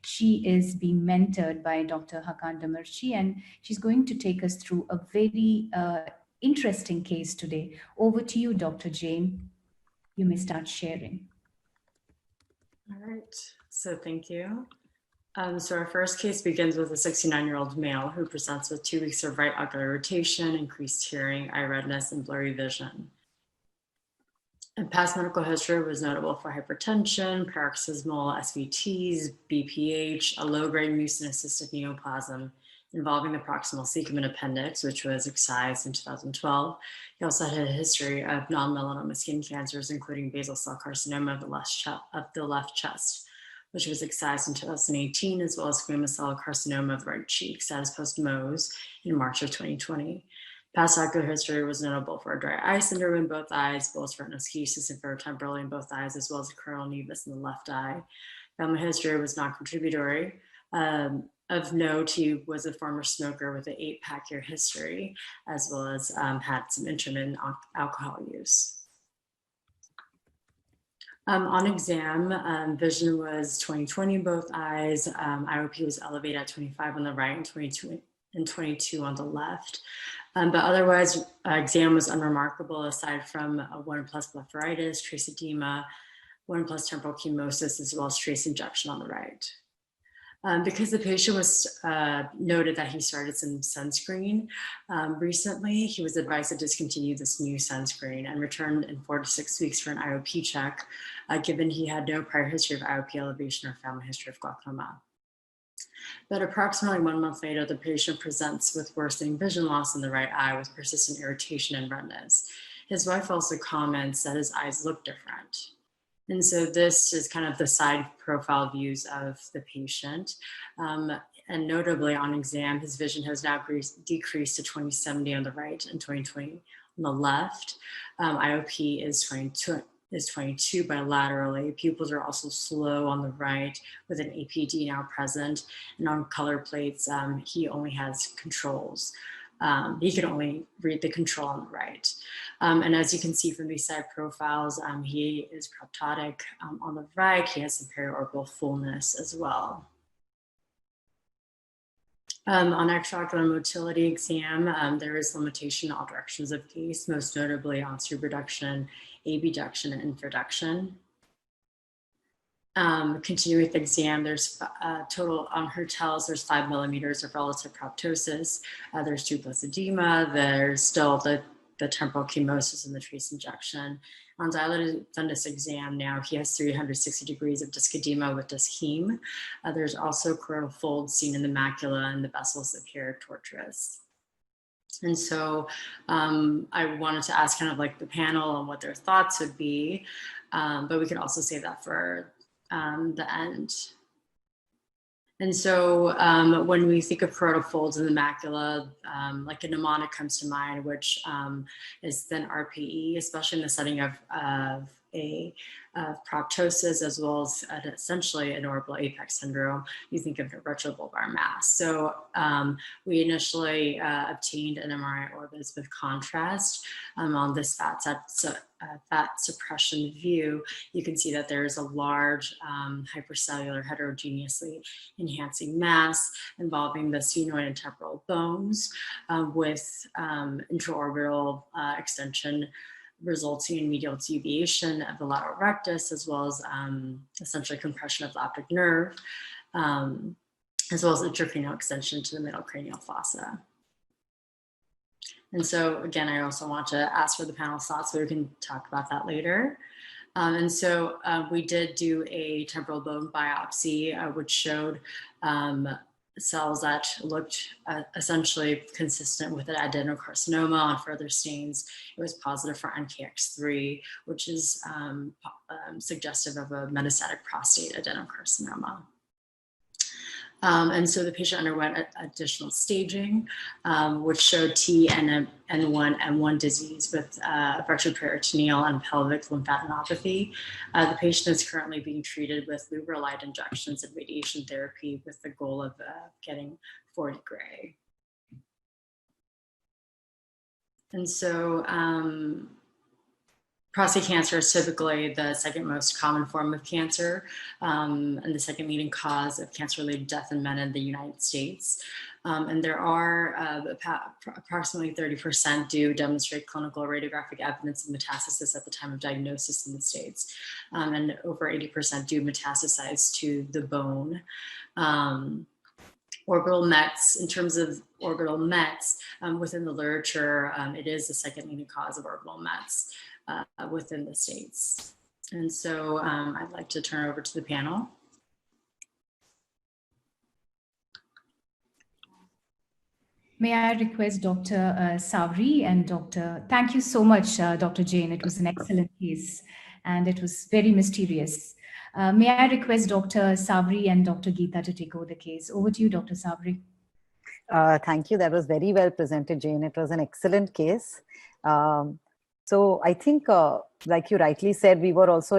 she is being mentored by Dr. Hakan Demirci, and she's going to take us through a very interesting case today. Over to you, Dr. Jane. You may start sharing. All right, so thank you. So our first case begins with a 69-year-old male who presents with 2 weeks of right ocular irritation, increased hearing, eye redness, and blurry vision. And past medical history was notable for hypertension, paroxysmal SVTs, BPH, a low-grade mucinous cystic neoplasm involving the proximal cecum appendix, which was excised in 2012. He also had a history of non-melanoma skin cancers, including basal cell carcinoma of the left chest, which was excised in 2018, as well as squamous cell carcinoma of the right cheek, status post-Mohs in March of 2020. Past ocular history was notable for a dry eye syndrome in both eyes, bullous retinoschisis and ferrotemporal in both eyes, as well as a coronal nevus in the left eye. Family history was non-contributory. Of note, he was a former smoker with an 8-pack year history, as well as had some intermittent alcohol use. On exam, vision was 20/20 in both eyes. IOP was elevated at 25 on the right and 22 on the left. But otherwise, exam was unremarkable aside from 1+ blepharitis, trace edema, 1+ temporal chemosis, as well as trace injection on the right. Because the patient was noted that he started some sunscreen recently, he was advised to discontinue this new sunscreen and return in 4 to 6 weeks for an IOP check, given he had no prior history of IOP elevation or family history of glaucoma. But approximately 1 month later, the patient presents with worsening vision loss in the right eye with persistent irritation and redness. His wife also comments that his eyes look different. And so this is kind of the side profile views of the patient. And notably on exam, his vision has now decreased to 20/70 on the right and 20/20 on the left. IOP is 22 bilaterally. Pupils are also slow on the right with an APD now present. And on color plates, he only has controls. He can only read the control on the right. And as you can see from these side profiles, he is proptotic on the right. He has some periorbital fullness as well. On extraocular motility exam, there is limitation in all directions of gaze, most notably on subreduction, abduction, and infraduction. Continuing with the exam, there's total on Hertel's, there's 5 millimeters of relative proptosis. There's toothless edema. There's still the temporal chemosis and the trace injection. On dilated fundus exam now, he has 360 degrees of disc edema with disc heme. There's also choroidal folds seen in the macula and the vessels appear tortuous. And so I wanted to ask kind of like the panel on what their thoughts would be, but we could also say that for the end. And so when we think of choroidal folds in the macula, like a mnemonic comes to mind, which is then RPE, especially in the setting of proptosis, as well as essentially an orbital apex syndrome. You think of a retrobulbar mass. So we initially obtained an MRI orbits with contrast on this fat suppression view. You can see that there is a large hypercellular heterogeneously enhancing mass involving the sphenoid and temporal bones with intraorbital extension resulting in medial deviation of the lateral rectus, as well as essentially compression of the optic nerve, as well as intracranial extension to the middle cranial fossa. And so again, I also want to ask for the panel's thoughts, so we can talk about that later. And so we did do a temporal bone biopsy, which showed cells that looked essentially consistent with an adenocarcinoma. On further stains, it was positive for NKX3, which is suggestive of a metastatic prostate adenocarcinoma. And so the patient underwent additional staging, which showed TN1M1 disease with retroperitoneal and pelvic lymphadenopathy. The patient is currently being treated with leuprolide injections and radiation therapy with the goal of getting 40 gray. And so prostate cancer is typically the second most common form of cancer and the second leading cause of cancer-related death in men in the United States. And there are approximately 30% do demonstrate clinical radiographic evidence of metastasis at the time of diagnosis in the States. And over 80% do metastasize to the bone. Orbital METs, in terms of orbital METs, within the literature, it is the second leading cause of orbital METs within the States. And so I'd like to turn over to the panel. May I request Dr. Savri and thank you so much, Dr. Jain. It was an excellent case and it was very mysterious. May I request Dr. Savri and Dr. Geeta to take over the case. Over to you, Dr. Savri. Thank you. That was very well presented, Jane. It was an excellent case. So I think, like you rightly said, we were also,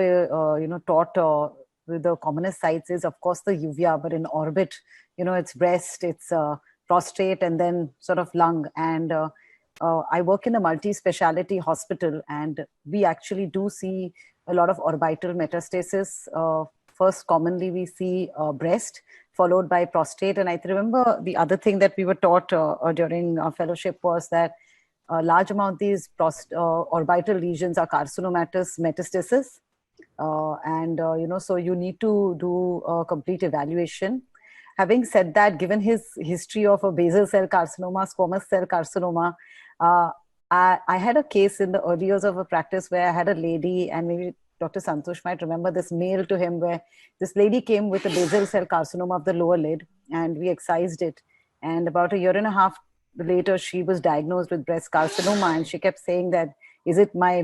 taught with the commonest sites is, of course, the uvea, but in orbit, it's breast, it's prostate, and then sort of lung. And I work in a multi-speciality hospital, and we actually do see a lot of orbital metastasis. First, commonly we see breast, followed by prostate. And I remember the other thing that we were taught during our fellowship was that a large amount of these orbital lesions are carcinomatous metastasis. So you need to do a complete evaluation. having said that, given his history of a basal cell carcinoma, squamous cell carcinoma, I had a case in the early years of a practice where I had a lady, and maybe Dr. Santosh might remember this mail to him, where this lady came with a basal cell carcinoma of the lower lid, and we excised it. And about a year and a half later, she was diagnosed with breast carcinoma, and she kept saying that, is it my,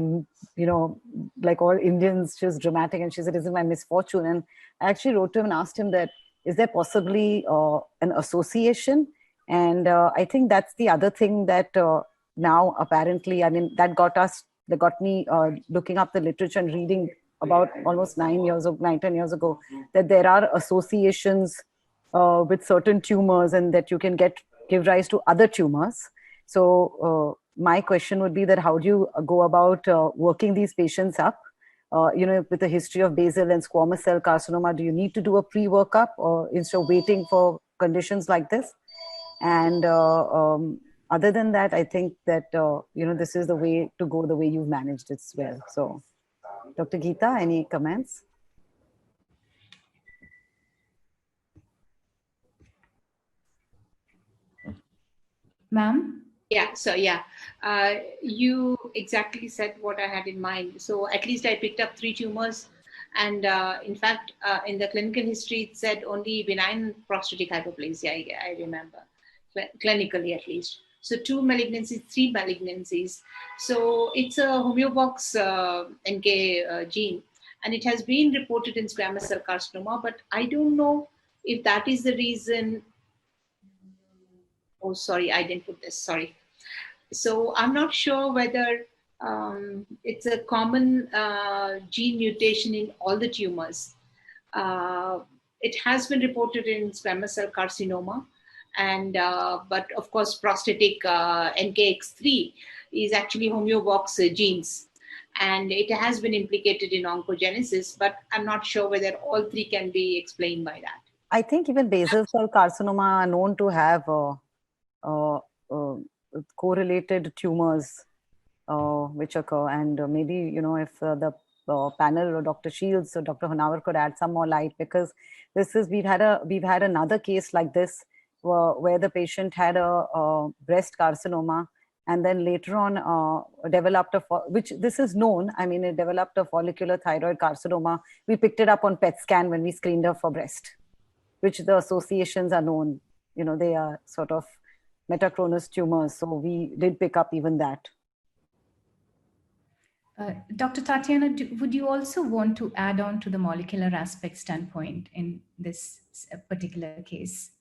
like all Indians, she was dramatic, and she said, is it my misfortune? And I actually wrote to him and asked him that, is there possibly an association? And I think that's the other thing that now apparently, I mean, that got me looking up the literature and reading about almost 10 years ago, that there are associations with certain tumors, and that you can give rise to other tumors. So my question would be that, how do you go about working these patients up? With a history of basal and squamous cell carcinoma, do you need to do a pre-workup, or instead of waiting for conditions like this? And other than that, I think that, this is the way to go, the way you've managed it well. So, Dr. Geeta, any comments? Ma'am? Yeah, so yeah, you exactly said what I had in mind. So at least I picked up 3 tumors. And in fact, in the clinical history, it said only benign prostatic hyperplasia, I remember, clinically at least. So 2 malignancies, 3 malignancies. So it's a homeobox NK gene, and it has been reported in squamous cell carcinoma, but I don't know if that is the reason. Oh, sorry, I didn't put this, sorry. So I'm not sure whether it's a common gene mutation in all the tumors. It has been reported in squamous cell carcinoma, and but of course, prostatic NKX3 is actually homeobox genes, and it has been implicated in oncogenesis, but I'm not sure whether all 3 can be explained by that. I think even basal cell carcinoma are known to have correlated tumors which occur, and maybe if the panel or Dr. Shields or Dr. Honawar could add some more light, because we've had another case like this where the patient had a breast carcinoma, and then later on developed which this is known. I mean, it developed a follicular thyroid carcinoma. We picked it up on PET scan when we screened her for breast, which the associations are known. They are sort of metachronous tumors. So we did pick up even that. Dr. Tatiana, would you also want to add on to the molecular aspect standpoint in this particular case?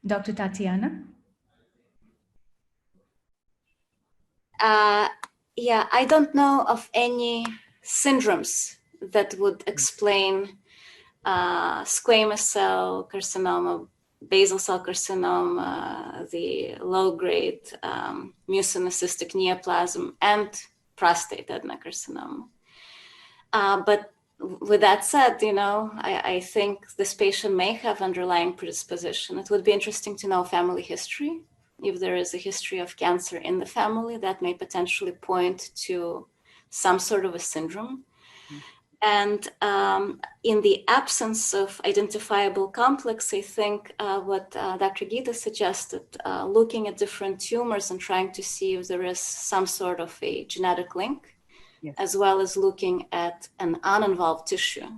Dr. Tatiana? Yeah, I don't know of any syndromes that would explain squamous cell carcinoma, basal cell carcinoma, the low-grade mucinous cystic neoplasm, and prostate adenocarcinoma. But with that said, I think this patient may have underlying predisposition. It would be interesting to know family history. If there is a history of cancer in the family, that may potentially point to some sort of a syndrome. And in the absence of identifiable complex, I think what Dr. Geeta suggested, looking at different tumors and trying to see if there is some sort of a genetic link, yes, as well as looking at an uninvolved tissue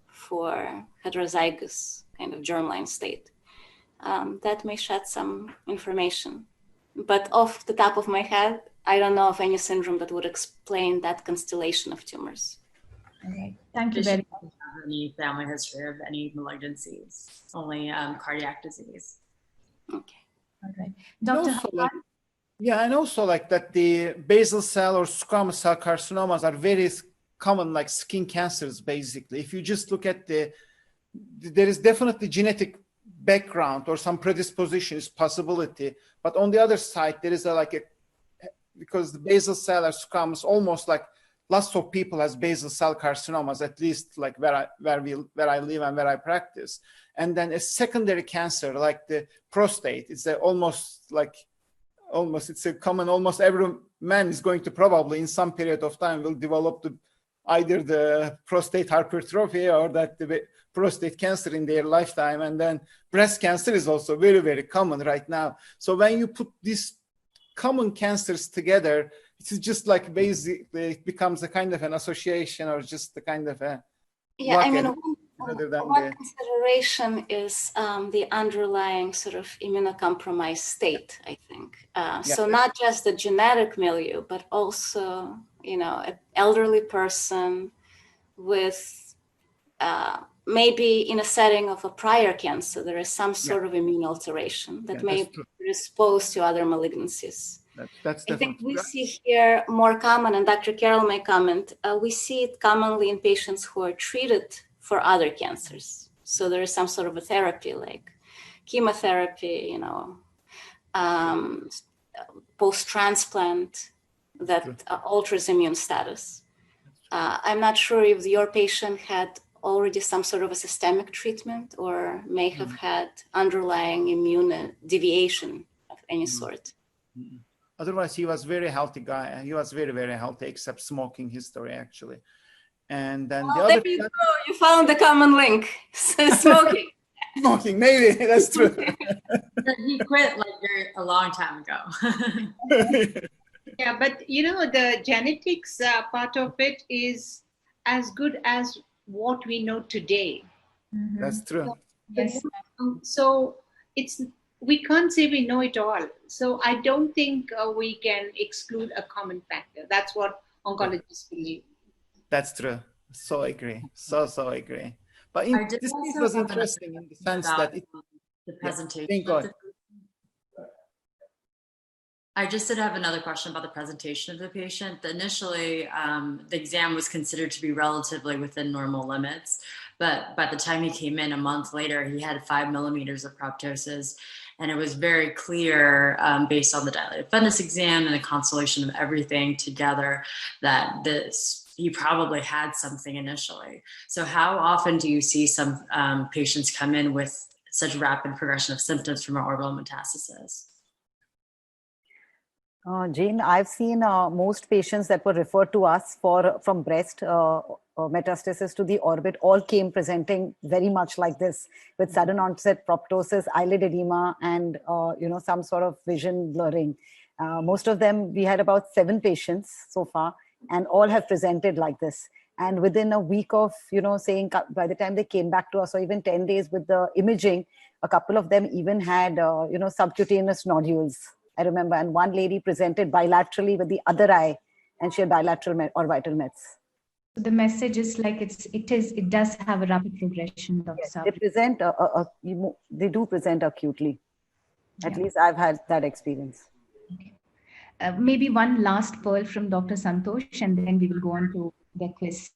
for heterozygous kind of germline state. That may shed some information. But off the top of my head, I don't know of any syndrome that would explain that constellation of tumors. All right. Thank you very much. Any family history of any malignancies, only cardiac disease. Okay. All right. Dr. Yeah, and also like that the basal cell or squamous cell carcinomas are very common, like skin cancers, basically. If you just look at there is definitely genetic background or some predispositions possibility, but on the other side, there is because the basal cell or squamous, almost like lots of people has basal cell carcinomas, at least like where I live and where I practice. And then a secondary cancer like the prostate, it's almost it's a common, almost every man is going to probably in some period of time will develop the either the prostate hypertrophy or that the prostate cancer in their lifetime. And then breast cancer is also very, very common right now. So when you put these common cancers together, it's just like basically it becomes a kind of an association or just a kind of a one consideration is the underlying sort of immunocompromised state, I think. So not just the genetic milieu, but also, an elderly person with maybe in a setting of a prior cancer, there is some sort of immune alteration that may predispose to other malignancies. I think we see here more common, and Dr. Carroll may comment, we see it commonly in patients who are treated for other cancers. So there is some sort of a therapy like chemotherapy, post-transplant that alters immune status. I'm not sure if your patient had already some sort of a systemic treatment or may have had underlying immune deviation of any sort. Otherwise, he was very healthy guy. He was very, very healthy, except smoking history, actually. And then the other... There you go. You found the common link. Smoking. Smoking, maybe. That's true. He quit a long time ago. Yeah, but the genetics part of it is as good as what we know today. That's true. Yes. So we can't say we know it all. So I don't think we can exclude a common factor. That's what oncologists believe. That's true. So agree. So agree. But this case was interesting in the sense that the presentation. I just did have another question about the presentation of the patient. Initially, the exam was considered to be relatively within normal limits, but by the time he came in a month later, he had 5 millimeters of proptosis. And it was very clear, based on the dilated fundus exam and the constellation of everything together, that he probably had something initially. So how often do you see some patients come in with such rapid progression of symptoms from orbital metastasis? Jane, I've seen most patients that were referred to us from breast metastasis to the orbit all came presenting very much like this, with sudden onset proptosis, eyelid edema, and some sort of vision blurring. Most of them, we had about 7 patients so far, and all have presented like this. And within a week of saying, by the time they came back to us, or even 10 days with the imaging, a couple of them even had subcutaneous nodules. I remember, and one lady presented bilaterally with the other eye, and she had bilateral orbital mets. The message is like it does have a rapid progression, Dr. Yes, they present, they do present acutely. At least I've had that experience. Okay. Maybe one last pearl from Dr. Santosh, and then we will go on to the quiz.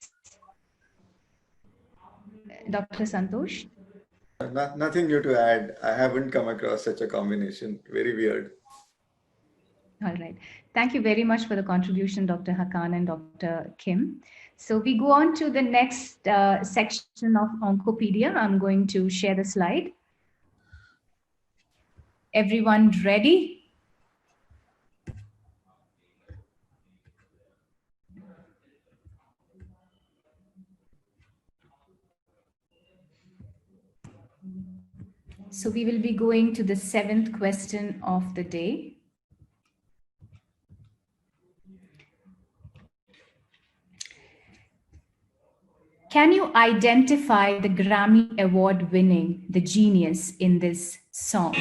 Dr. Santosh? Nothing new to add. I haven't come across such a combination. Very weird. All right. Thank you very much for the contribution, Dr. Hakan and Dr. Kim. So we go on to the next section of Oncopedia. I'm going to share the slide. Everyone ready? So we will be going to the 7th question of the day. Can you identify the Grammy Award winning, the genius in this song?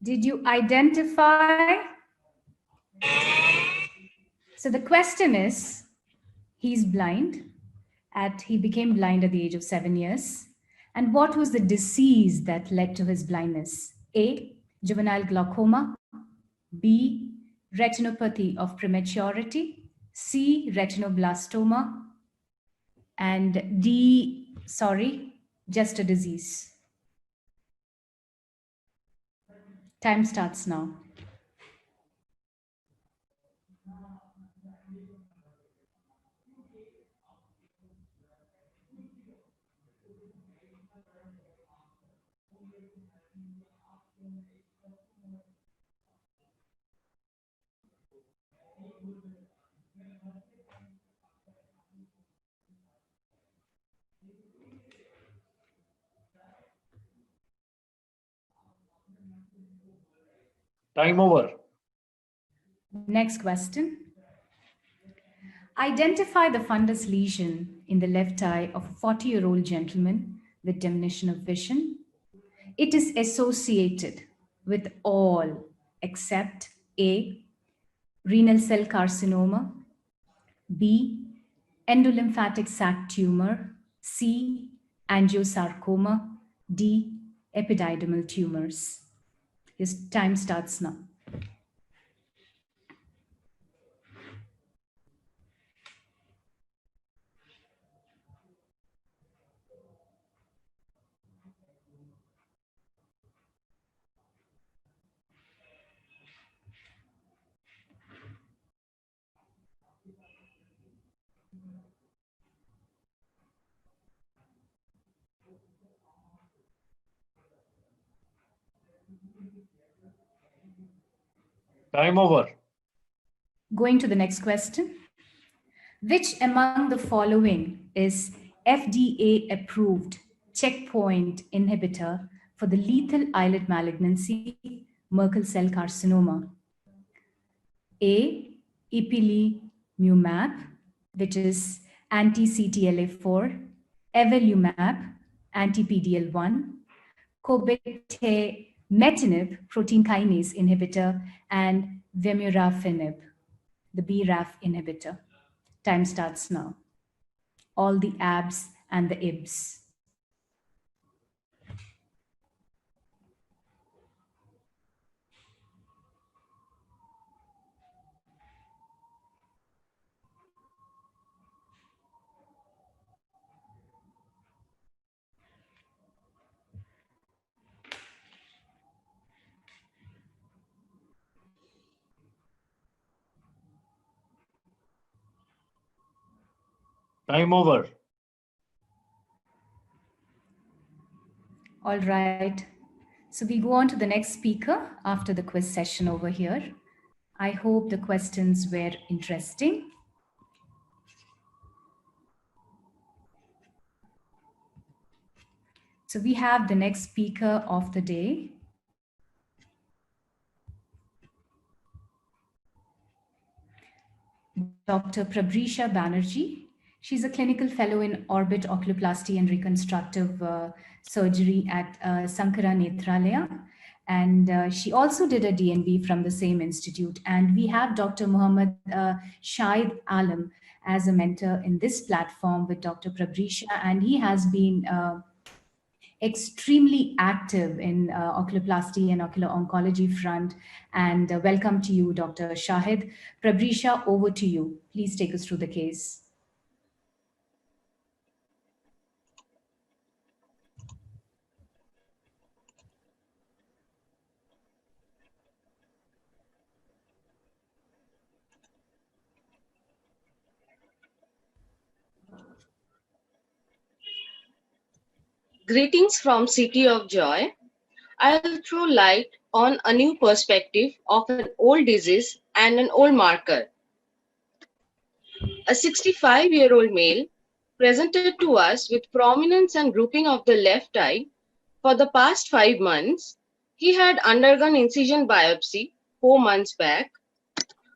Did you identify? So the question is, he's blind. He became blind at the age of 7 years. And what was the disease that led to his blindness? A, juvenile glaucoma. B, retinopathy of prematurity. C, retinoblastoma, and D, sorry, just a disease. Time starts now. Time over. Next question. Identify the fundus lesion in the left eye of a 40-year-old gentleman with diminution of vision. It is associated with all except A, renal cell carcinoma, B, endolymphatic sac tumor, C, angiosarcoma, D, epididymal tumors. Your time starts now. Time over. Going to the next question. Which among the following is FDA approved checkpoint inhibitor for the lethal islet malignancy, Merkel cell carcinoma? A, ipilimumab, which is anti-CTLA4, evolumab, anti-PD-L1, cobimetinib, protein kinase inhibitor, and vemurafenib, the BRAF inhibitor. Time starts now. All the abs and the ibs. Time over. All right. So we go on to the next speaker after the quiz session over here. I hope the questions were interesting. So we have the next speaker of the day. Dr. Prabrisha Banerjee. She's a clinical fellow in orbit oculoplasty and reconstructive surgery at Sankara Nethralaya. And she also did a DNB from the same institute. And we have Dr. Muhammad Shahid Alam as a mentor in this platform with Dr. Prabrisha. And he has been extremely active in oculoplasty and ocular oncology front. And welcome to you, Dr. Shahid. Prabrisha, over to you. Please take us through the case. Greetings from City of Joy. I'll throw light on a new perspective of an old disease and an old marker. A 65-year-old male presented to us with prominence and drooping of the left eye. For the past 5 months, he had undergone incision biopsy 4 months back.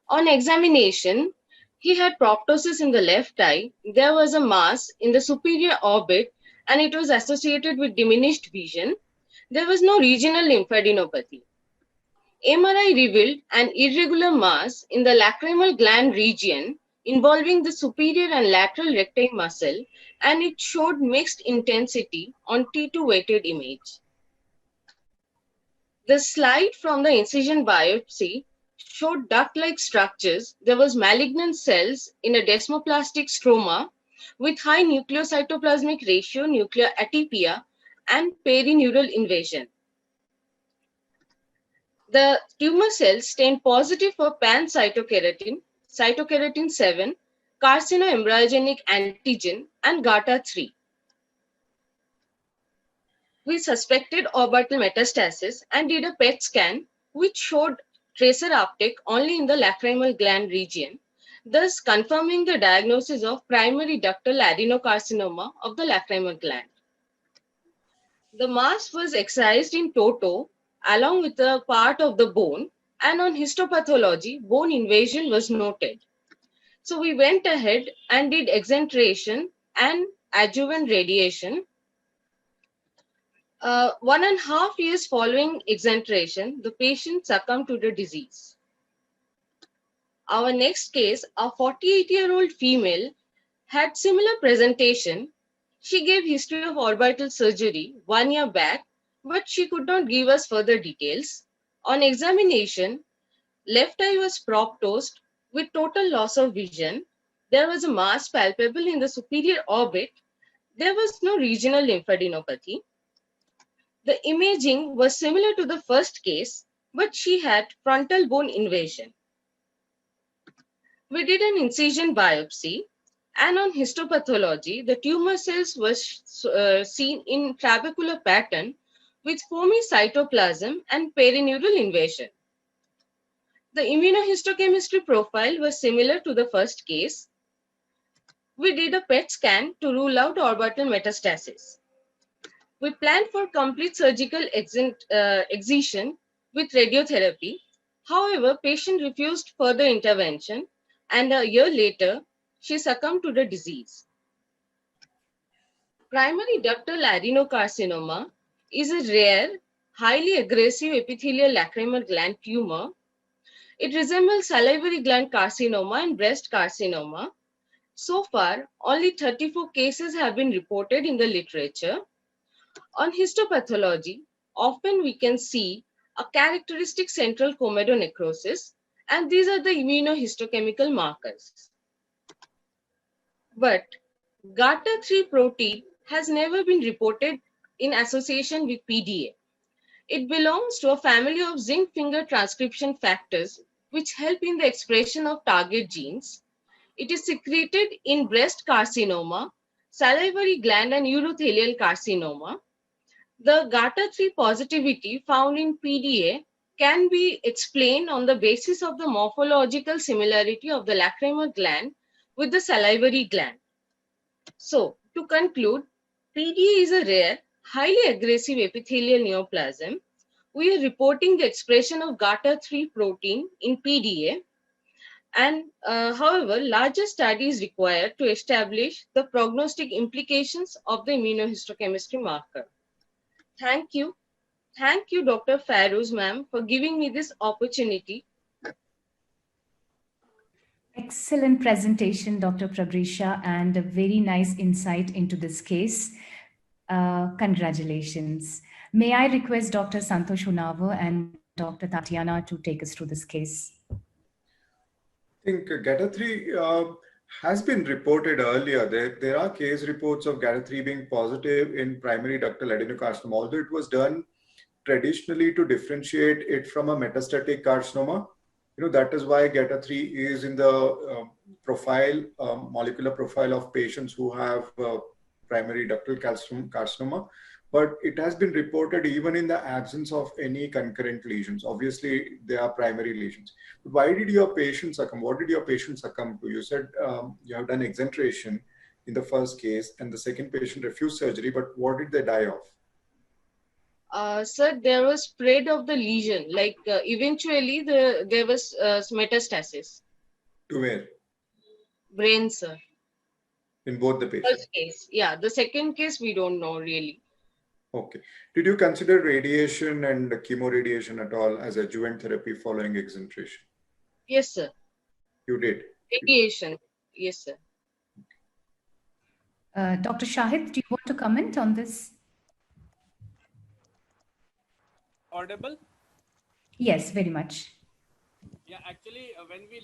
On examination, he had proptosis in the left eye. There was a mass in the superior orbit and it was associated with diminished vision. There was no regional lymphadenopathy. MRI revealed an irregular mass in the lacrimal gland region involving the superior and lateral recti muscle, and it showed mixed intensity on T2 weighted image. The slide from the incision biopsy showed duct-like structures. There was malignant cells in a desmoplastic stroma with high nucleocytoplasmic ratio, nuclear atypia, and perineural invasion. The tumor cells stained positive for pan-cytokeratin, cytokeratin 7, carcinoembryogenic antigen, and GATA3. We suspected orbital metastasis and did a PET scan, which showed tracer uptake only in the lacrimal gland region, thus confirming the diagnosis of primary ductal adenocarcinoma of the lacrimal gland. The mass was excised in toto along with a part of the bone, and on histopathology, bone invasion was noted. So we went ahead and did exenteration and adjuvant radiation. 1.5 years following exenteration, the patient succumbed to the disease. Our next case, a 48-year-old female, had similar presentation. She gave history of orbital surgery 1 year back, but she could not give us further details. On examination, left eye was proptosed with total loss of vision. There was a mass palpable in the superior orbit. There was no regional lymphadenopathy. The imaging was similar to the first case, but she had frontal bone invasion. We did an incision biopsy, and on histopathology, the tumor cells were seen in trabecular pattern with foamy cytoplasm and perineural invasion. The immunohistochemistry profile was similar to the first case. We did a PET scan to rule out orbital metastasis. We planned for complete surgical excision with radiotherapy. However, patient refused further intervention, and a year later, she succumbed to the disease. Primary ductal adenocarcinoma is a rare, highly aggressive epithelial lacrimal gland tumor. It resembles salivary gland carcinoma and breast carcinoma. So far, only 34 cases have been reported in the literature. On histopathology, often we can see a characteristic central comedonecrosis, and these are the immunohistochemical markers. But GATA3 protein has never been reported in association with PDA. It belongs to a family of zinc finger transcription factors which help in the expression of target genes. It is secreted in breast carcinoma, salivary gland, and urothelial carcinoma. The GATA3 positivity found in PDA can be explained on the basis of the morphological similarity of the lacrimal gland with the salivary gland. So, to conclude, PDA is a rare, highly aggressive epithelial neoplasm. We are reporting the expression of GATA3 protein in PDA, and however, larger studies required to establish the prognostic implications of the immunohistochemistry marker. Thank you. Thank you, Dr. Feroz ma'am, for giving me this opportunity. Excellent presentation, Dr. Pragrisha, and a very nice insight into this case. Congratulations. May I request Dr. Santosh Unavar and Dr. Tatiana to take us through this case? I think GATA3 has been reported earlier. There are case reports of GATA3 being positive in primary ductal adenocarcinoma, although it was done traditionally to differentiate it from a metastatic carcinoma. That is why GATA3 is in the profile, molecular profile of patients who have primary ductal carcinoma. But it has been reported even in the absence of any concurrent lesions. Obviously, they are primary lesions. But why did your patient succumb? What did your patient succumb to? You said you have done exenteration in the first case, and the second patient refused surgery, but what did they die of? Sir, there was spread of the lesion. Like eventually, there was metastasis. To where? Brain, sir. In both the patients? First case, yeah. The second case, we don't know really. Okay. Did you consider radiation and chemoradiation at all as adjuvant therapy following exenteration? Yes, sir. You did? Radiation. Yes, sir. Dr. Shahid, do you want to comment on this? Audible? Yes, very much. Yeah, actually, when we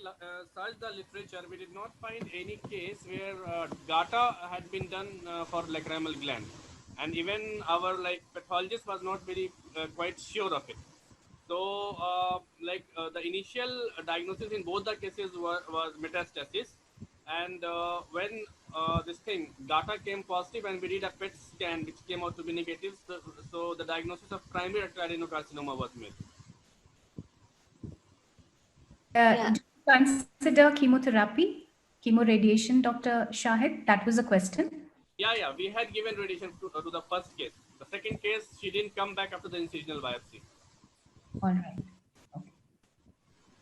searched the literature, we did not find any case where data had been done for like lacrimal gland, and even our like pathologist was not very quite sure of it. So, the initial diagnosis in both the cases was metastasis, and when this thing data came positive, and we did a PET scan which came out to be negative, so the diagnosis of primary adenocarcinoma was made. Do you consider chemotherapy, chemoradiation, Dr. Shahid? That was a question. Yeah, we had given radiation to the first case. The second case, she didn't come back after the incisional biopsy. All right.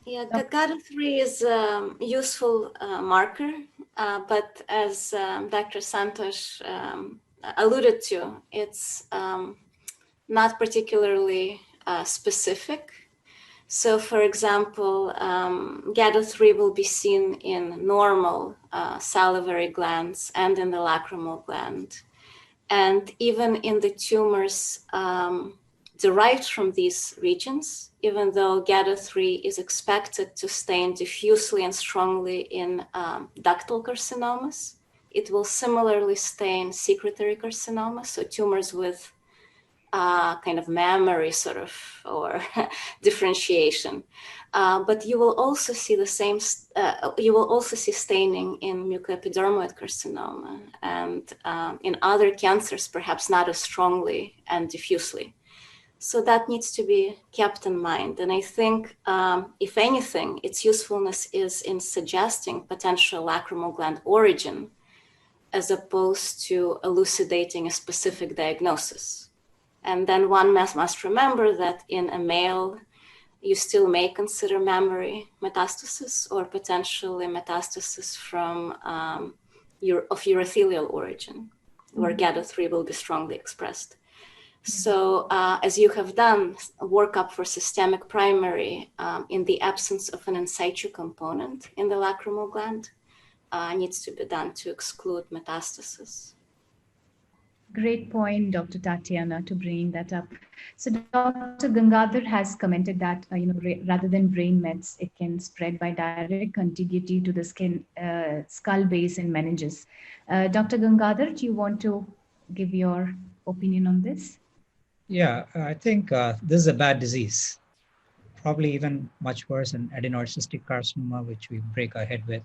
Yeah, GATA3 is a useful marker, but as Dr. Santosh alluded to, it's not particularly specific. So, for example, GATA3 will be seen in normal salivary glands and in the lacrimal gland. And even in the tumors derived from these regions, even though GATA3 is expected to stain diffusely and strongly in ductal carcinomas, it will similarly stain secretory carcinomas, so tumors with kind of mammary sort of or differentiation. But you will also see the same, you will also see staining in mucoepidermoid carcinoma and in other cancers, perhaps not as strongly and diffusely. So that needs to be kept in mind. And I think, if anything, its usefulness is in suggesting potential lacrimal gland origin as opposed to elucidating a specific diagnosis. And then one must remember that in a male, you still may consider mammary metastasis or potentially metastasis from of urothelial origin, where GATA3 will be strongly expressed. So as you have done a workup for systemic primary in the absence of an in situ component in the lacrimal gland, needs to be done to exclude metastasis. Great point, Dr. Tatiana, to bring that up. So Dr. Gangadhar has commented that rather than brain mets, it can spread by direct contiguity to the skin, skull base, and meninges. Dr. Gangadhar, do you want to give your opinion on this? Yeah, I think this is a bad disease. Probably even much worse than adenoid cystic carcinoma, which we break our head with.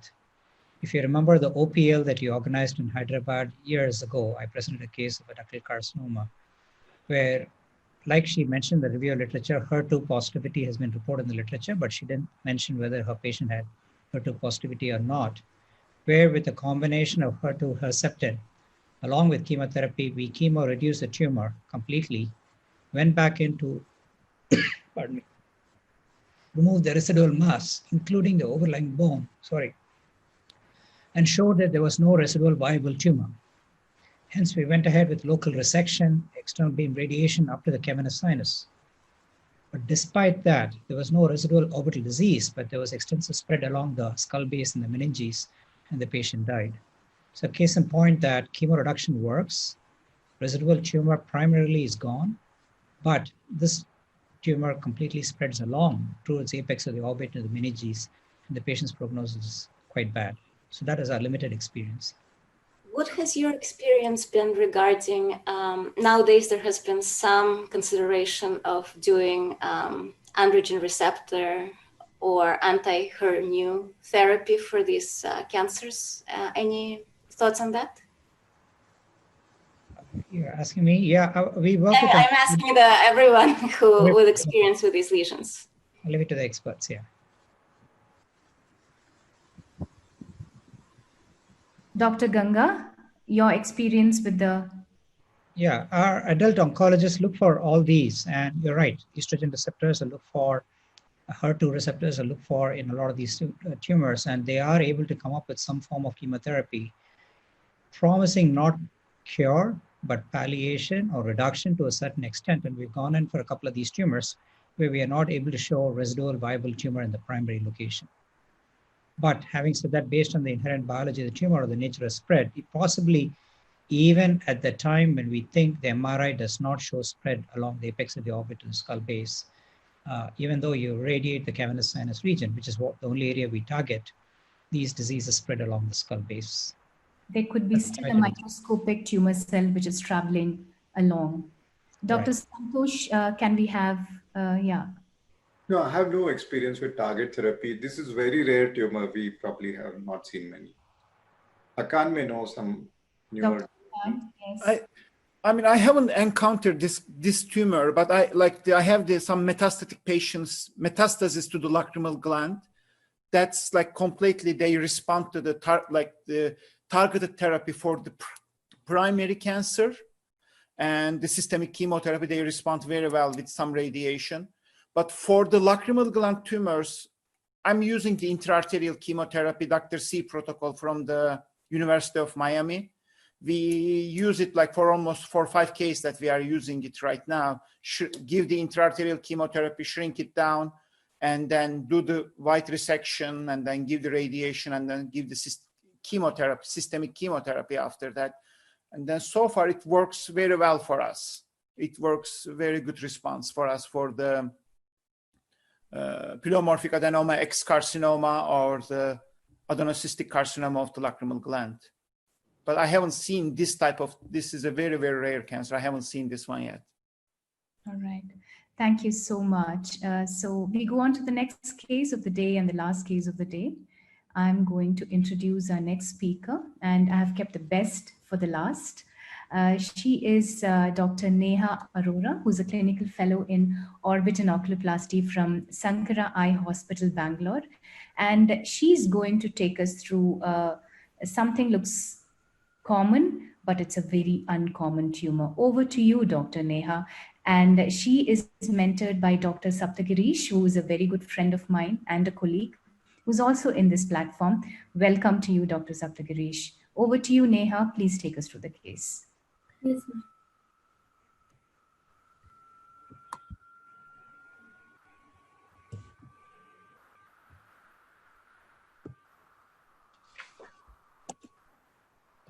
If you remember the OPL that you organized in Hyderabad years ago, I presented a case of a ductal carcinoma where, like she mentioned, the review literature, HER2 positivity has been reported in the literature, but she didn't mention whether her patient had HER2 positivity or not, where with a combination of HER2, Herceptin, along with chemotherapy, we chemo reduced the tumor completely, went back into, pardon me, remove the residual mass, including the overlying bone, and showed that there was no residual viable tumor. Hence, we went ahead with local resection, external beam radiation up to the cavernous sinus. But despite that, there was no residual orbital disease, but there was extensive spread along the skull base and the meninges, and the patient died. So case in point that chemoreduction works, residual tumor primarily is gone, but this tumor completely spreads along through its apex of the orbit to the meninges, and the patient's prognosis is quite bad. So that is our limited experience. What has your experience been regarding, nowadays there has been some consideration of doing androgen receptor or anti-HER2 therapy for these cancers. Any thoughts on that? You're asking me? Yeah, we work with... I'm asking everyone who with experience with these lesions. I'll leave it to the experts, yeah. Dr. Ganga, your experience with the... Yeah, our adult oncologists look for all these, and you're right, estrogen receptors are look for, HER2 receptors are look for in a lot of these tumors, and they are able to come up with some form of chemotherapy, promising not cure, but palliation or reduction to a certain extent. And we've gone in for a couple of these tumors where we are not able to show residual viable tumor in the primary location. But having said that, based on the inherent biology of the tumor or the nature of spread, it possibly, even at the time when we think the MRI does not show spread along the apex of the orbit to the skull base, even though you radiate the cavernous sinus region, which is the only area we target, these diseases spread along the skull base. There could be still a microscopic tumor cell which is traveling along. Dr. Right. Santosh, can we have, yeah. No, I have no experience with target therapy. This is very rare tumor. We probably have not seen many. Akan may know some newer. Dr. Khan, yes. I mean, I haven't encountered this tumor, but I have some metastatic patients, metastasis to the lacrimal gland. That's like completely, they respond to the targeted therapy for the primary cancer, and the systemic chemotherapy, they respond very well with some radiation. But for the lacrimal gland tumors, I'm using the intraarterial chemotherapy, Dr. C protocol from the University of Miami. We use it like for almost 4 or 5 cases that we are using it right now. Give the intraarterial chemotherapy, shrink it down, and then do the white resection, and then give the radiation, and then give the chemotherapy, systemic chemotherapy after that. And then so far it works very well for us. It works very good response for us for the pleomorphic adenoma, X carcinoma, or the adenocystic carcinoma of the lacrimal gland. But I haven't seen this this is a very, very rare cancer. I haven't seen this one yet. All right. Thank you so much. So we go on to the next case of the day and the last case of the day. I'm going to introduce our next speaker, and I have kept the best for the last. She is Dr. Neha Arora, who's a clinical fellow in orbit and oculoplasty from Sankara Eye Hospital, Bangalore. And she's going to take us through something looks common, but it's a very uncommon tumor. Over to you, Dr. Neha. And she is mentored by Dr. Saptagirish, who is a very good friend of mine and a colleague, who's also in this platform. Welcome to you, Dr. Saptagirish. Over to you, Neha. Please take us through the case. Yes, ma'am.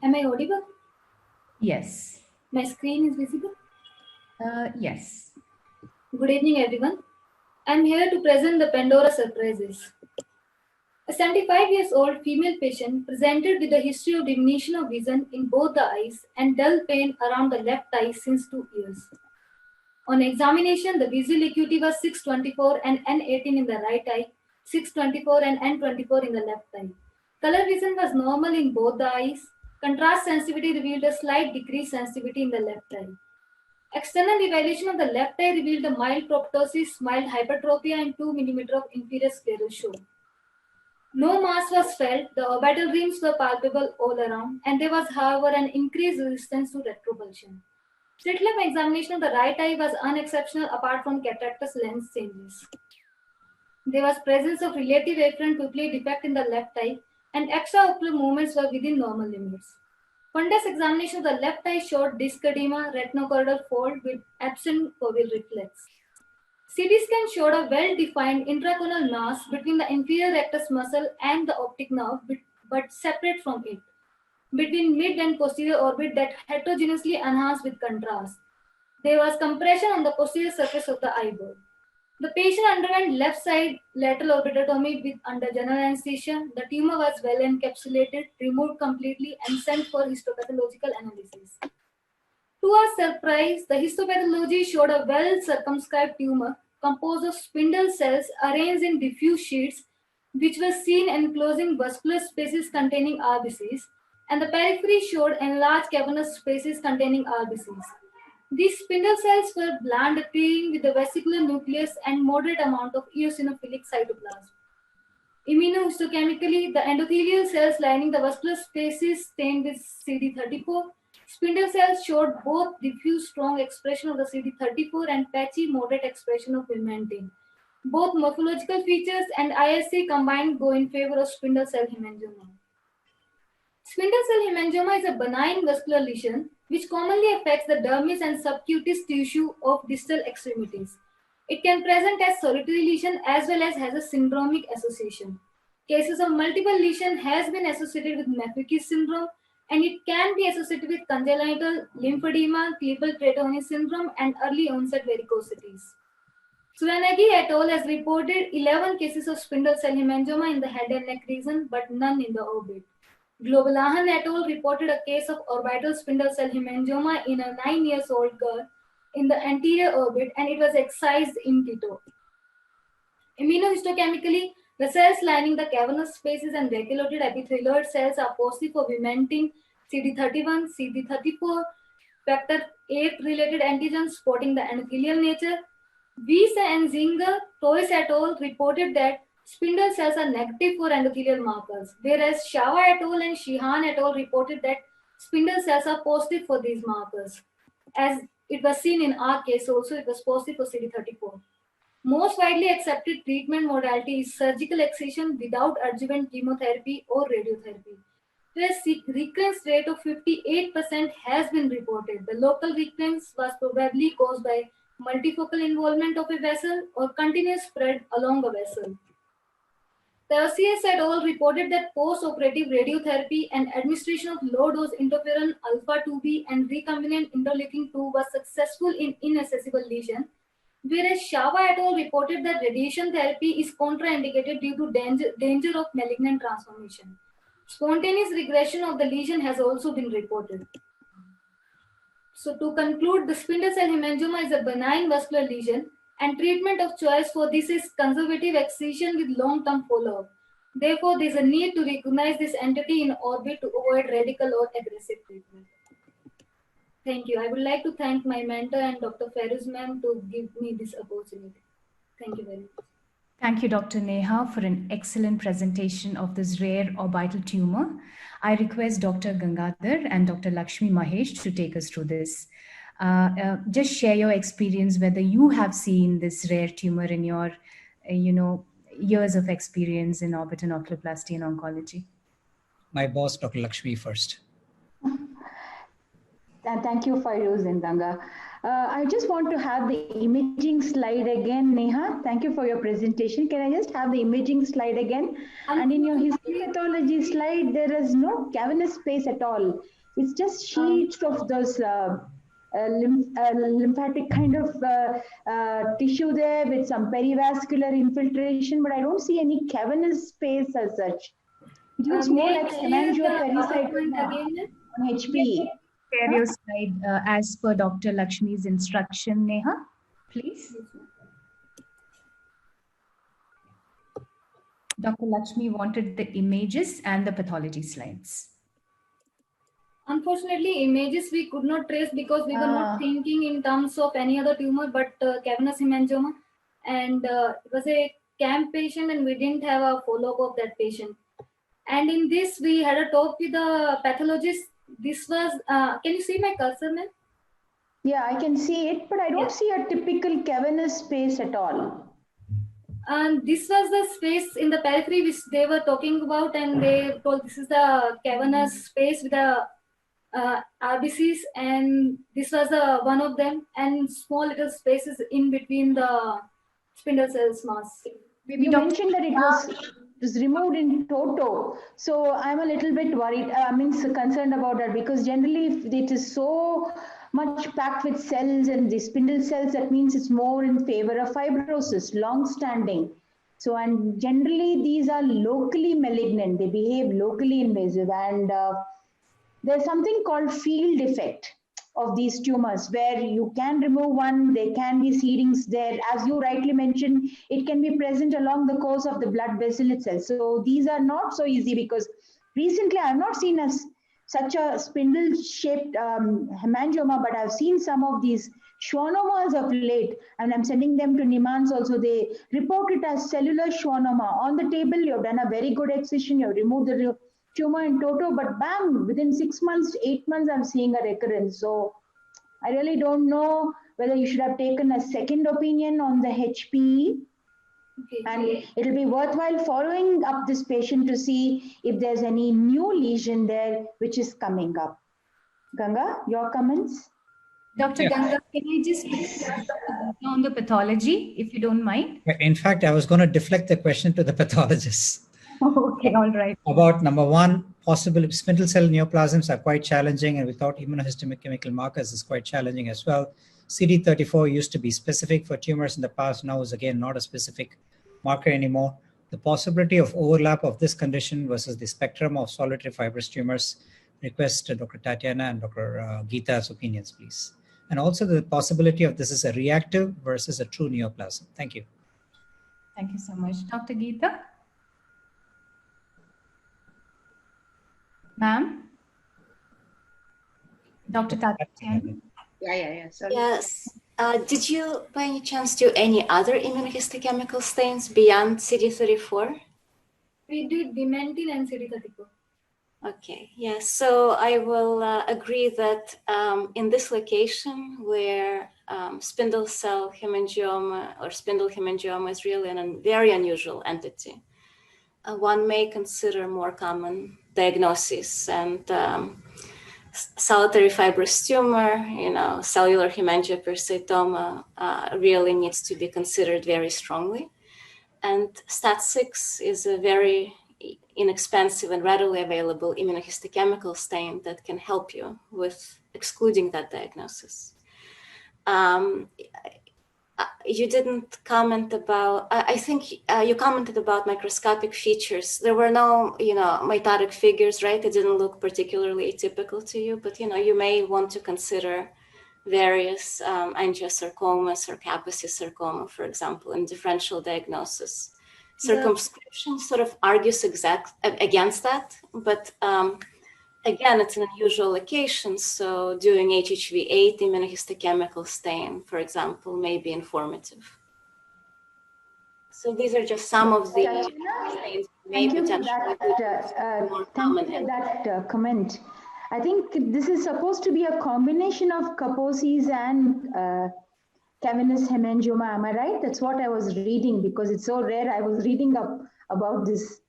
Am I audible? Yes. My screen is visible? Yes. Good evening, everyone. I'm here to present the Pandora surprises. A 75-year-old female patient presented with a history of diminution of vision in both the eyes and dull pain around the left eye since 2 years. On examination, the visual acuity was 624 and N18 in the right eye, 624 and N24 in the left eye. Color vision was normal in both the eyes. Contrast sensitivity revealed a slight decreased sensitivity in the left eye. External evaluation of the left eye revealed a mild proptosis, mild hypertropia, and 2 mm of inferior scleral show. No mass was felt, the orbital rims were palpable all around, and there was, however, an increased resistance to retropulsion. Slit lamp examination of the right eye was unexceptional apart from cataractous lens changes. There was presence of relative afferent pupillary defect in the left eye, and extraocular movements were within normal limits. Fundus examination of the left eye showed disc edema, retinochoroidal fold with absent foveal reflex. CT scan showed a well-defined intraconal mass between the inferior rectus muscle and the optic nerve, but separate from it, between mid and posterior orbit that heterogeneously enhanced with contrast. There was compression on the posterior surface of the eyeball. The patient underwent left side lateral orbitotomy with under general anesthesia. The tumor was well encapsulated, removed completely, and sent for histopathological analysis. To our surprise, the histopathology showed a well-circumscribed tumor composed of spindle cells arranged in diffuse sheets, which were seen enclosing vascular spaces containing RBCs, and the periphery showed enlarged cavernous spaces containing RBCs. These spindle cells were bland appearing with a vesicular nucleus and moderate amount of eosinophilic cytoplasm. Immunohistochemically, the endothelial cells lining the vascular spaces stained with CD34. Spindle cells showed both diffuse strong expression of the CD34 and patchy moderate expression of vimentin. Both morphological features and ISC combined go in favor of spindle cell hemangioma. Spindle cell hemangioma is a benign vascular lesion which commonly affects the dermis and subcutaneous tissue of distal extremities. It can present as solitary lesion as well as has a syndromic association. Cases of multiple lesion has been associated with Maffucci syndrome, and it can be associated with congenital lymphedema, Klippel-Trettoni syndrome, and early onset varicosities. Suranagi et al. Has reported 11 cases of spindle cell hemangioma in the head and neck region, but none in the orbit. Globalahan et al. Reported a case of orbital spindle cell hemangioma in a 9-year-old girl in the anterior orbit, and it was excised in situ. Immunohistochemically, the cells lining the cavernous spaces and vacuolated epithelioid cells are positive for vimentin, CD31, CD34, factor VIII related antigens spotting the endothelial nature. Wiese and Zinger, Toys et al. Reported that spindle cells are negative for endothelial markers, whereas Shava et al. And Sheehan et al. Reported that spindle cells are positive for these markers. As it was seen in our case also, it was positive for CD34. Most widely accepted treatment modality is surgical excision without adjuvant chemotherapy or radiotherapy. The recurrence rate of 58% has been reported. The local recurrence was probably caused by multifocal involvement of a vessel or continuous spread along a vessel. Tercius et al. Reported that post-operative radiotherapy and administration of low-dose interferon alpha-2b and recombinant interleukin-2 was successful in inaccessible lesion, whereas Shava et al. Reported that radiation therapy is contraindicated due to danger of malignant transformation. Spontaneous regression of the lesion has also been reported. So to conclude, the spindle cell hemangioma is a benign vascular lesion, and treatment of choice for this is conservative excision with long-term follow-up. Therefore, there is a need to recognize this entity in orbit to avoid radical or aggressive treatment. Thank you. I would like to thank my mentor and Dr. Feroz ma'am to give me this opportunity. Thank you very much. Thank you, Dr. Neha, for an excellent presentation of this rare orbital tumor. I request Dr. Gangadhar and Dr. Lakshmi Mahesh to take us through this. Just share your experience, whether you have seen this rare tumor in your, years of experience in orbital oculoplasty and oncology. My boss, Dr. Lakshmi, first. Thank you, Feroz and Ganga. I just want to have the imaging slide again, Neha. Thank you for your presentation. Can I just have the imaging slide again? And in your histopathology slide, there is no cavernous space at all. It's just sheets of those lymphatic kind of tissue there with some perivascular infiltration, but I don't see any cavernous space as such. It looks more like hemangiopericytoma on HPE. Share your slide as per Dr. Lakshmi's instruction, Neha, please. Dr. Lakshmi wanted the images and the pathology slides. Unfortunately, images we could not trace because we were not thinking in terms of any other tumor but cavernous hemangioma. And it was a camp patient and we didn't have a follow-up of that patient. And in this, we had a talk with the pathologist. This was, can you see my cursor, ma'am? Yeah, I can see it, but I don't see a typical cavernous space at all. And this was the space in the periphery which they were talking about, and they told this is the cavernous space with the RBCs, and this was the one of them, and small little spaces in between the spindle cells mass. You mentioned that it was removed in toto, so I'm a little bit worried. Concerned about that, because generally if it is so much packed with cells and the spindle cells, that means it's more in favor of fibrosis, long-standing. So, and generally these are locally malignant. They behave locally invasive, and there's something called field effect of these tumors where you can remove one, there can be seedings there. As you rightly mentioned, it can be present along the course of the blood vessel itself. So these are not so easy, because recently I have not seen such a spindle-shaped hemangioma, but I've seen some of these schwannomas of late, and I'm sending them to Nimans also. They report it as cellular schwannoma. On the table, you've done a very good excision, you've removed the tumor in toto, but bang, within 6 months, 8 months, I'm seeing a recurrence. So I really don't know whether you should have taken a second opinion on the HPE. Okay. And it'll be worthwhile following up this patient to see if there's any new lesion there which is coming up. Ganga, your comments? Dr. Ganga, can you just on the pathology, if you don't mind? In fact, I was going to deflect the question to the pathologist. Okay, all right. About number one, possible spindle cell neoplasms are quite challenging, and without immunohistochemical markers is quite challenging as well. CD34 used to be specific for tumors in the past, now is again not a specific marker anymore. The possibility of overlap of this condition versus the spectrum of solitary fibrous tumors, request Dr. Tatiana and Dr. Geeta's opinions, please. And also the possibility of this is a reactive versus a true neoplasm. Thank you. Thank you so much. Dr. Geeta? Ma'am? Dr. Tatiana? Yeah. Sorry. Yes. Did you, by any chance, do any other immunohistochemical stains beyond CD34? We did Dementin and CD34. Okay, yes. So I will agree that in this location where spindle cell hemangioma or spindle hemangioma is really a very unusual entity, one may consider more common diagnosis, and solitary fibrous tumor, cellular hemangiopericytoma really needs to be considered very strongly. And STAT6 is a very inexpensive and readily available immunohistochemical stain that can help you with excluding that diagnosis. You didn't comment about, I think you commented about microscopic features. There were no, mitotic figures, right? It didn't look particularly atypical to you, but, you may want to consider various angiosarcomas or Kaposi's sarcoma, for example, in differential diagnosis. Circumscription sort of argues against that, but again, it's an unusual location, so doing HHV8 immunohistochemical stain, for example, may be informative. So these are just some of the stains may potentially be more common. Thank you for that comment. I think this is supposed to be a combination of Kaposi's and cavernous hemangioma. Am I right? That's what I was reading because it's so rare. I was reading up about this.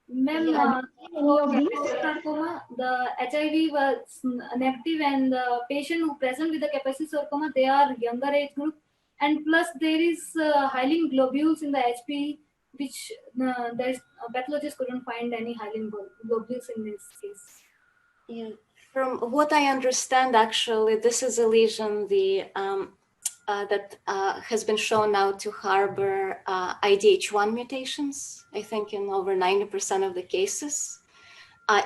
Ma'am, any of these? sarcoma, the HIV was negative, and the patient who present with the Kaposi sarcoma, they are younger age group, and plus there is hyaline globules in the HP, which the pathologist couldn't find any hyaline globules in this case. Yeah. From what I understand, actually, this is a lesion that has been shown now to harbor IDH1 mutations, I think in over 90% of the cases,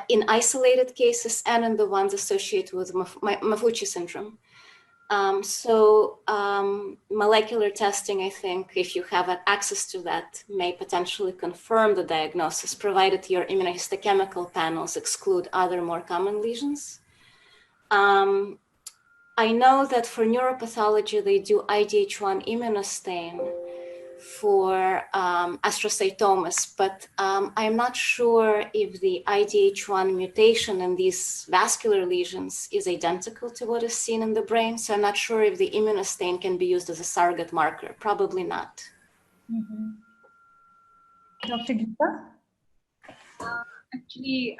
in isolated cases and in the ones associated with Maffucci syndrome. Molecular testing, I think, if you have access to that, may potentially confirm the diagnosis, provided your immunohistochemical panels exclude other more common lesions. I know that for neuropathology, they do IDH1 immunostain for astrocytomas, but I'm not sure if the IDH1 mutation in these vascular lesions is identical to what is seen in the brain. So I'm not sure if the immunostain can be used as a surrogate marker. Probably not. Mm-hmm. Dr. Geeta? Actually,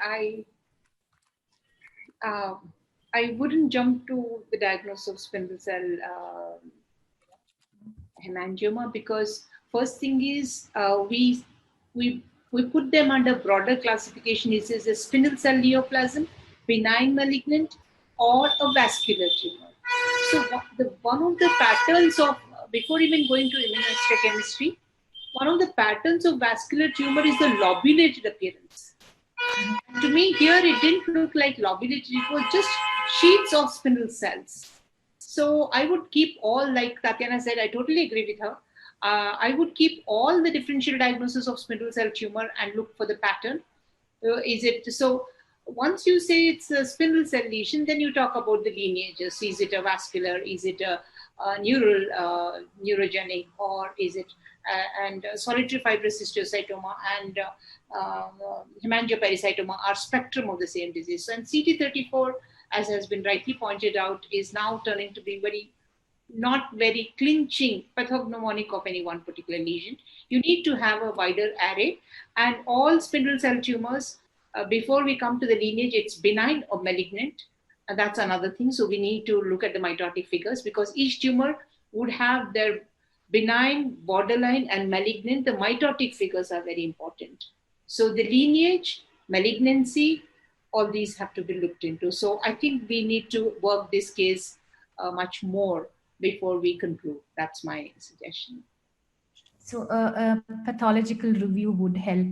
I wouldn't jump to the diagnosis of spindle cell hemangioma, because first thing is we put them under broader classification. Is a spindle cell neoplasm, benign malignant, or a vascular tumor. So one of the patterns of, before even going to immunohistochemistry, one of the patterns of vascular tumor is the lobulated appearance. To me, here it didn't look like lobulated, it was just sheets of spindle cells. So I would keep all, like Tatiana said, I totally agree with her. I would keep all the differential diagnosis of spindle cell tumor and look for the pattern. So once you say it's a spindle cell lesion, then you talk about the lineages. Is it a vascular? Is it a neural, neurogenic, or is it and solitary fibrous histiocytoma and hemangiopericytoma are spectrum of the same disease. So, and CD34, as has been rightly pointed out, is now turning to be not very clinching pathognomonic of any one particular lesion. You need to have a wider array, and all spindle cell tumors, before we come to the lineage, it's benign or malignant. And that's another thing. So we need to look at the mitotic figures, because each tumor would have their benign, borderline, and malignant. The mitotic figures are very important. So the lineage, malignancy, all these have to be looked into. So I think we need to work this case much more before we conclude. That's my suggestion. So a pathological review would help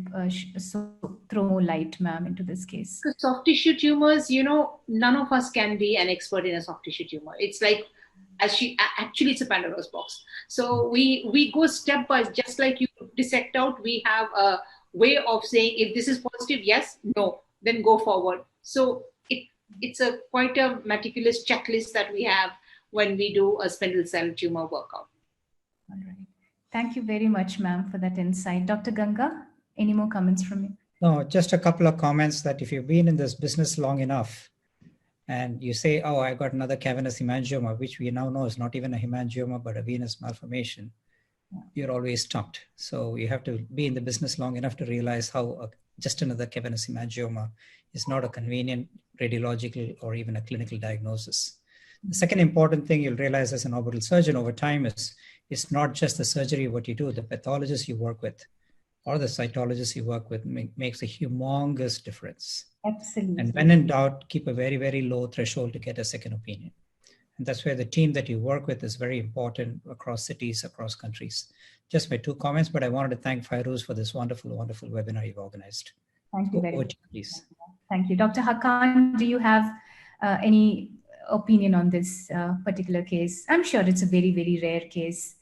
throw more light, ma'am, into this case. Because soft tissue tumors, none of us can be an expert in a soft tissue tumor. It's like, actually, it's a Pandora's box. So we go step by, just like you dissect out, we have a way of saying, if this is positive, yes, no, then go forward. So it's quite a meticulous checklist that we have when we do a spindle cell tumor workup. All right. Thank you very much, ma'am, for that insight. Dr. Ganga, any more comments from you? No, just a couple of comments that if you've been in this business long enough and you say, oh, I got another cavernous hemangioma, which we now know is not even a hemangioma, but a venous malformation, you're always stumped. So you have to be in the business long enough to realize how just another cavernous hemangioma is not a convenient radiological or even a clinical diagnosis. The second important thing you'll realize as an orbital surgeon over time is it's not just the surgery what you do, the pathologist you work with or the cytologist you work with makes a humongous difference. Absolutely. And when in doubt, keep a very, very low threshold to get a second opinion. And that's where the team that you work with is very important across cities, across countries. Just my two comments, but I wanted to thank Fairuz for this wonderful, wonderful webinar you've organized. Thank you very much. Please. Thank you. Dr. Hakan, do you have any opinion on this particular case? I'm sure it's a very, very rare case.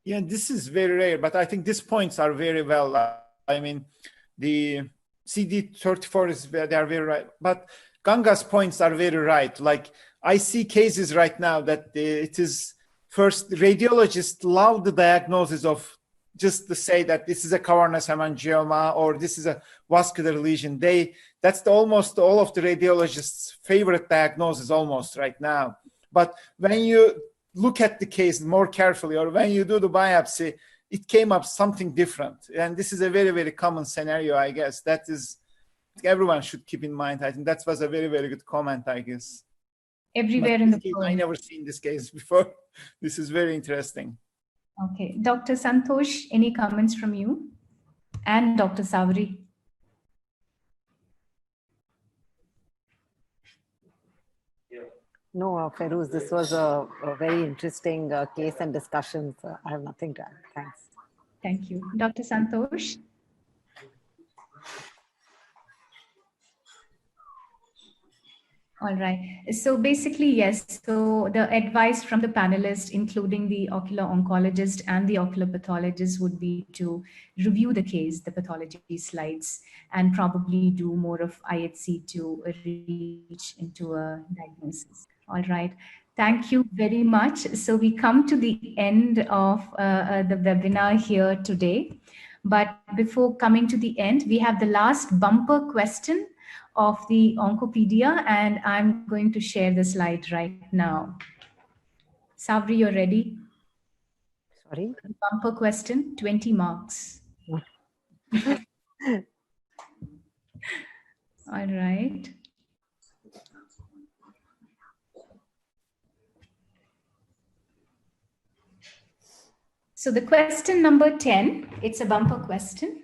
Yeah, this is very rare, but I think these points are very well. I mean, the CD34 is they are very right, but Ganga's points are very right. Like I see cases right now that it is first radiologists love the diagnosis of just to say that this is a cavernous hemangioma or this is a vascular lesion. That's almost all of the radiologists' favorite diagnosis almost right now. But when you look at the case more carefully, or when you do the biopsy, it came up something different. And this is a very, very common scenario, I guess. That is, everyone should keep in mind. I think that was a very, very good comment, I guess. Everywhere in the world. I never seen this case before. This is very interesting. Okay. Dr. Santosh, any comments from you? And Dr. Savri? No, Feroz, this was a very interesting case and discussion. So I have nothing to add. Thanks. Thank you. Dr. Santosh? All right. So basically, yes. So the advice from the panelists, including the ocular oncologist and the ocular pathologist, would be to review the case, the pathology slides, and probably do more of IHC to reach into a diagnosis. All right. Thank you very much. So we come to the end of the webinar here today. But before coming to the end, we have the last bumper question of the Oncopedia, and I'm going to share the slide right now. Savri, you're ready? Sorry? Bumper question, 20 marks. All right. So the question number 10, it's a bumper question.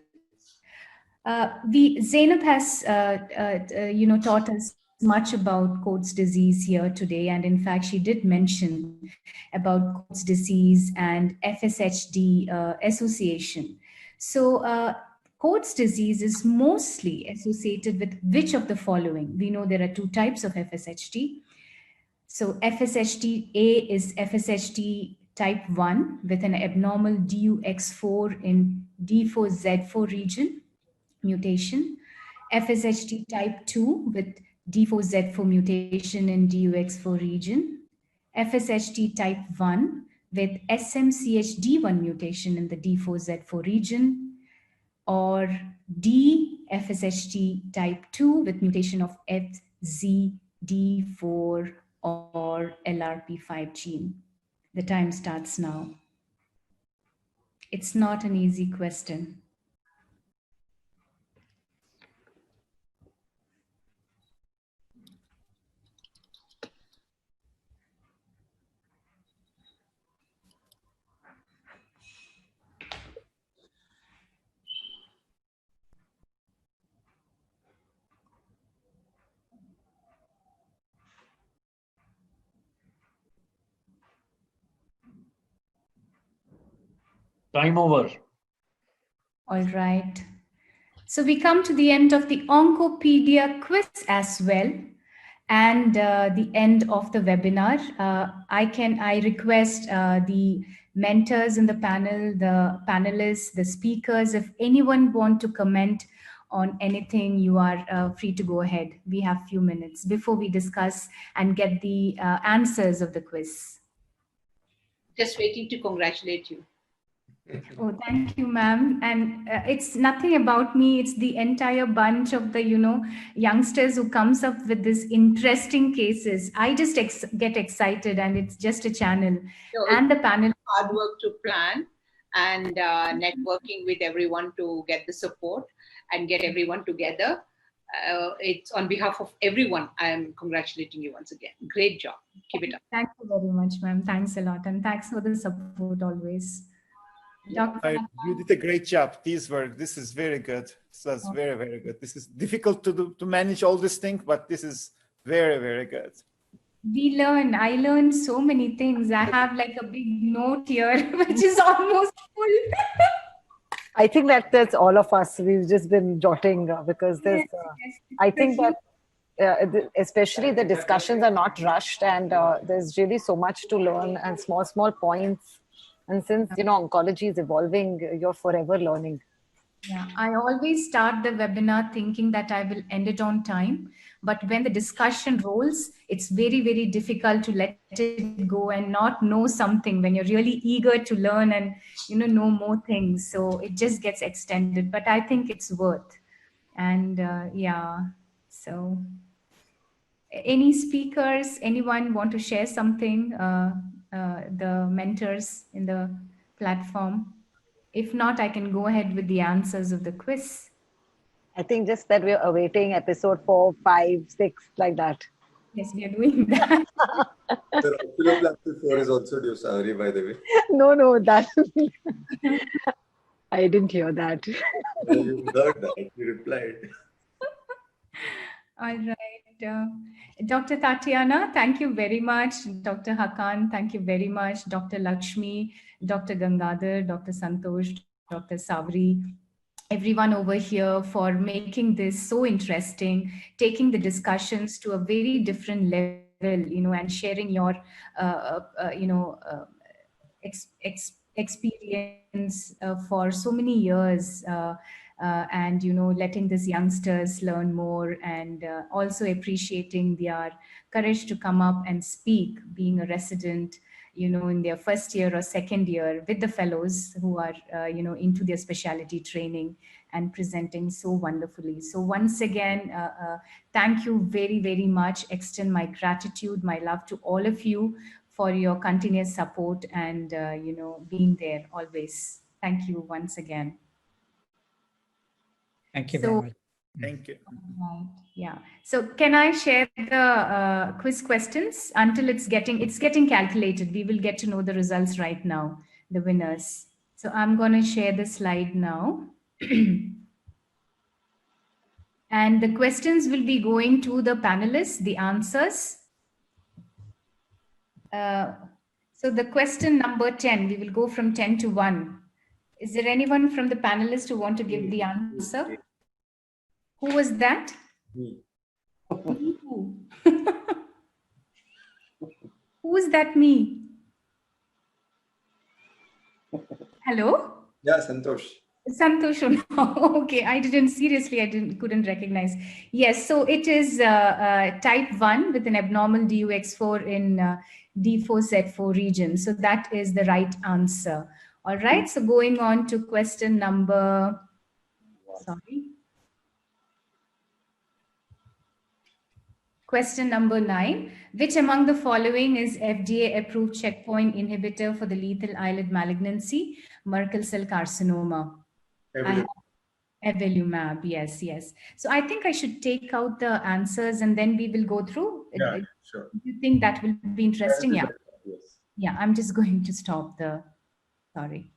Zainab has, taught us much about Coates disease here today. And in fact, she did mention about Coates disease and FSHD association. So Coates disease is mostly associated with which of the following? We know there are two types of FSHD. So FSHD-A is FSHD type 1 with an abnormal DUX4 in D4Z4 region mutation, FSHD type 2 with D4Z4 mutation in DUX4 region, FSHD type 1 with SMCHD1 mutation in the D4Z4 region, or D, FSHD type 2 with mutation of FZD4 or LRP5 gene. The time starts now. It's not an easy question. Time over. All right. So we come to the end of the Oncopedia quiz as well, and the end of the webinar. I request the mentors in the panel, the panelists, the speakers, if anyone want to comment on anything, you are free to go ahead. We have few minutes before we discuss and get the answers of the quiz. Just waiting to congratulate you. Oh, thank you, ma'am. And it's nothing about me. It's the entire bunch of the, youngsters who comes up with this interesting cases. I just get excited, and it's just a channel. So And the panel. Hard work to plan and networking with everyone to get the support and get everyone together. It's on behalf of everyone. I'm congratulating you once again. Great job. Keep it up. Thank you very much, ma'am. Thanks a lot. And thanks for the support always. Dr. You did a great job. This is very good. This was very, very good. This is difficult to manage all these things, but this is very, very good. I learned so many things. I have like a big note here, which is almost full. I think that's all of us. We've just been jotting because there's, I think that especially the discussions are not rushed, and there's really so much to learn and small points. And since, oncology is evolving, you're forever learning. Yeah, I always start the webinar thinking that I will end it on time. But when the discussion rolls, it's very, very difficult to let it go and not know something when you're really eager to learn and, know more things. So it just gets extended, but I think it's worth. And so any speakers, anyone want to share something? The mentors in the platform? If not, I can go ahead with the answers of the quiz. I think just that we're awaiting episode 4, 5, 6, like that. Yes, we are doing that. The oculoplasty 4 is also due, sorry, by the way. No, that I didn't hear that. You heard that, you replied. All right. Dr. Tatiana, thank you very much. Dr. Hakan, thank you very much. Dr. Lakshmi, Dr. Gangadhar, Dr. Santosh, Dr. Savri, everyone over here for making this so interesting, taking the discussions to a very different level, and sharing your, experience for so many years. And letting these youngsters learn more, and also appreciating their courage to come up and speak, being a resident in their first year or second year with the fellows who are into their specialty training and presenting so wonderfully. So once again, thank you very, very much. Extend my gratitude, my love to all of you for your continuous support and being there always. Thank you once again. Thank you very much. Thank you. Right. Yeah. So can I share the quiz questions until it's getting calculated? We will get to know the results right now, the winners. So I'm going to share the slide now. And the questions will be going to the panelists, the answers. So the question number 10, we will go from 10 to 1. Is there anyone from the panelists who want to give the answer? Who was that? Me. Who is that me? Hello? Yeah, Santosh. Santosh. Okay, I couldn't recognize. Yes, so it is type 1 with an abnormal DUX4 in D4Z4 region. So that is the right answer. All right, so going on to question number, Question number 9. Which among the following is FDA-approved checkpoint inhibitor for the lethal eyelid malignancy, Merkel cell carcinoma? Avelumab, yes. So I think I should take out the answers and then we will go through. Yeah, sure. Do you think that will be interesting? Yeah. Yes. Yeah, I'm just going to stop sorry.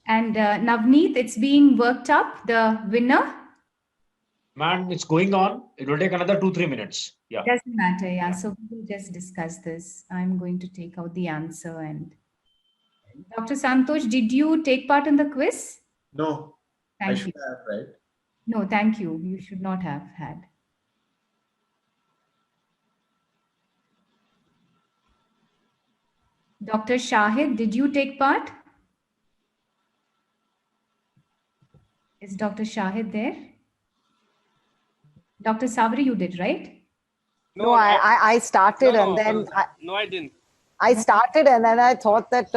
And Navneet, it's being worked up, the winner. Man, it's going on. It will take another 2-3 minutes. Yeah. Doesn't matter. Yeah. So we will just discuss this. I'm going to take out the answer and Dr. Santosh, did you take part in the quiz? No, I Thank should you. have, right? No, thank you. You should not have had. Dr. Shahid, did you take part? Is Dr. Shahid there? Dr. Savri, you did, right? No, I started and then no, I didn't. I started and then I thought that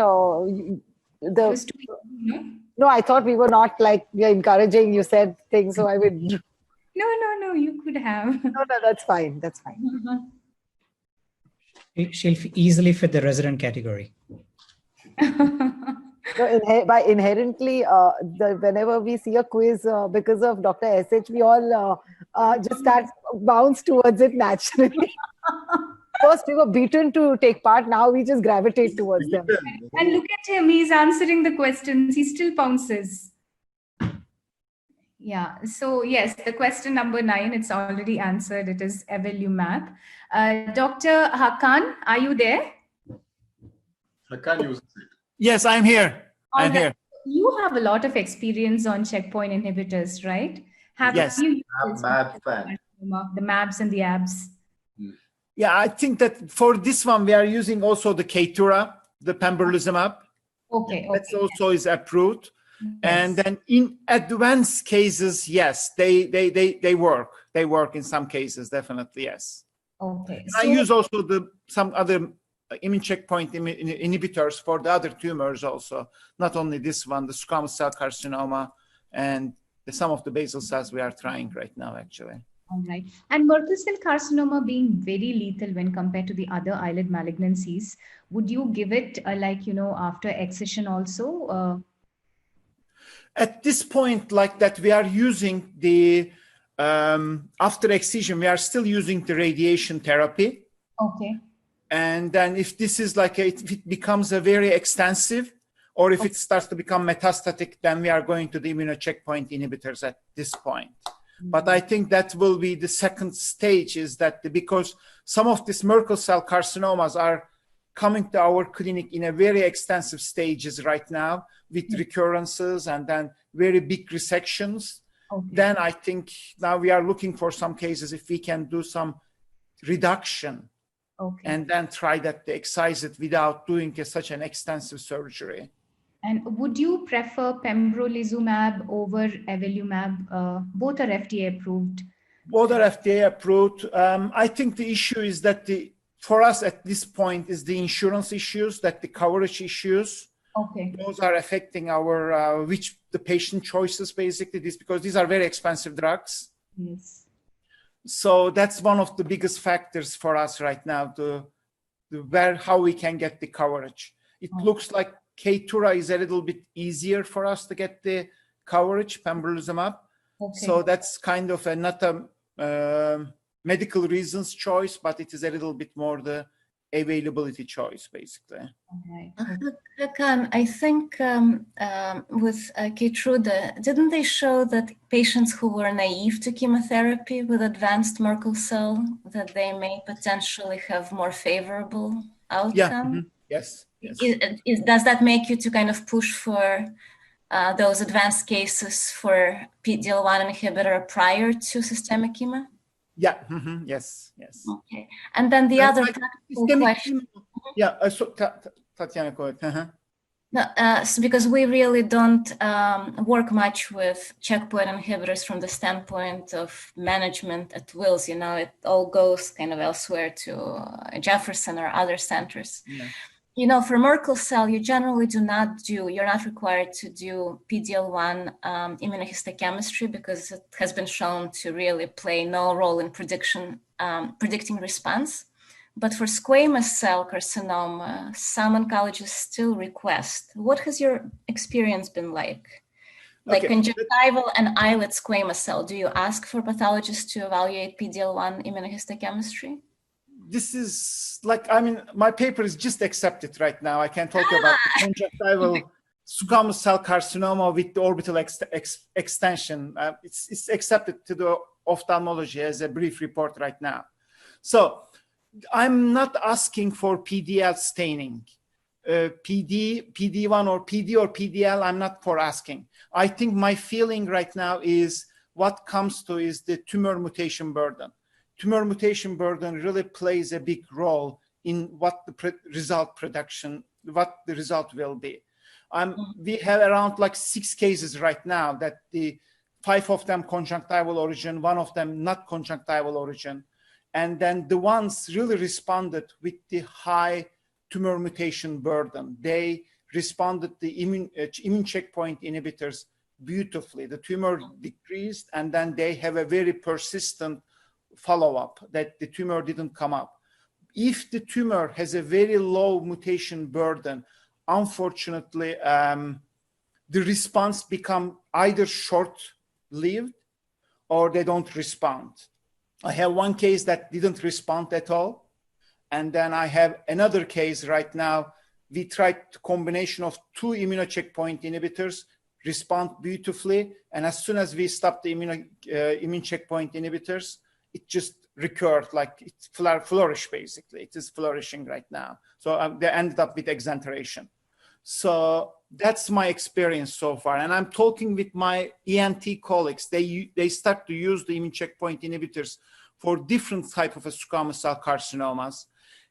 no, I thought we were not like you're encouraging. You said things, so I would. No, you could have. No, that's fine. That's fine. She'll easily fit the resident category. So by inherently, whenever we see a quiz because of Dr. SH, we all just start bounce towards it naturally. First, we were beaten to take part. Now we just gravitate towards them. And look at him. He's answering the questions. He still pounces. Yeah. So yes, the question number 9, it's already answered. It is Evolumab. Dr. Hakan, are you there? Hakan uses it. Yes, I'm here. I'm here. You have a lot of experience on checkpoint inhibitors, right? Yes. You MAB fan. The MABs and the ABs? Yeah, I think that for this one, we are using also the Keytruda, the pembrolizumab. Okay. That also is approved. Yes. And then in advanced cases, yes, they work. They work in some cases, definitely, yes. Okay. I use also some other immune checkpoint inhibitors for the other tumors also, not only this one, the squamous cell carcinoma and some of the basal cells we are trying right now, actually. All right. And Merkel cell carcinoma being very lethal when compared to the other eyelid malignancies, would you give it after excision also? At this point, like that, we are using the, after excision, we are still using the radiation therapy. Okay. And then if this is if it becomes a very extensive, or if it starts to become metastatic, then we are going to the immunocheckpoint inhibitors at this point. But I think that will be the second stage, is that because some of these Merkel cell carcinomas are coming to our clinic in a very extensive stages right now with recurrences and then very big resections. Okay. Then I think now we are looking for some cases if we can do some reduction. Okay. And then try that to excise it without doing such an extensive surgery. And would you prefer pembrolizumab over Evolumab? Both are FDA approved. Both are FDA approved. I think the issue is that for us at this point is the insurance issues, that the coverage issues. Okay. Those are affecting our the patient choices basically. Because these are very expensive drugs. Yes. So that's one of the biggest factors for us right now how we can get the coverage. It looks like Keytruda is a little bit easier for us to get the coverage, pembrolizumab. Okay. So that's kind of not a medical reasons choice, but it is a little bit more the availability choice, basically. Okay. Hakan, I think with Keytruda, didn't they show that patients who were naive to chemotherapy with advanced Merkel cell, that they may potentially have more favorable outcome? Yeah. Mm-hmm. Yes. Does that make you to kind of push for those advanced cases for PD-L1 inhibitor prior to systemic chemo? Yeah. Mm-hmm. Yes. Okay. And then the other practical question. Yeah. So, Tatiana, go ahead. Uh-huh. No, because we really don't work much with checkpoint inhibitors from the standpoint of management at Wills. It all goes kind of elsewhere to Jefferson or other centers. Yeah. For Merkel cell, you generally you're not required to do PD-L1 immunohistochemistry because it has been shown to really play no role in predicting response. But for squamous cell carcinoma, some oncologists still request. What has your experience been like? Like conjunctival and eyelid squamous cell, do you ask for pathologists to evaluate PD-L1 immunohistochemistry? This is my paper is just accepted right now. I can talk about the conjunctival squamous cell carcinoma with the orbital extension. It's accepted to the ophthalmology as a brief report right now. So I'm not asking for PDL staining. PD, PD1 or PD or PDL, I'm not for asking. I think my feeling right now is what comes to is the tumor mutation burden. Tumor mutation burden really plays a big role in what the result production, what the result will be. We have around like 6 cases right now that 5 of them conjunctival origin, 1 of them not conjunctival origin. And then the ones really responded with the high tumor mutation burden. They responded the immune checkpoint inhibitors beautifully. The tumor decreased, and then they have a very persistent follow-up that the tumor didn't come up. If the tumor has a very low mutation burden, unfortunately, the response become either short-lived or they don't respond. I have 1 case that didn't respond at all. And then I have another case right now. We tried the combination of 2 immunocheckpoint inhibitors, respond beautifully. And as soon as we stopped the immune checkpoint inhibitors, it just recurred, like it flourished basically. It is flourishing right now. So they ended up with exenteration. So that's my experience so far. And I'm talking with my ENT colleagues. They start to use the immune checkpoint inhibitors for different type of squamous cell carcinomas.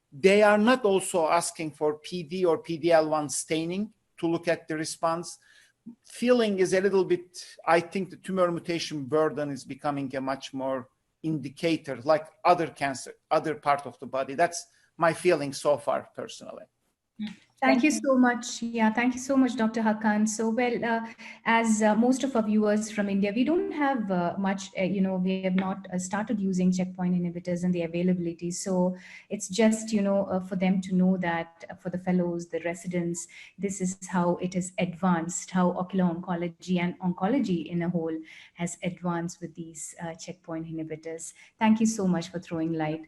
They are not also asking for PD or PDL1 staining to look at the response. Feeling is a little bit, I think the tumor mutation burden is becoming a much more indicator, like other cancer, other part of the body. That's my feeling so far, personally. Thank you so much. Yeah, thank you so much, Dr. Hakan. So, well, as most of our viewers from India, we don't have much, we have not started using checkpoint inhibitors and the availability. So it's just, for them to know that for the fellows, the residents, this is how it is advanced, how ocular oncology and oncology in a whole has advanced with these checkpoint inhibitors. Thank you so much for throwing light.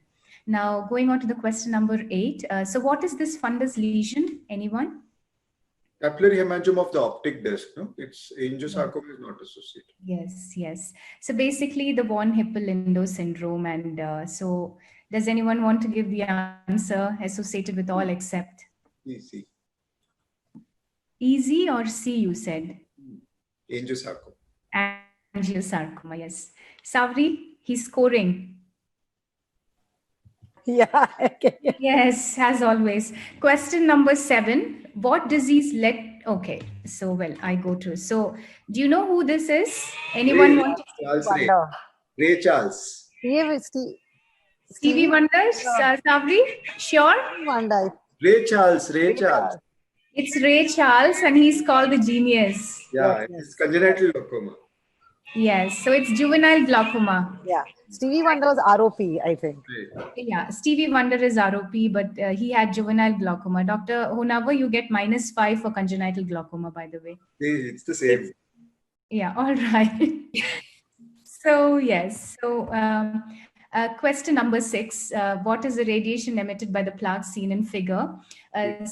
Now, going on to the question number 8. So what is this fundus lesion? Anyone? Capillary hemangioma of the optic disc. No? It's angiosarcoma is not associated. Yes, yes. So basically the von Hippel-Lindau syndrome. And so does anyone want to give the answer associated with all except? Easy. Easy or C, you said? Angiosarcoma. Angiosarcoma, yes. Savri, he's scoring. Yeah. Yes, as always. Question number 7. What disease led? Okay, so well, I go to. So, do you know who this is? Anyone want to? Ray Charles. Stevie Wonder, Savri? Sure? Ray Charles. Ray Charles. It's Ray Charles, and he's called the genius. Yeah, it's congenital glaucoma. Yes, so it's juvenile glaucoma. Yeah, Stevie Wonder was ROP, I think. Yeah, Stevie Wonder is ROP, but he had juvenile glaucoma. Dr. Honavar, you get -5 for congenital glaucoma, by the way. It's the same. Yeah, all right. So, yes. So, question number 6. What is the radiation emitted by the plaque seen in figure?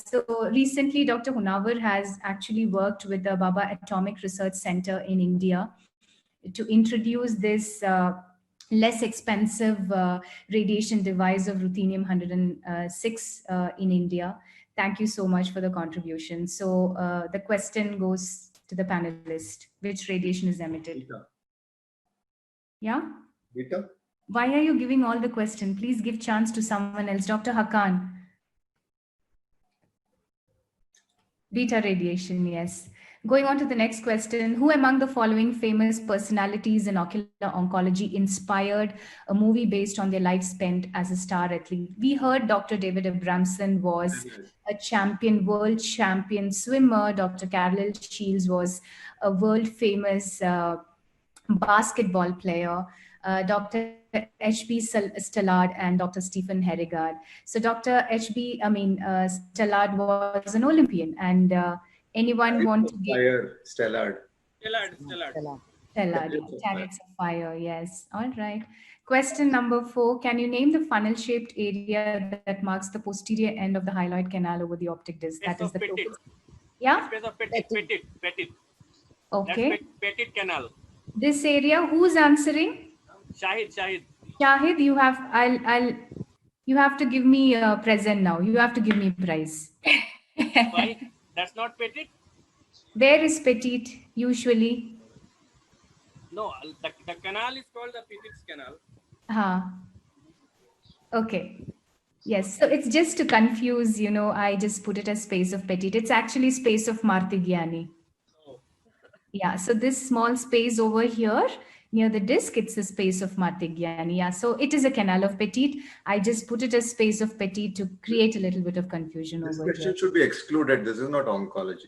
So, recently, Dr. Honavar has actually worked with the Baba Atomic Research Center in India to introduce this less expensive radiation device of ruthenium-106 in India. Thank you so much for the contribution. So the question goes to the panelist. Which radiation is emitted? Beta. Yeah? Beta? Why are you giving all the question? Please give chance to someone else. Dr. Hakan. Beta radiation, yes. Going on to the next question, who among the following famous personalities in ocular oncology inspired a movie based on their life spent as a star athlete? We heard Dr. David Abramson was a champion, world champion swimmer. Dr. Carol Shields was a world famous basketball player. Dr. H.B. Stallard and Dr. Stephen Herigard. So Dr. Stallard was an Olympian, and anyone want to give? Fire, Stallard. Stallard, Chariots of Fire, yes. All right. Question number 4. Can you name the funnel-shaped area that marks the posterior end of the hyaloid canal over the optic disc? That is the Petit. Yeah? Petit. Okay. That's Petit canal. This area, who's answering? Shahid. Shahid, you have to give me a present now. You have to give me a prize. Fine. That's not petite? Where is petite usually? No, the canal is called the Petit's canal. Okay. Yes. So it's just to confuse, I just put it as space of petite. It's actually space of Martigiani. Oh. Yeah. So this small space over here near the disc, it's the space of Martigiani. Yeah. So it is a canal of petite. I just put it as space of petite to create a little bit of confusion This over question here. should be excluded. This is not oncology.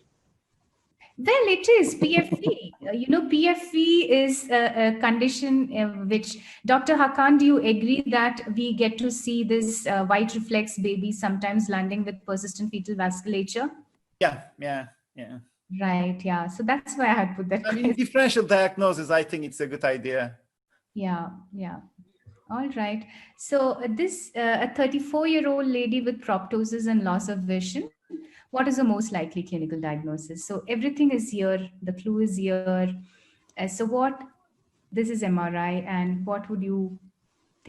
Well, it is PFV. PFV is a condition which, Dr. Hakan, do you agree that we get to see this white reflex baby sometimes landing with persistent fetal vasculature? Yeah. Right, yeah. So that's why I had put that. I mean, differential diagnosis, I think it's a good idea. Yeah. All right. So this, a 34-year-old lady with proptosis and loss of vision, what is the most likely clinical diagnosis? So everything is here. The clue is here. This is MRI, and what would you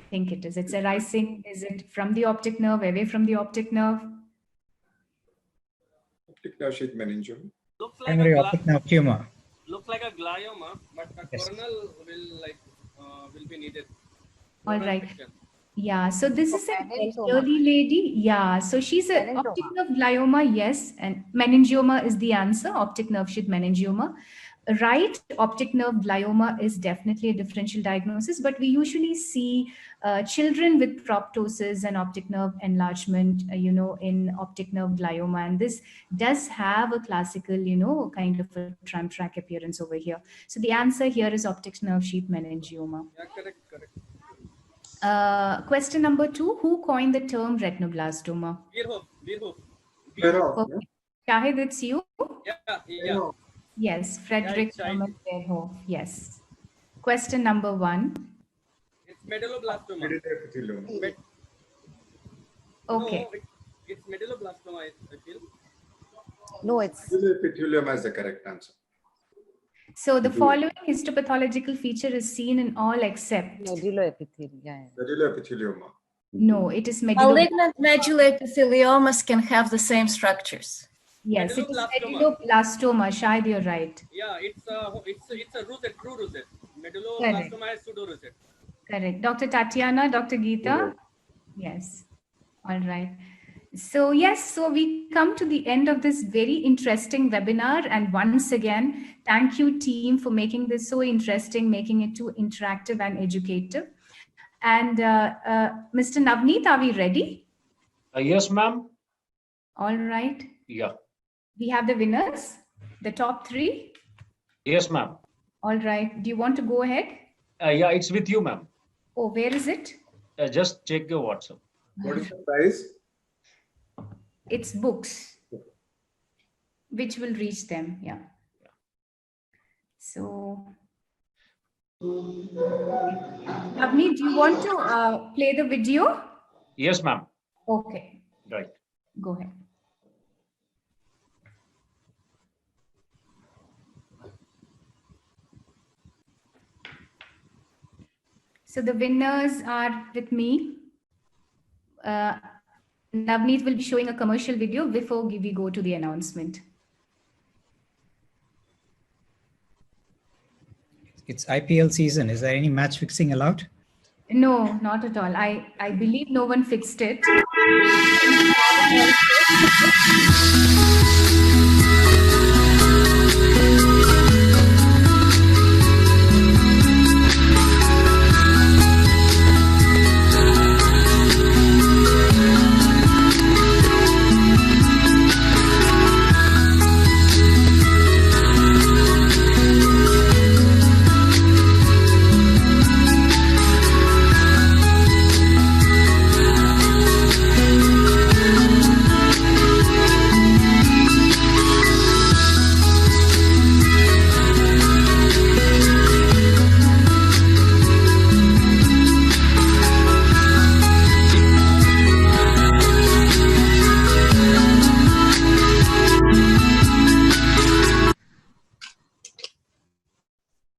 think it is? It's arising. Is it from the optic nerve, away from the optic nerve? Optic nerve sheath meningioma. Looks like Primary optic nerve tumor. Looks like a glioma, but a Yes. coronal will be needed. All Coronal right. section. Yeah, so this is an meningioma. elderly lady. Yeah, so she's a Meningioma. optic nerve glioma, yes, and meningioma is the answer, optic nerve sheath meningioma. Right, optic nerve glioma is definitely a differential diagnosis, but we usually see children with proptosis and optic nerve enlargement, in optic nerve glioma, and this does have a classical, kind of a tram track appearance over here. So the answer here is optic nerve sheath meningioma. Yeah, correct. Question number 2, who coined the term retinoblastoma? Virhof. Okay. Shahid, it's you? Yeah. Yes, Frederick Yeah, Thomas Virhof. Yes. Question number 1. It's medulloblastoma. Okay. No, it's medulloblastoma, I feel. No, it's Epithelioma is the correct answer. So the following histopathological feature is seen in all except. medulloepithelium. Yeah. Medulloepithelioma. No, it is Malignant medulloepitheliomas can have the same structures. Yes, it is Medulloblastoma. medulloblastoma. Shahid, you're right. Yeah, it's a rosette, true rosette. Medulloblastoma is pseudo rosette. Correct. Dr. Tatiana, Dr. Geeta? Yes. All right. So yes, so we come to the end of this very interesting webinar. And once again, thank you team for making this so interesting, making it too interactive and educative. And Mr. Navneet, are we ready? Yes, ma'am. All right. Yeah. We have the winners, the top 3. Yes, ma'am. All right. Do you want to go ahead? Yeah, it's with you, ma'am. Oh, where is it? Just check your WhatsApp. What is the prize? It's books, which will reach them. Yeah. So, Navneet, do you want to play the video? Yes, ma'am. Okay. Right. Go ahead. So the winners are with me. Navneet will be showing a commercial video before we go to the announcement. It's IPL season. Is there any match fixing allowed? No, not at all. I believe no one fixed it.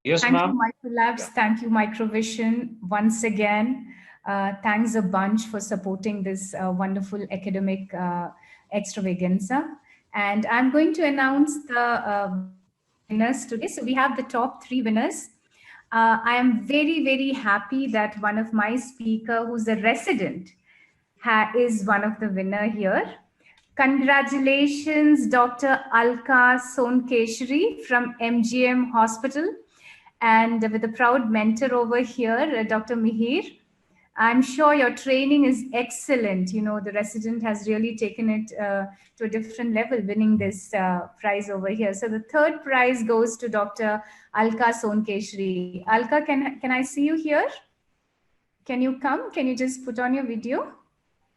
Yes, Thank ma'am. you, Microlabs. Thank you, Microvision. Once again, thanks a bunch for supporting this wonderful academic extravaganza. And I'm going to announce the winners today. So we have the top 3 winners. I am very, very happy that one of my speaker, who's a resident, is one of the winner here. Congratulations, Dr. Alka Sonkeshri from MGM Hospital. And with a proud mentor over here, Dr. Mihir. I'm sure your training is excellent. You know, the resident has really taken it to a different level, winning this prize over here. So the 3rd prize goes to Dr. Alka Sonkeshri. Alka, can I see you here? Can you come? Can you just put on your video?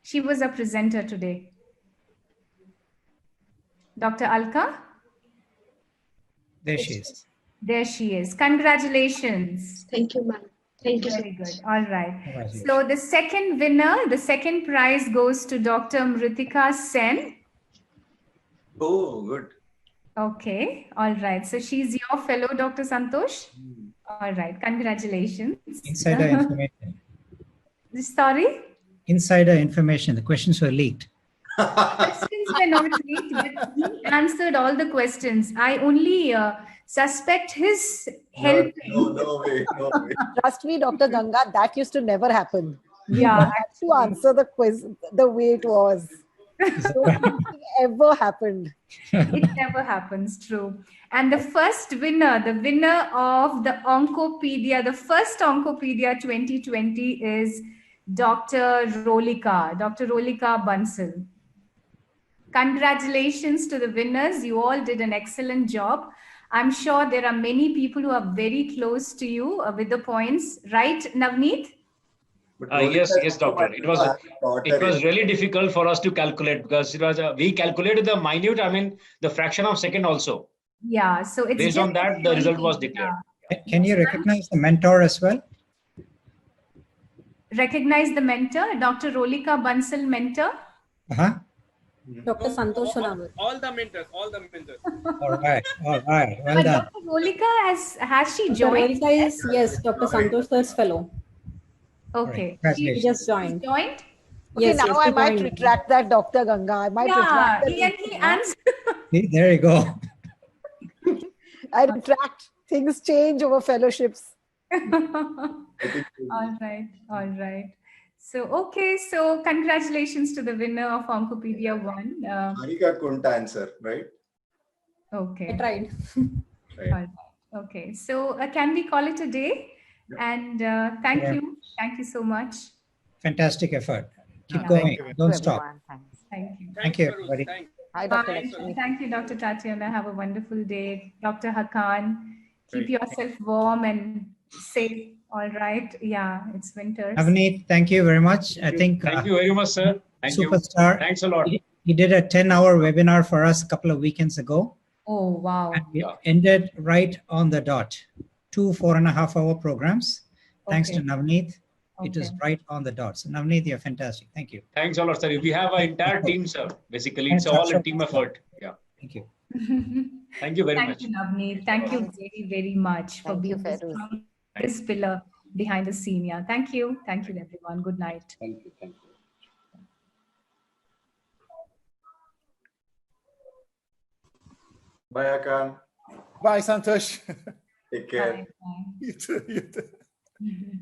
She was a presenter today. Dr. Alka? There she is. There she is. Congratulations. Thank you, ma'am. Thank you. Very good. All right. So the second winner, the second prize goes to Dr. Mritika Sen. Oh, good. Okay. All right. So she's your fellow, Dr. Santosh. All right. Congratulations. Insider information. Sorry? Insider information. The questions were leaked. Questions were not leaked, but he answered all the questions. I only suspect his help. No way. Trust me, Dr. Ganga, that used to never happen. Yeah, You had to answer the quiz the way it was. So nothing ever happened. It never happens, true. And the first winner, the winner of the Oncopedia, the first Oncopedia 2020 is Dr. Rolika Bansal. Congratulations to the winners. You all did an excellent job. I'm sure there are many people who are very close to you with the points. Right, Navneet? Yes, doctor. It was really difficult for us to calculate because it was we calculated the minute, the fraction of second also. Yeah, so it's based on that the result was declared. Can you recognize the mentor as well? Recognize the mentor, Dr. Rolika Bansal mentor. Dr. Santosh Sonawar. All the mentors. All right. Well But done. Dr. Rolika has she Dr. joined? Rolika is, yes, Dr. Santosh sir's fellow. Okay. She just joined. Joined? Okay, Yes, now yes, I she might joined. retract that, Dr. Ganga. I might retract that. He answered. See, there you go. I retract. Things change over fellowships. All right. So, okay. So, congratulations to the winner of Oncopedia 1. Harika couldn't answer, right? Okay. I tried. Right. All right. Okay. So, can we call it a day? And thank you. Thank you so much. Fantastic effort. Keep Yeah. going. Don't to stop. everyone. Thanks. Thank you. Thank you, everybody. Hi, Dr. Bye. Lakshmi. Thank you, Dr. Tatiana. Have a wonderful day. Dr. Hakan, keep Great. yourself warm and safe. All right. Yeah, it's winter. Navneet, thank you very much. I think Thank you very much, sir. Thank Superstar. you. Thanks a lot. He did a 10-hour webinar for us a couple of weekends ago. Oh, wow. And it ended right on the dot. 2 4.5-hour programs. Thanks to Okay. Navneet. It is Okay. right on the dot. So Navneet, you're fantastic. Thank you. Thanks a lot, sir. We have an entire team, sir. Basically, it's Thanks, all sir. a team effort. Yeah. Thank you. Thank you very Thank much. you, Navneet. Thank you very, very much for Thank you, being this Feroz. strong- this pillar behind the scene. Yeah. Thank you. Thank you, everyone. Good night. Thank you. Thank you. Bye, Hakan. Bye, Santosh. Take care. Bye. You too. Bye.